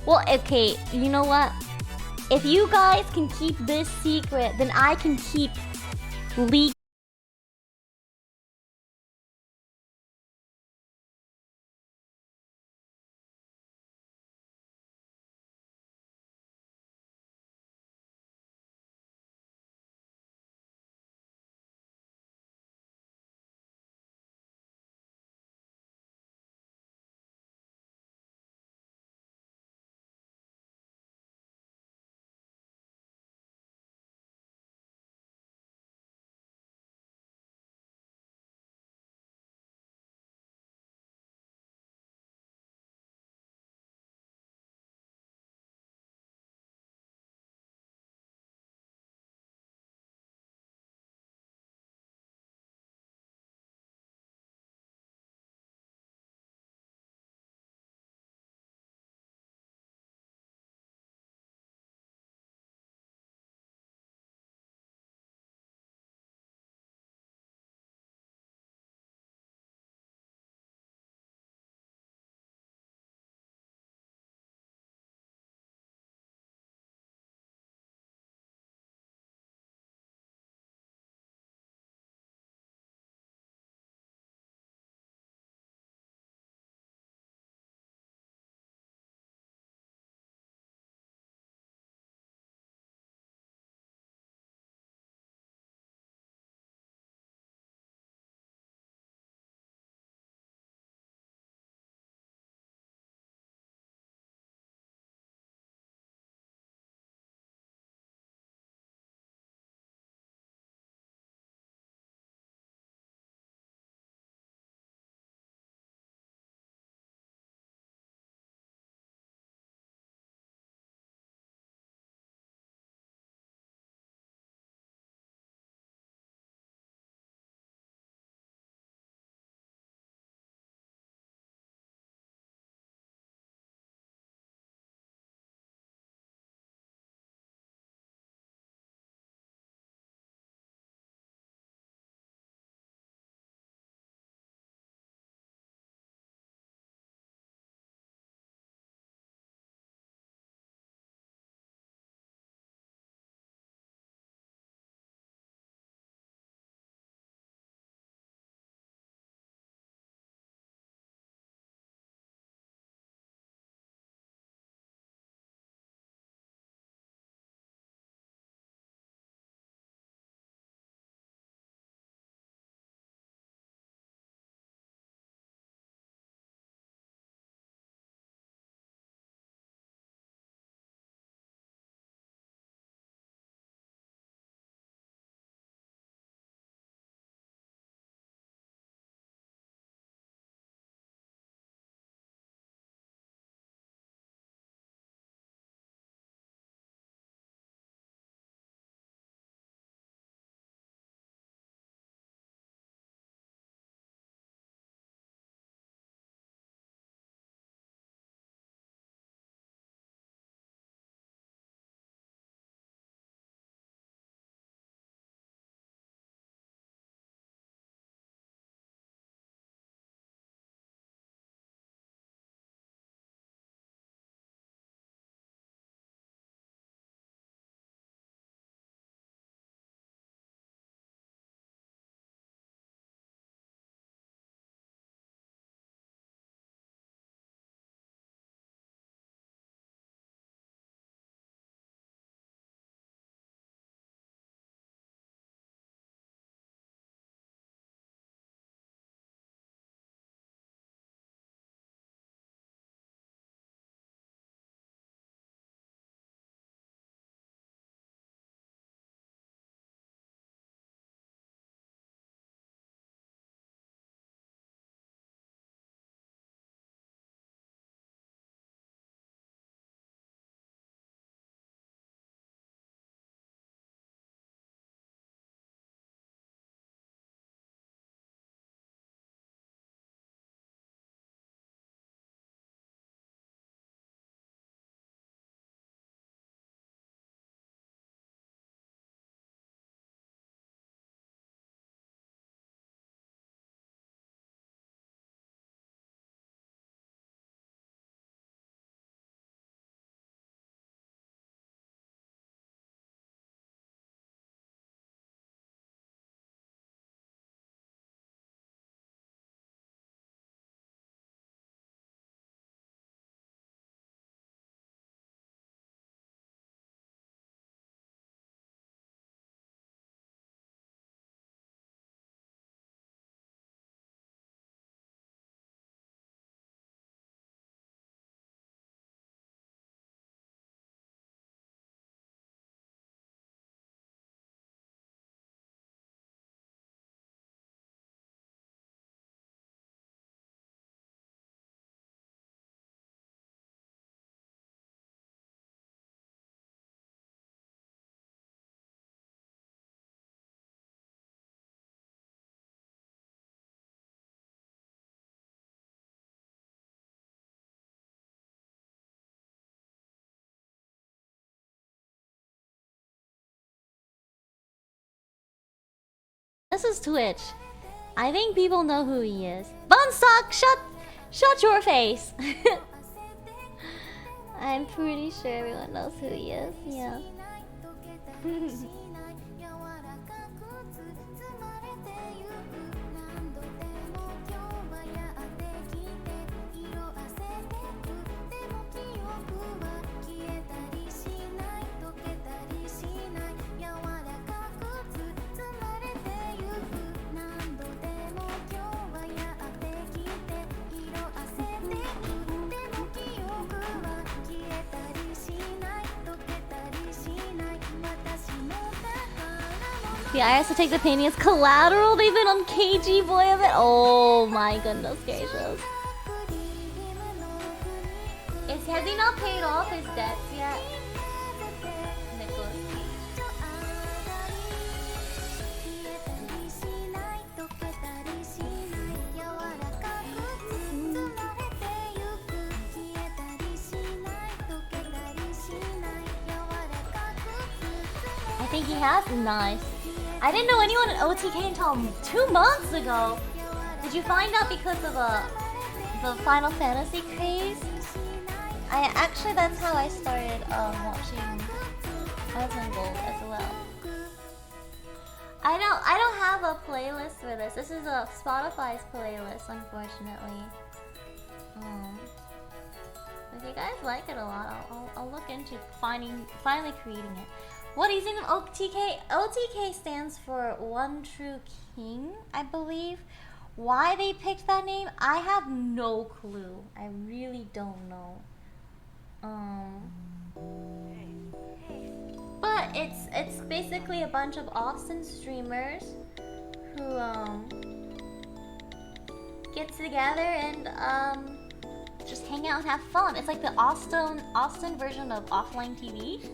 Well, okay. You know what? If you guys can keep this secret, then I can keep leak This is Twitch. I think people know who he is. Bunstock, shut your face. I'm pretty sure everyone knows who he is. Yeah. The IRS to take the painting as collateral. They've been on KG Boy of it. Oh my goodness gracious. Has he not paid off his debts yet? Nicholas. I think he has. Nice. I didn't know anyone in OTK until 2 months ago. Did you find out because of the Final Fantasy craze? Actually, that's how I started watching Pokemon Gold as well. I don't have a playlist for this. This is a Spotify's playlist, unfortunately. If you guys like it a lot, I'll look into finally creating it. What is in OTK? OTK stands for One True King, I believe. Why they picked that name, I have no clue. I really don't know. But it's basically a bunch of Austin streamers who get together and just hang out and have fun. It's like the Austin version of offline TV.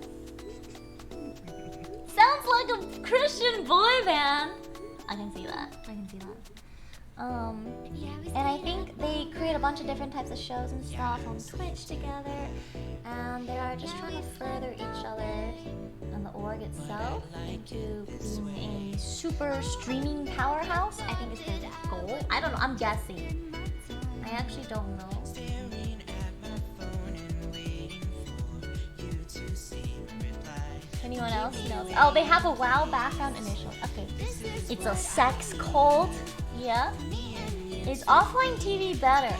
Sounds like a Christian boy band. I can see that. And I think they create a bunch of different types of shows and stuff on Twitch together, and they are just trying to further each other and the org itself into being a super streaming powerhouse. I think is their goal. I don't know. I'm guessing. I actually don't know. Anyone else knows? Oh, they have a WoW background initial. Okay. It's a sex cult. Yeah. Is offline TV better?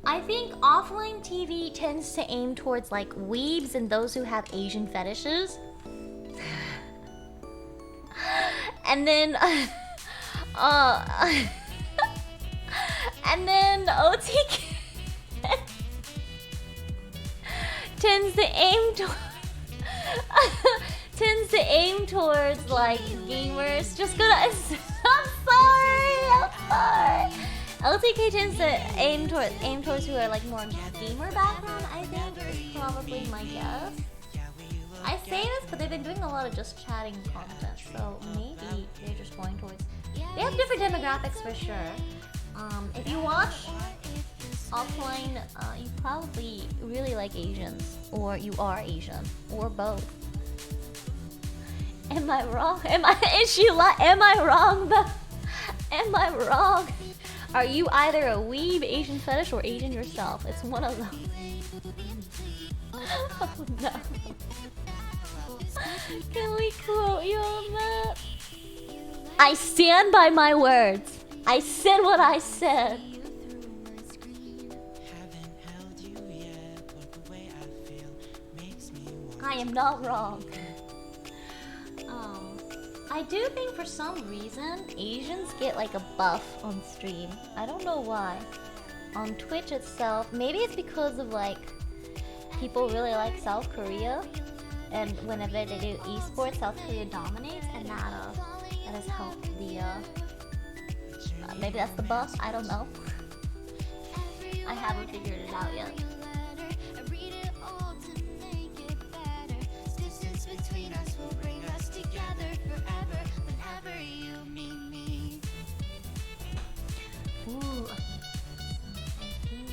I think offline TV tends to aim towards like weebs and those who have Asian fetishes. And then and then OTK tends to aim towards like gamers. Just gonna I'm sorry. LTK tends to aim towards who are like more gamer background, I think is probably my guess. I say this, but they've been doing a lot of just chatting content, so maybe they're just going towards. They have different demographics for sure. If you watch offline, you probably really like Asians, or you are Asian, or both. Am I wrong? Am I wrong? Am I wrong? Are you either a weeb, Asian fetish, or Asian yourself? It's one of them. Oh no. Can we quote you on that? I stand by my words. I said what I said. I am not wrong. I do think for some reason Asians get like a buff on stream. I don't know why. On Twitch itself, maybe it's because of like people really like South Korea, and whenever they do esports, South Korea dominates, and that has helped the maybe that's the buff. I don't know. I haven't figured it out yet. Ooh. I think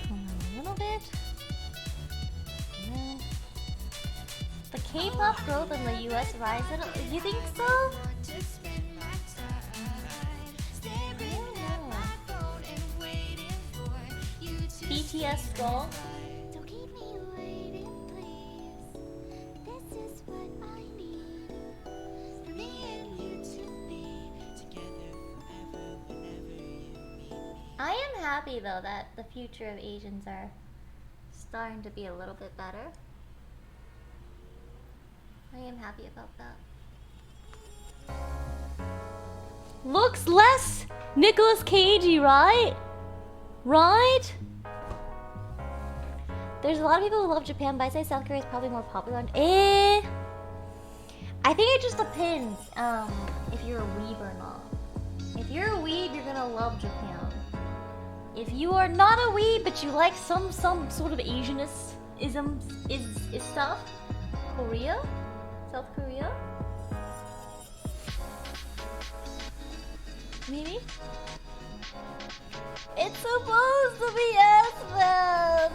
come on a little bit. K-pop growth in the US rise? You think so? BTS Skull. I am happy though that the future of Asians are starting to be a little bit better. I am happy about that. Looks less Nicolas Cagey, right? Right? There's a lot of people who love Japan, but I say South Korea is probably more popular. I think it just depends if you're a weeb or not. If you're a weeb, you're gonna love Japan. If you are not a weeb, but you like some sort of Asianism is stuff, Korea? South Korea? Maybe? It's supposed to be S-band!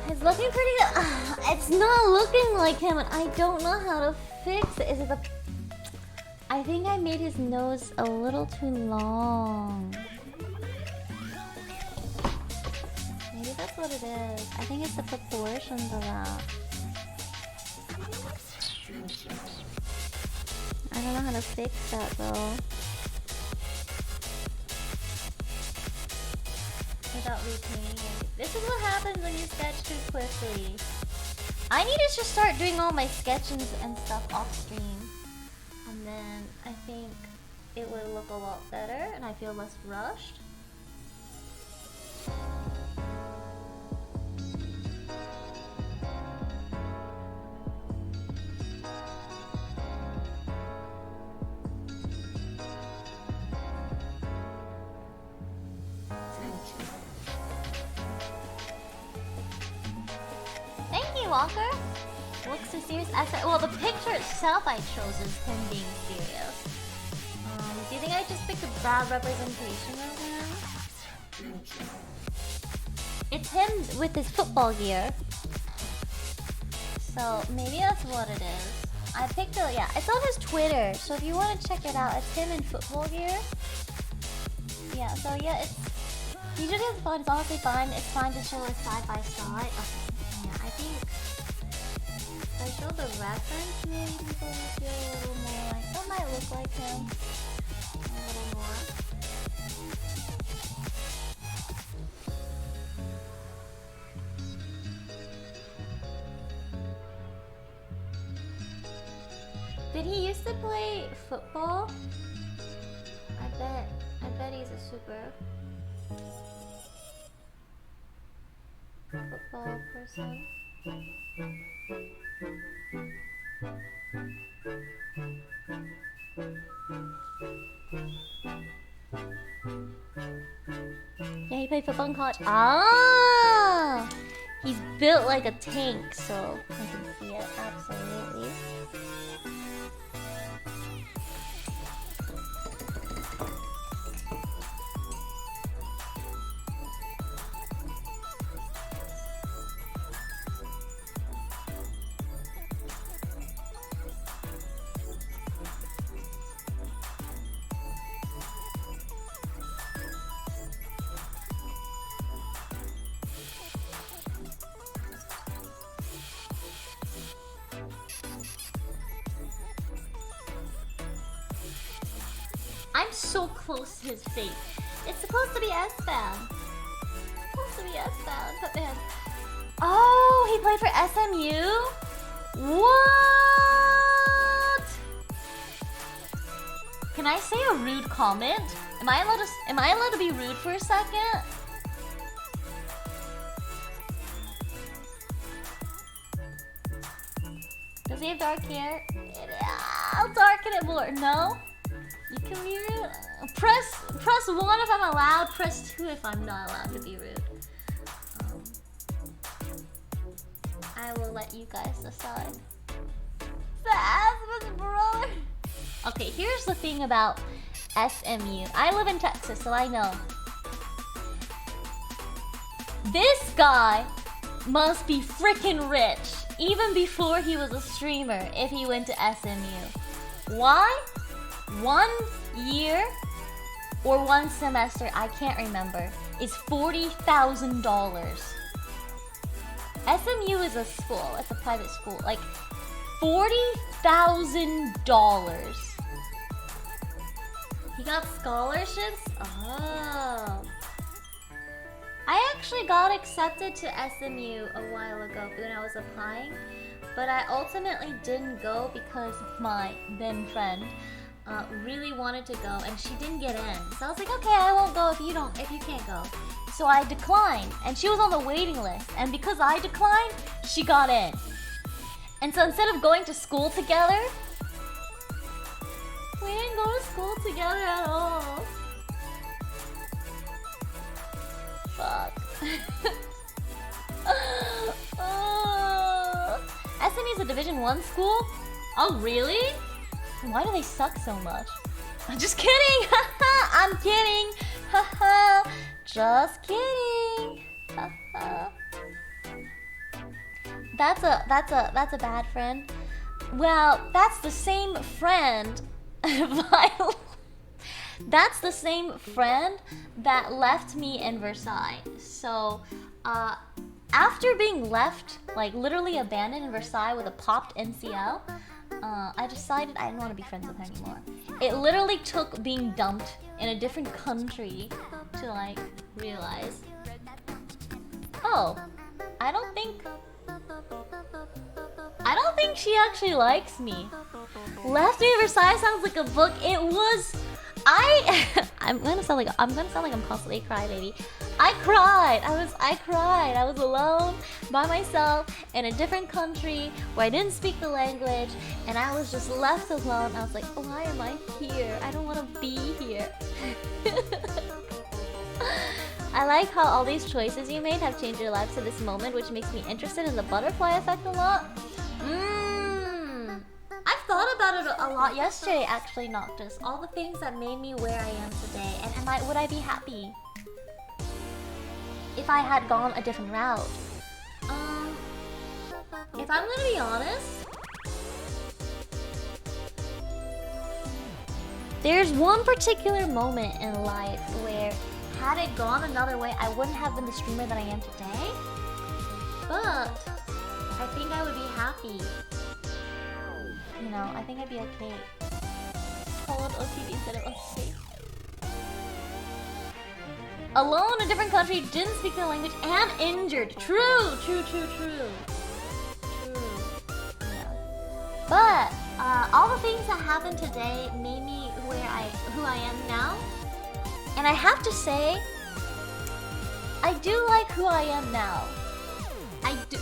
It's looking pretty good. It's not looking like him, and I don't know how to fix it. Is it the... I think I made his nose a little too long. Maybe that's what it is. I think it's the proportions of that. I don't know how to fix that though. Without repainting it. This is what happens when you sketch too quickly. I need to just start doing all my sketches and stuff off stream. And then I think it would look a lot better and I feel less rushed. Walker? Looks too serious. Well, the picture itself I chose is him being serious. Do you think I just picked a bad representation of him? It's him with his football gear. So maybe that's what it is. I picked it, yeah, it's on his Twitter. So if you want to check it out, it's him in football gear. Yeah, so yeah, it's... Usually it's fun, it's honestly fine. It's fine to show it side by side. Okay. I think if I show the reference, maybe people will feel a little more like that might look like him a little more. Did he used to play football? I bet he's a super football person. Yeah, he played football in college. Ah! He's built like a tank, so I can see it, absolutely. I'm so close to his face. It's supposed to be S-Band. It's supposed to be S-Band. Put my hand. Oh, he played for SMU? What? Can I say a rude comment? Am I allowed to be rude for a second? Does he have dark hair? I'll darken it more. No? You can be rude. Press 1 if I'm allowed, press 2 if I'm not allowed to be rude. I will let you guys decide. That's brother. Okay, here's the thing about SMU. I live in Texas, so I know. This guy must be freaking rich, even before he was a streamer, if he went to SMU. Why? 1 year or 1 semester, I can't remember, is $40,000. SMU is a school, it's a private school, like $40,000. He got scholarships? Oh. I actually got accepted to SMU a while ago when I was applying, but I ultimately didn't go because my then friend really wanted to go and she didn't get in. So I was like, okay, I won't go if you can't go. So I declined, and she was on the waiting list, and because I declined, she got in. And so instead of going to school together, we didn't go to school together at all. Fuck. SMU is a Division 1 school? Oh, really? Why do they suck so much? I'm just kidding! I'm kidding! Just kidding! That's a bad friend. Well, that's the same friend. That's the same friend that left me in Versailles. So, after being left, like literally abandoned in Versailles with a popped NCL, I decided I didn't want to be friends with her anymore. It literally took being dumped in a different country to like realize, oh, I don't think she actually likes me. Left Me in Versailles sounds like a book. It was. I'm gonna sound like I'm constantly a crybaby. I cried. I was alone by myself in a different country where I didn't speak the language, and I was just left alone. I was like, why am I here? I don't want to be here. I like how all these choices you made have changed your life to this moment, which makes me interested in the butterfly effect a lot. I've thought about it a lot yesterday, actually, Noctis. All the things that made me where I am today, and would I be happy if I had gone a different route? If I'm gonna be honest, there's one particular moment in life where, had it gone another way, I wouldn't have been the streamer that I am today. But I think I would be happy. You know, I think I'd be okay. Told OTV said it was safe. Alone in a different country, didn't speak the language, and injured. True. Yeah. But all the things that happened today made me who I am now. And I have to say, I do like who I am now.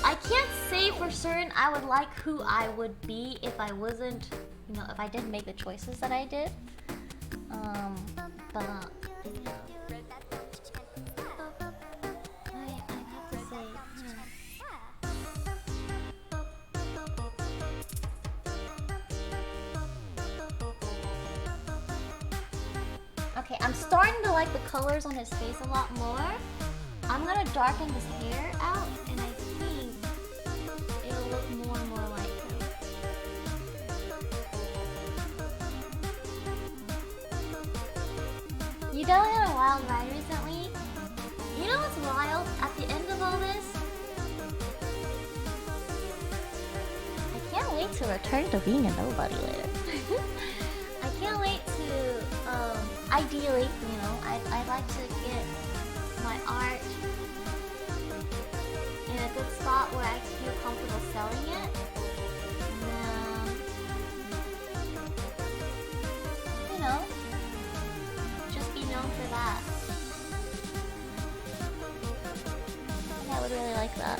I can't say for certain I would like who I would be if I wasn't, you know, if I didn't make the choices that I did. But I have to say, okay, I'm starting to like the colors on his face a lot more. I'm gonna darken his hair out, and I think it'll look more and more like him. You definitely had a wild ride recently. You know what's wild? At the end of all this, I can't wait to return to being a nobody later. I can't wait to, ideally, you know, I'd like to get my art in a good spot where I feel comfortable selling it. And you know, just be known for that. I would really like that.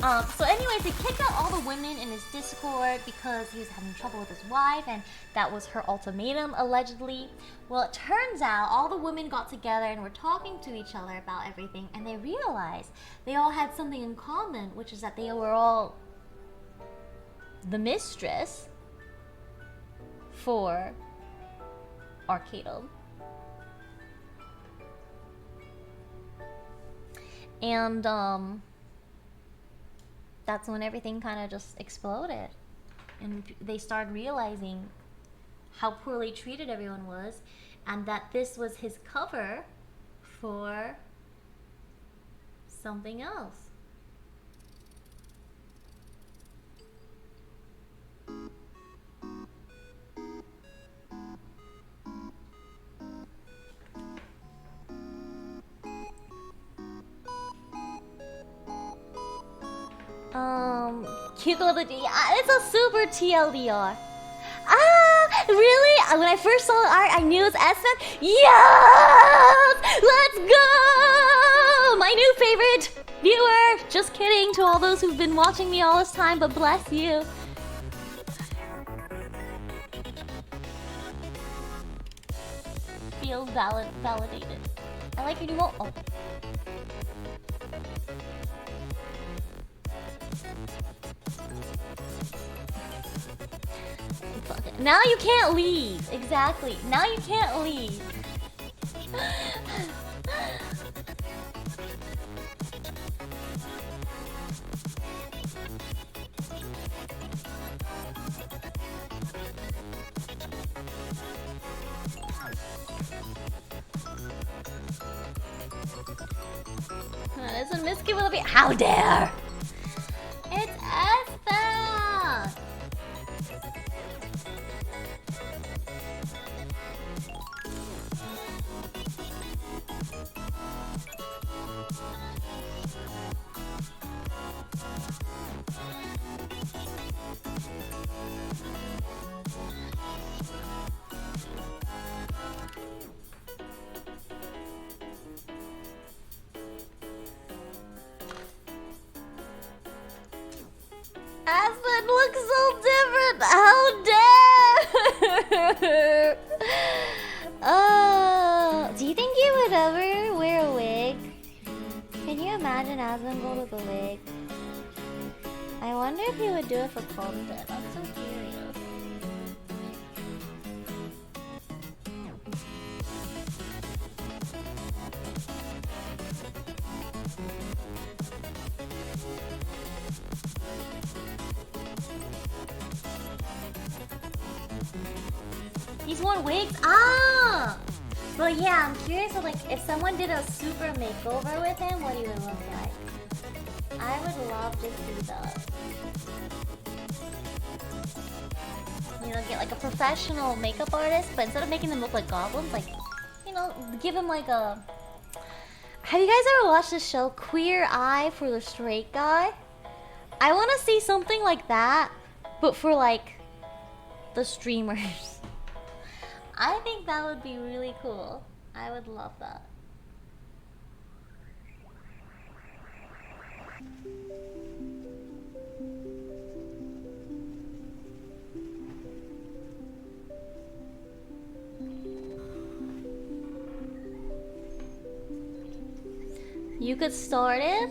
So anyways, he kicked out all the women in his Discord because he was having trouble with his wife, and that was her ultimatum, allegedly. Well, it turns out all the women got together and were talking to each other about everything, and they realized they all had something in common, which is that they were all the mistress for Arcadum. And that's when everything kind of just exploded, and they started realizing how poorly treated everyone was, and that this was his cover for something else. Cute little D. It's a super TLDR. Ah, really? When I first saw the art, I knew it was S-Man. Yes! Let's go! My new favorite viewer. Just kidding to all those who've been watching me all this time, but bless you. Feels validated. I like your new mo- oh. Now you can't leave. Exactly. Now you can't leave. Isn't Misky will be? How dare! It's Esther! Aspen looks so different. How dare! Do you think he would ever wear a wig? Can you imagine Aspen go with a wig? I wonder if he would do it for content. I'm so curious. He's worn wigs? Ah! But yeah, I'm curious of, like, if someone did a super makeover with him, what he would look like. I would love to see that. You know, get like a professional makeup artist, but instead of making them look like goblins, like, you know, give him like a... Have you guys ever watched the show Queer Eye for the Straight Guy? I want to see something like that, but for like the streamers. I think that would be really cool. I would love that. You could start it?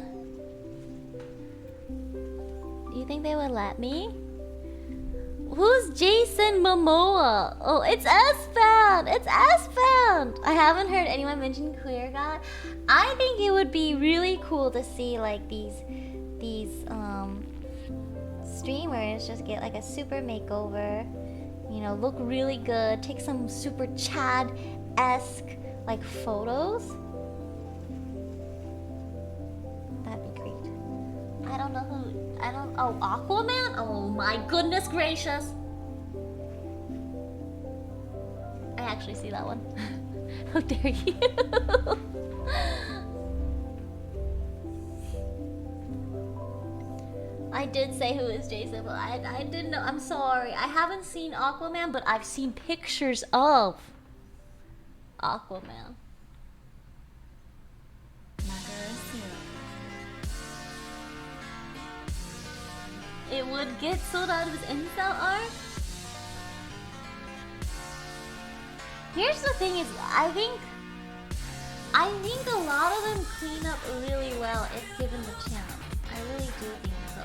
Do you think they would let me? Who's Jason Momoa? Oh, it's S-Fan! It's S-Fan! I haven't heard anyone mention Queer Guy. I think it would be really cool to see like these streamers just get like a super makeover, you know, look really good, take some super Chad-esque like photos. That'd be great. I don't know who. Oh, Aquaman? Oh my goodness gracious. I actually see that one. How dare you? I did say who is Jason, but I didn't know. I'm sorry. I haven't seen Aquaman, but I've seen pictures of Aquaman. it would get sold out of his incel art. Here's the thing is, I think a lot of them clean up really well if given the chance. I really do think so.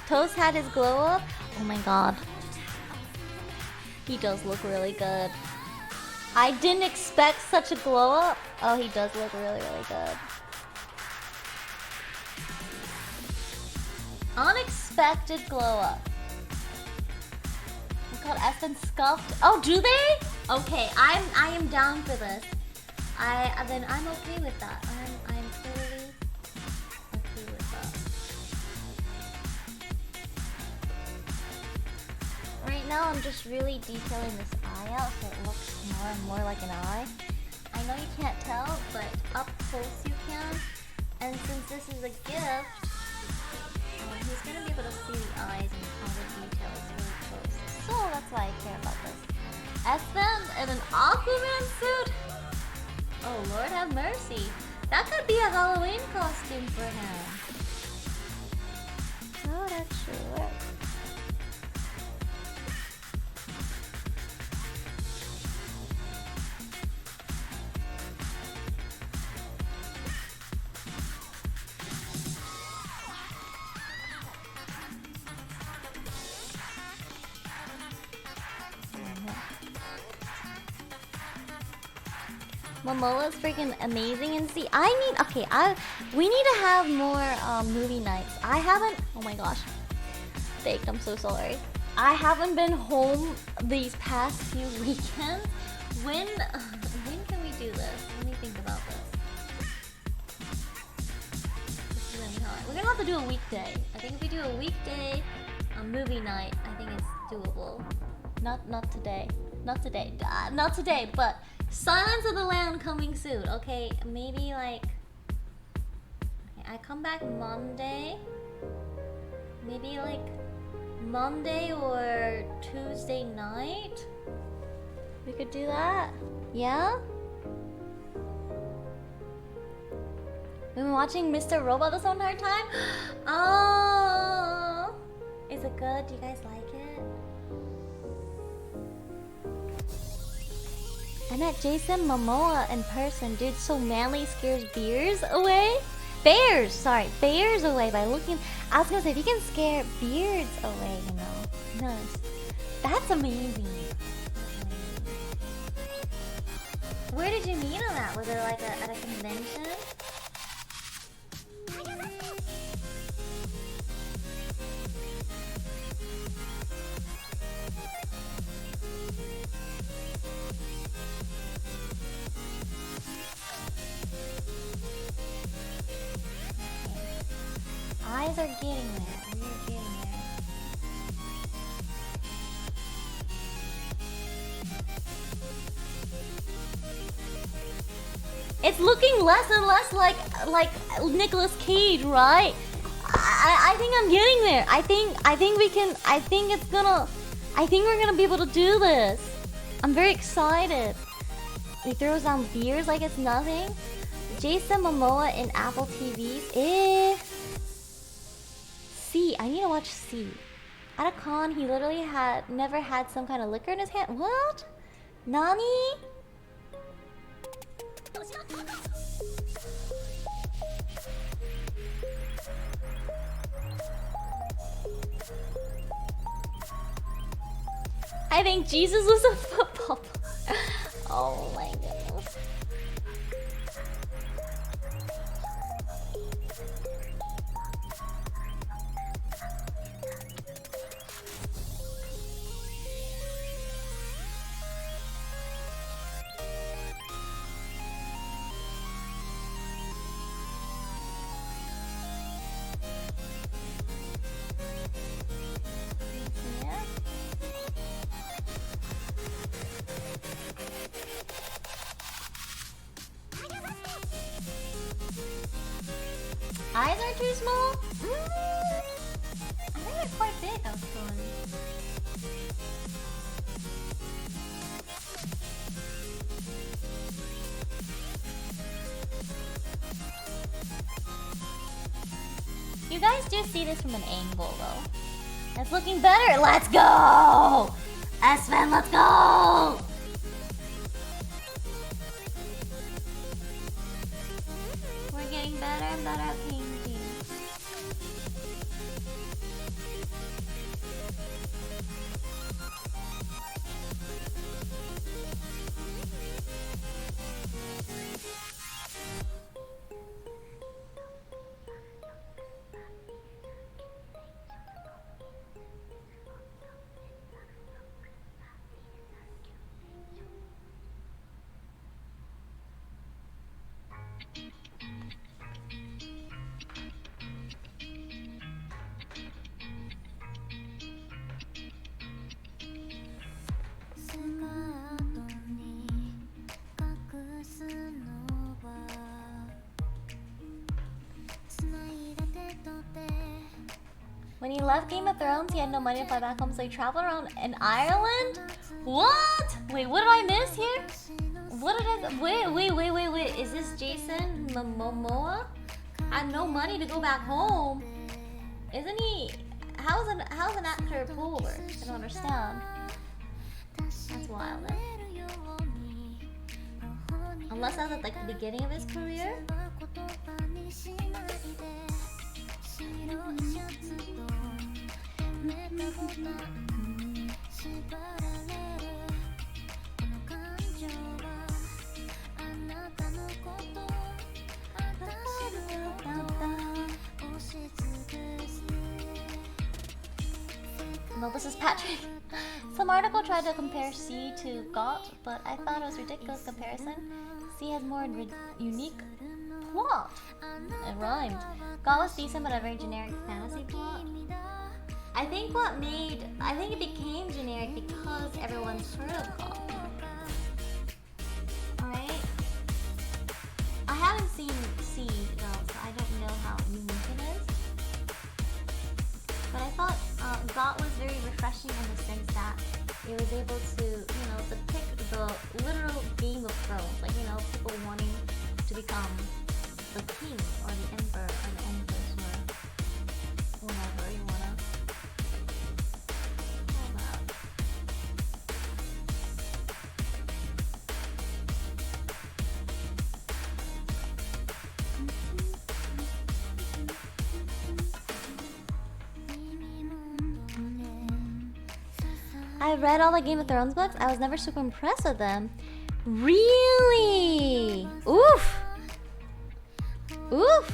Toast had his glow up. Oh my god. He does look really good. I didn't expect such a glow up. Oh, he does look really, really good. Unexpected glow up. It's called Espen Scuffed. Oh, do they? Okay, I am down for this. Then I'm okay with that. I'm totally okay with that. Right now, I'm just really detailing this eye out so it looks more and more like an eye. I know you can't tell, but up close you can. And since this is a gift, he's gonna be able to see the eyes and all the details really close. So that's why I care about this. Espen in an Aquaman suit? Oh, Lord have mercy. That could be a Halloween costume for him. That would actually work. Momoa's freaking amazing, and see, we need to have more movie nights. I haven't, oh my gosh, baked, I'm so sorry. I haven't been home these past few weekends. When can we do this? Let me think about this. This is really hard. We're gonna have to do a weekday. I think if we do a weekday, a movie night, I think it's doable. Not today, but Silence of the Lamb coming soon. Okay, maybe like, okay, I come back Monday. Maybe like Monday or Tuesday night. We could do that. Yeah? We've been watching Mr. Robot this entire time? Oh, is it good? Do you guys like it? I met Jason Momoa in person. Dude, so manly, scares bears away. Bears away by looking. I was gonna say, if you can scare beards away, you know. Nice. That's amazing. Where did you meet him at? Was it like at a convention? Eyes are getting there. We are getting there. It's looking less and less like Nicolas Cage, right? I think I'm getting there. I think we're gonna be able to do this. I'm very excited. He throws down beers like it's nothing. Jason Momoa in Apple TVs. C. I need to watch C. At a con, he literally never had some kind of liquor in his hand. What? Nani? I think Jesus was a football player. Oh my goodness. eyes are too small? I think they're quite big, actually. You guys do see this from an angle, though. It's looking better. Let's go! S-Man, let's go! We're getting better and better at painting. When he left Game of Thrones, he had no money to fly back home, so he traveled around in Ireland? What? Wait, what did I miss here? What did I... Wait. Is this Jason Momoa? I have no money to go back home. Isn't he... How's an actor poor? I don't understand. That's wild, eh? Unless that's at like the beginning of his career? No, this is Patrick. Some article tried to compare C to GOT, but I thought it was a ridiculous comparison. C has more unique plot. It rhymed. GOT was decent, but a very generic fantasy plot. I think it became generic because everyone's heard of GOT. Alright? I haven't seen C though, so I don't know how unique it is. But I thought GOT was very refreshing in the sense that it was able to, depict the literal Game of Thrones. Like, people wanting to become the king or the emperor or the empress or whatever you wanna. Hold up. I read all the Game of Thrones books. I was never super impressed with them. Really? Oof. Oof.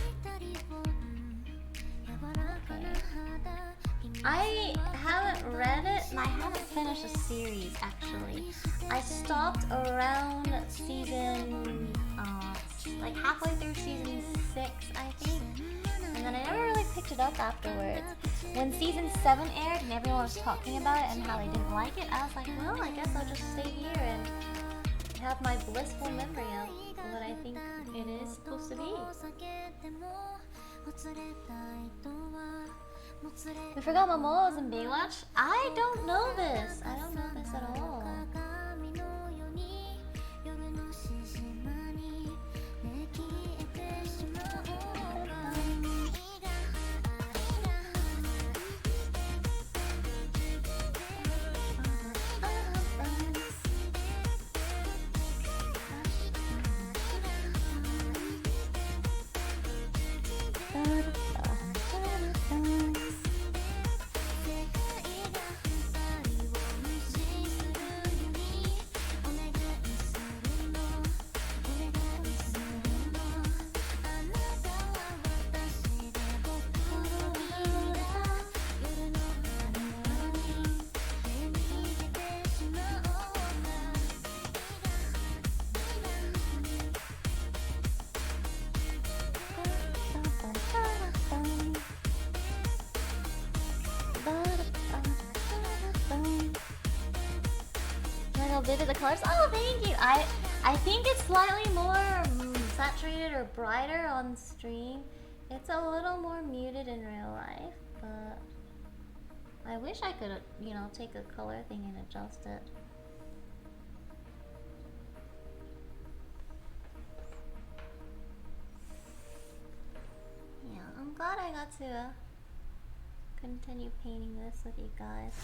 I haven't read it, and I haven't finished a series, actually. I stopped around season, like halfway through season 6, I think. And then I never really picked it up afterwards. When season 7 aired and everyone was talking about it and how they didn't like it, I was like, well, I guess I'll just stay here and have my blissful memory of what I think it is supposed to be. We forgot Momoa was in Baywatch? I don't know this. I don't know this at all. Vivid the colors. Oh, thank you. I think it's slightly more saturated or brighter on stream. It's a little more muted in real life, but I wish I could, you know, take the color thing and adjust it. Yeah, I'm glad I got to continue painting this with you guys.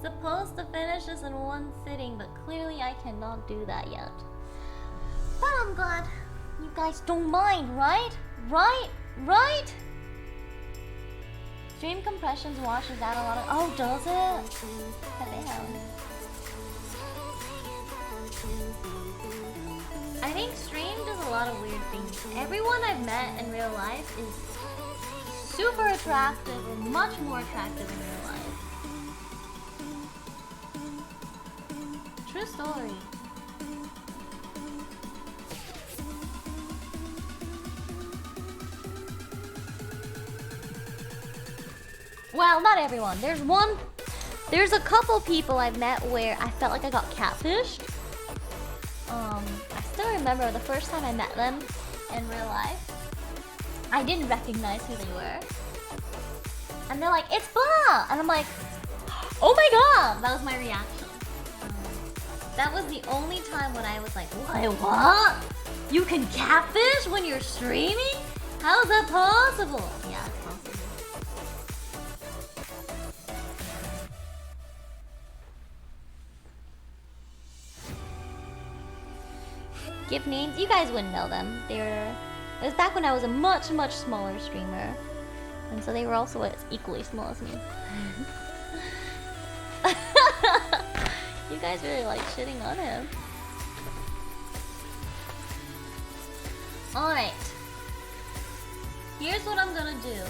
Supposed to finish this in one sitting, but clearly I cannot do that yet. But I'm glad you guys don't mind, right? Right? Stream compressions washes out a lot of. Oh, does it? Damn. I think stream does a lot of weird things. Everyone I've met in real life is super attractive, or much more attractive in real life. True story. Well, not everyone. There's a couple people I've met where I felt like I got catfished. I still remember the first time I met them in real life. I didn't recognize who they were. And they're like, it's blah! And I'm like, oh my god! That was my reaction. That was the only time when I was like, what? You can catfish when you're streaming? How is that possible? Yeah, it's possible. Give names? You guys wouldn't know them. It was back when I was a much smaller streamer. And so they were also equally small as me. You guys really like shitting on him. Alright. Here's what I'm gonna do.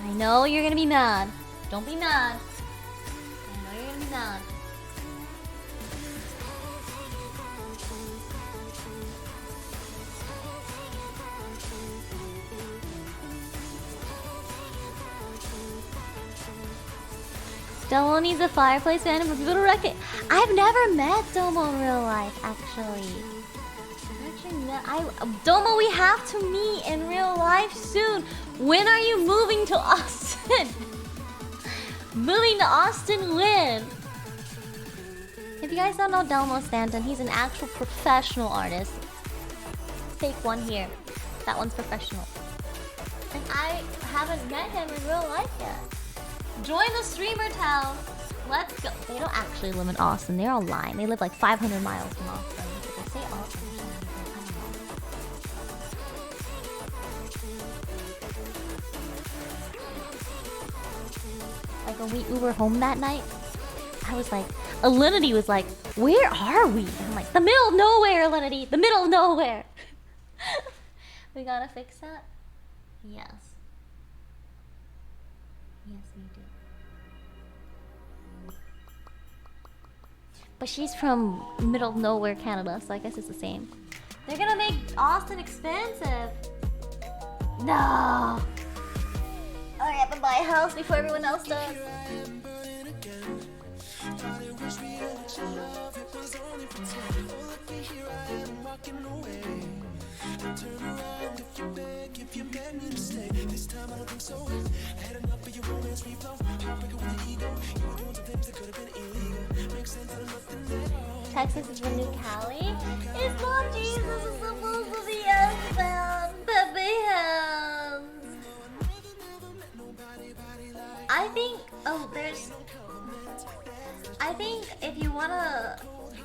I know you're gonna be mad. Don't be mad. I know you're gonna be mad. Domo needs a fireplace fan for people to wreck it. I've never met Domo in real life, actually. Domo, we have to meet in real life soon. When are you moving to Austin? Moving to Austin when? If you guys don't know Domo Stanton, he's an actual professional artist. Fake one here. That one's professional. And I haven't met him in real life yet. Join the streamer town. Let's go. They don't actually live in Austin. They're all lying. They live like 500 miles from Austin. They say Austin. Like when we Uber home that night, I was like, Alinity was like, where are we? And I'm like, the middle of nowhere, Alinity. The middle of nowhere. We gotta fix that? Yes. Yes, we do. But she's from middle of nowhere, Canada, so I guess it's the same. They're gonna make Austin expensive. No. I have to buy a house before everyone else does. Texas is the new Cali. It's not Jesus, it's supposed to be S-bound. Pepe hands. I think if you wanna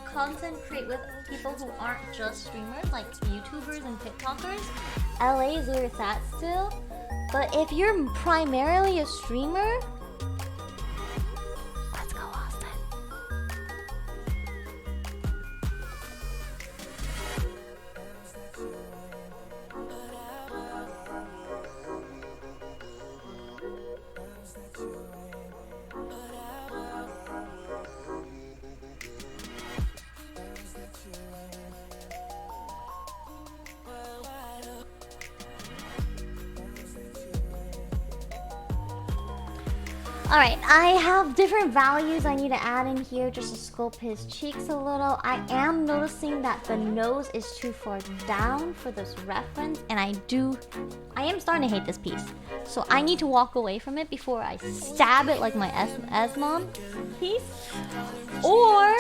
content create with people who aren't just streamers, like YouTubers and TikTokers, LA is where it's at still. But if you're primarily a streamer, let's go Austin. Alright, I have different values I need to add in here just to sculpt his cheeks a little. I am noticing that the nose is too far down for this reference, and I am starting to hate this piece. So I need to walk away from it before I stab it like my Esmond piece. Or...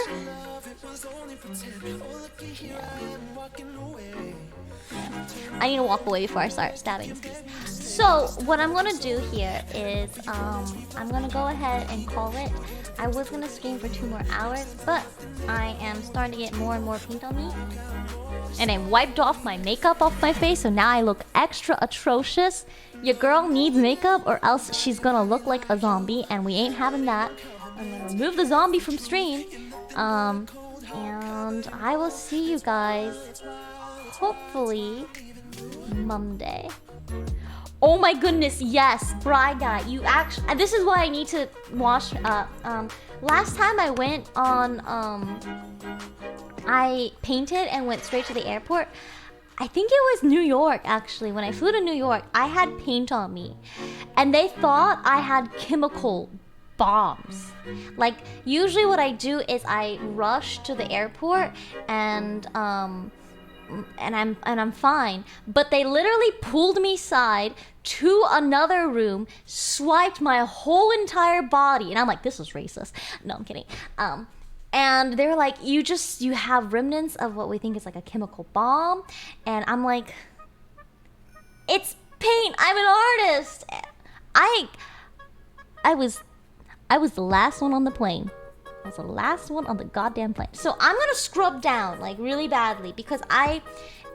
I need to walk away before I start stabbing this piece. So what I'm gonna do here is I'm gonna go ahead and call it. I was gonna stream for 2 more hours, but I am starting to get more and more paint on me. And I wiped off my makeup off my face, so now I look extra atrocious. Your girl needs makeup or else she's gonna look like a zombie, and we ain't having that. I'm gonna remove the zombie from stream. And I will see you guys hopefully Monday. Oh my goodness, yes, Bride Guy, you actually, this is why I need to watch, last time I went on, I painted and went straight to the airport. I think it was New York, actually. When I flew to New York, I had paint on me, and they thought I had chemical bombs. Like, usually what I do is I rush to the airport and I'm fine. But they literally pulled me aside to another room, swiped my whole entire body, and I'm like, this is racist. No, I'm kidding. And they were like, you have remnants of what we think is like a chemical bomb. And I'm like, it's paint. I'm an artist. I was the last one on the plane. I was the last one on the goddamn plane. So I'm gonna scrub down like really badly because I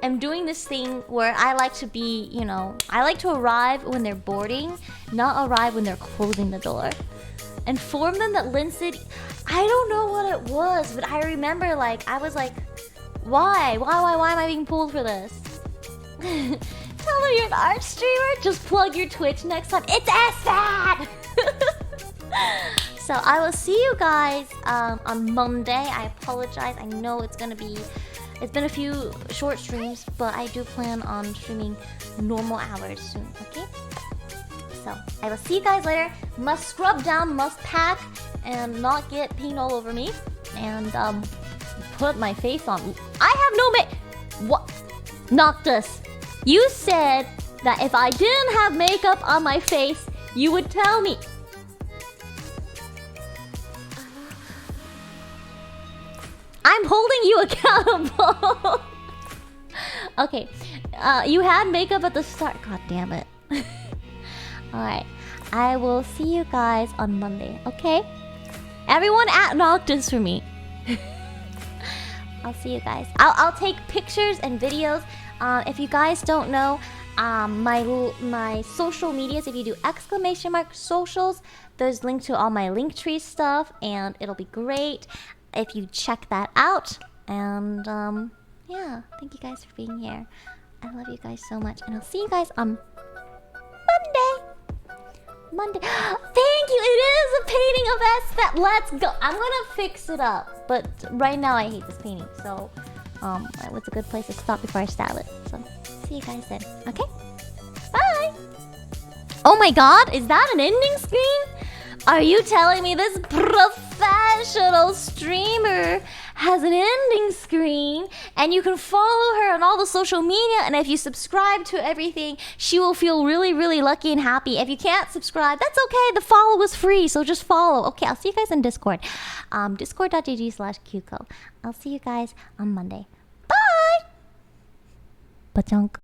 am doing this thing where I like to be, you know, I like to arrive when they're boarding, not arrive when they're closing the door. And for them that Lynn said, I don't know what it was, but I remember like, I was like, why am I being pulled for this? Tell them you're an art streamer, just plug your Twitch next time. It's SFAT! So I will see you guys on Monday. I apologize. I know it's been a few short streams, but I do plan on streaming normal hours soon, okay? So I will see you guys later. Must scrub down, must pack, and not get paint all over me. And put my face on. I have no what? Noctis, you said that if I didn't have makeup on my face, you would tell me. I'm holding you accountable. Okay, you had makeup at the start. God damn it. Alright, I will see you guys on Monday, okay? Everyone at Noctis for me. I'll see you guys. I'll take pictures and videos. If you guys don't know, my social medias, if you do !socials, there's links to all my Linktree stuff, and it'll be great if you check that out. And yeah, thank you guys for being here. I love you guys so much, and I'll see you guys on Monday. Thank you. It is a painting of SFAT. Let's go. I'm gonna fix it up, but right now I hate this painting. So what's a good place to stop before I stab it? So see you guys then. Okay, bye. Oh my god, is that an ending screen? Are you telling me this professional streamer has an ending screen and you can follow her on all the social media, and if you subscribe to everything, she will feel really, really lucky and happy. If you can't subscribe, that's okay. The follow was free, so just follow. Okay, I'll see you guys in Discord. Discord.gg/Qco. I'll see you guys on Monday. Bye! Ba-chunk.